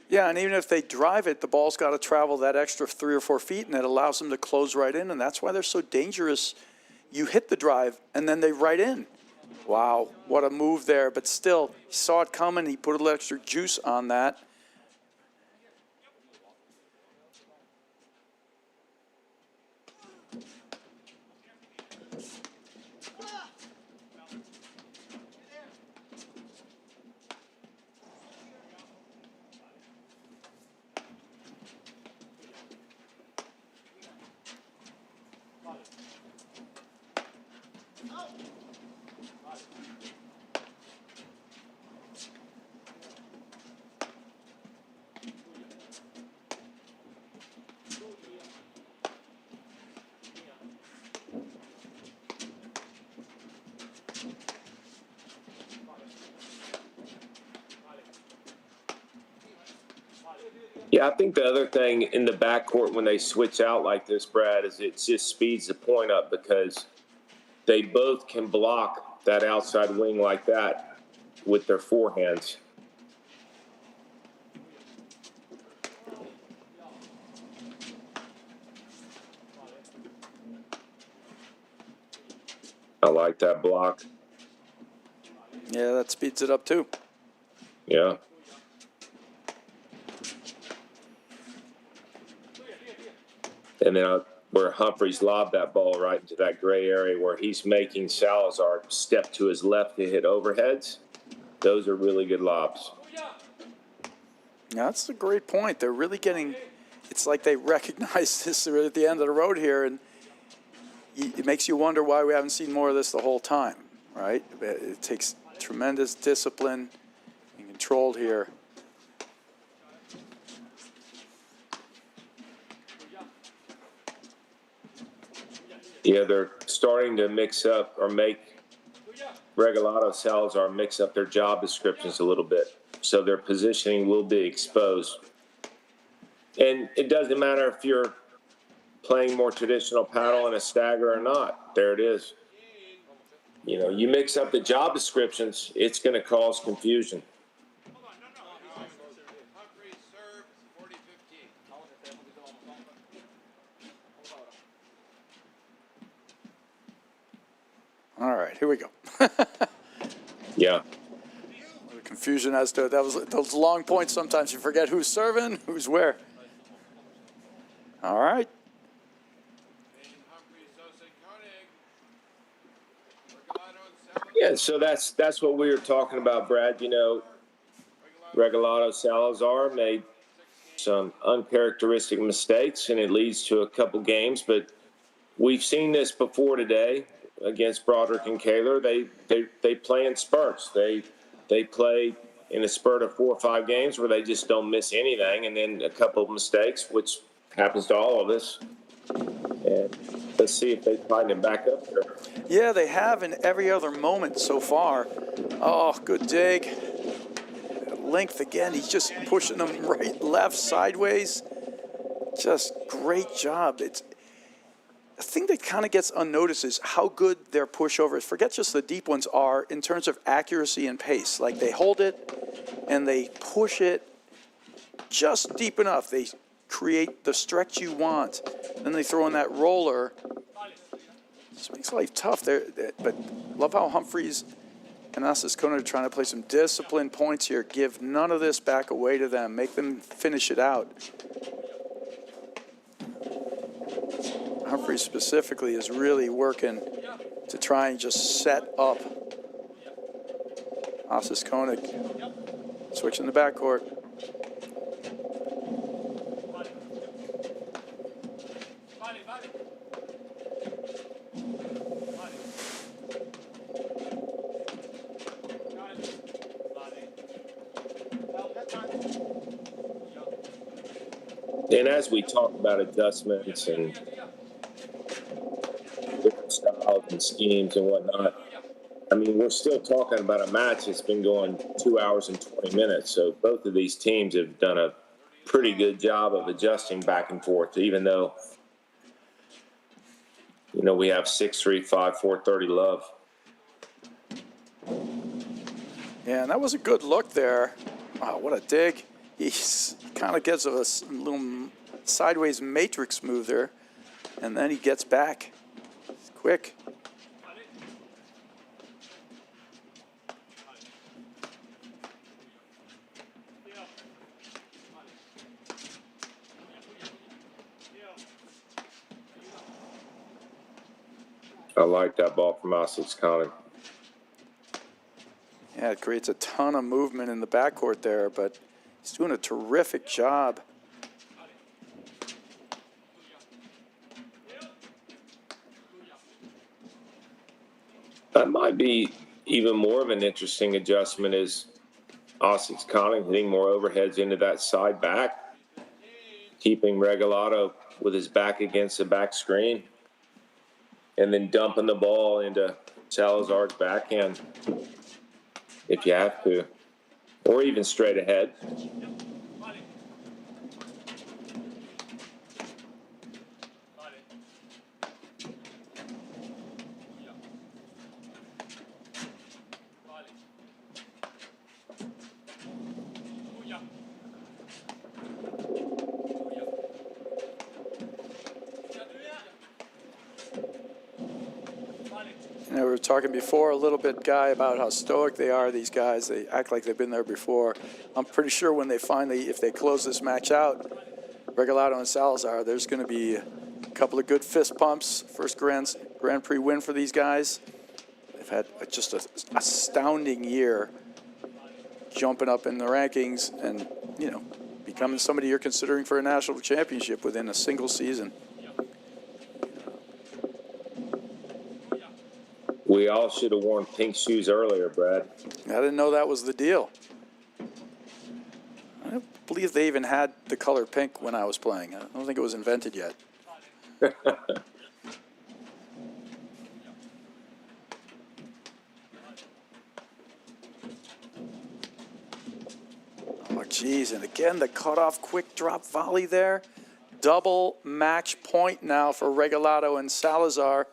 Yeah, and even if they drive it, the ball's got to travel that extra 3 or 4 feet, and it allows them to close right in, and that's why they're so dangerous. You hit the drive, and then they right in. Wow, what a move there. But still, he saw it coming. He put a little extra juice on that. Yeah, I think the other thing in the backcourt when they switch out like this, Brad, is it just speeds the point up because they both can block that outside wing like that with their forehands. I like that block. Yeah, that speeds it up too. Yeah. And then where Humphreys lobbed that ball right into that gray area where he's making Salazar step to his left to hit overheads. Those are really good lobs. Yeah, that's a great point. They're really getting, it's like they recognize this at the end of the road here, and it makes you wonder why we haven't seen more of this the whole time, right? It takes tremendous discipline and controlled here. Yeah, they're starting to mix up or make Regalado, Salazar mix up their job descriptions a little bit. So their positioning will be exposed. And it doesn't matter if you're playing more traditional paddle in a stagger or not. There it is. You know, you mix up the job descriptions, it's going to cause confusion. Humphreys serves 40-15. All right, here we go. Yeah. The confusion as to that was those long points. Sometimes you forget who's serving, who's where. All right. Humphreys, Osses-Konig. Regalado and Salazar. Yeah, so that's what we were talking about, Brad. You know, Regalado, Salazar made some uncharacteristic mistakes, and it leads to a couple games. But we've seen this before today against Broderick and Kaler. They play in spurts. They play in a spurt of 4 or 5 games where they just don't miss anything, and then a couple of mistakes, which happens to all of us. And let's see if they tighten it back up there. Yeah, they have in every other moment so far. Oh, good dig. Length again. He's just pushing them right, left, sideways. Just great job. It's the thing that kind of gets unnoticed is how good their pushovers, forget just the deep ones, are in terms of accuracy and pace. Like they hold it and they push it just deep enough. They create the stretch you want. Then they throw in that roller. This makes life tough. But love how Humphreys and Osses-Konig are trying to play some disciplined points here. Give none of this back away to them. Make them finish it out. Humphreys specifically is really working to try and just set up Osses-Konig. Switching the backcourt. And as we talk about adjustments and different styles and schemes and whatnot, I mean, we're still talking about a match that's been going 2 hours and 20 minutes. So both of these teams have done a pretty good job of adjusting back and forth, even though, you know, we have 6-3, 5-4, 30 love. Yeah, and that was a good look there. Wow, what a dig. He kind of gets a little sideways matrix move there, and then he gets back. It's quick. I like that ball from Osses-Konig. Yeah, it creates a ton of movement in the backcourt there, but he's doing a terrific job. That might be even more of an interesting adjustment is Osses-Konig hitting more overheads into that side back, keeping Regalado with his back against the back screen, and then dumping the ball into Salazar's backhand if you have to, or even straight ahead. You know, we were talking before a little bit, Guy, about how stoic they are, these guys. They act like they've been there before. I'm pretty sure when they finally, if they close this match out, Regalado and Salazar, there's going to be a couple of good fist pumps. First Grand Prix win for these guys. They've had just an astounding year jumping up in the rankings and, you know, becoming somebody you're considering for a national championship within a single season. We all should have worn pink shoes earlier, Brad. I didn't know that was the deal. I don't believe they even had the color pink when I was playing. I don't think it was invented yet. Oh, geez, and again, the cutoff quick drop volley there. Double match point now for Regalado and Salazar.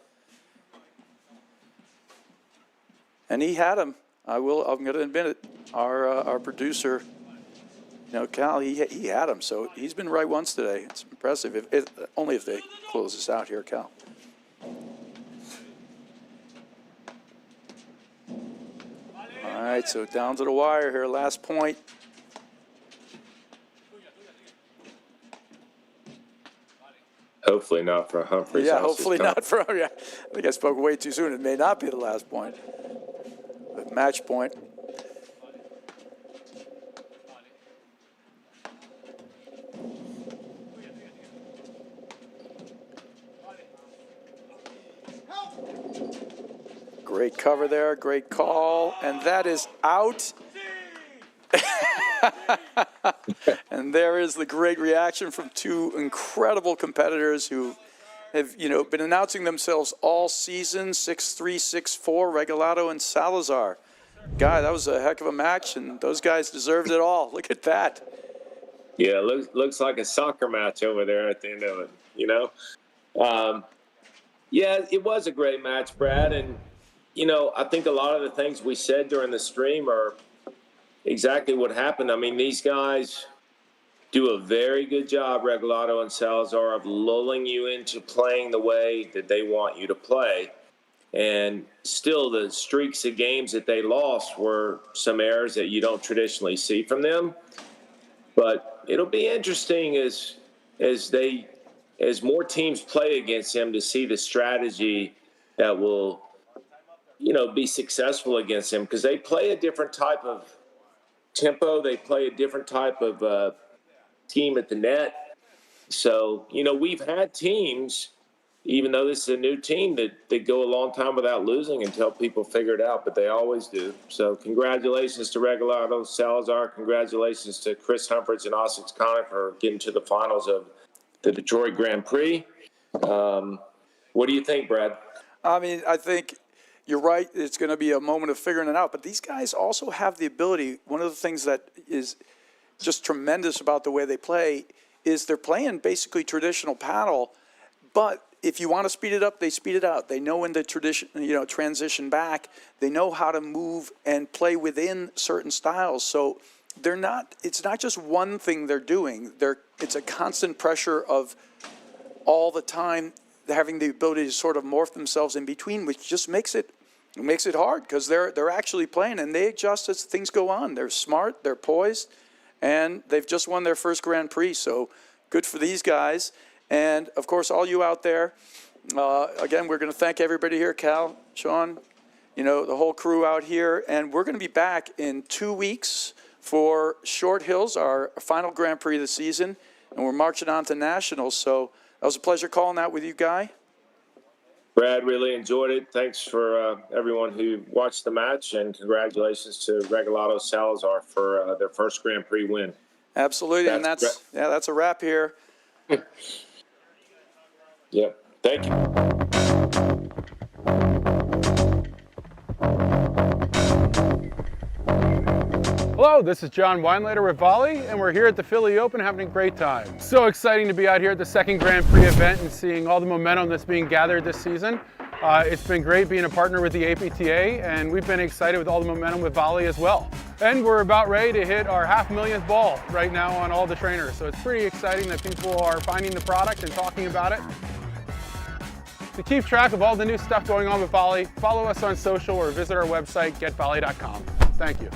And he had him. I'm going to admit it. Our producer, you know, Cal, he had him. So he's been right once today. It's impressive. Only if they close this out here, Cal. All right, so down to the wire here. Last point. Hopefully not for Humphreys. Yeah, hopefully not for. Yeah, I think I spoke way too soon. It may not be the last point. But match point. Great cover there, great call, and that is out. And there is the great reaction from two incredible competitors who have, you know, been announcing themselves all season, 6-3, 6-4, Regalado and Salazar. Guy, that was a heck of a match, and those guys deserved it all. Look at that. Yeah, looks like a soccer match over there at the end of it, you know? Yeah, it was a great match, Brad, and, you know, I think a lot of the things we said during the stream are exactly what happened. I mean, these guys do a very good job, Regalado and Salazar, of lulling you into playing the way that they want you to play. And still, the streaks of games that they lost were some errors that you don't traditionally see from them. But it'll be interesting as more teams play against them to see the strategy that will, you know, be successful against them, because they play a different type of tempo. They play a different type of team at the net. So, you know, we've had teams, even though this is a new team, that go a long time without losing until people figure it out, but they always do. So congratulations to Regalado, Salazar. Congratulations to Chris Humphreys and Osses-Konig for getting to the finals of the Detroit Grand Prix. What do you think, Brad? I mean, I think you're right. It's going to be a moment of figuring it out. But these guys also have the ability. One of the things that is just tremendous about the way they play is they're playing basically traditional paddle. But if you want to speed it up, they speed it out. They know when to transition back. They know how to move and play within certain styles. So they're not. It's not just one thing they're doing. It's a constant pressure of all the time having the ability to sort of morph themselves in between, which just makes it hard, because they're actually playing and they adjust as things go on. They're smart, they're poised, and they've just won their first Grand Prix. So good for these guys. And of course, all you out there, again, we're going to thank everybody here, Cal, Sean, you know, the whole crew out here. And we're going to be back in 2 weeks for Short Hills, our final Grand Prix of the season. And we're marching on to Nationals. So that was a pleasure calling that with you, Guy. Brad, really enjoyed it. Thanks for everyone who watched the match, and congratulations to Regalado Salazar for their first Grand Prix win. Absolutely, and that's a wrap here. Yep. Thank you. Hello, this is John Weinlater with Volley, and we're here at the Philly Open having a great time. So exciting to be out here at the second Grand Prix event and seeing all the momentum that's being gathered this season. It's been great being a partner with the APTA, and we've been excited with all the momentum with Volley as well. And we're about ready to hit our 500,000th ball right now on all the trainers. So it's pretty exciting that people are finding the product and talking about it. To keep track of all the new stuff going on with volley, follow us on social or visit our website, getvolley.com. Thank you.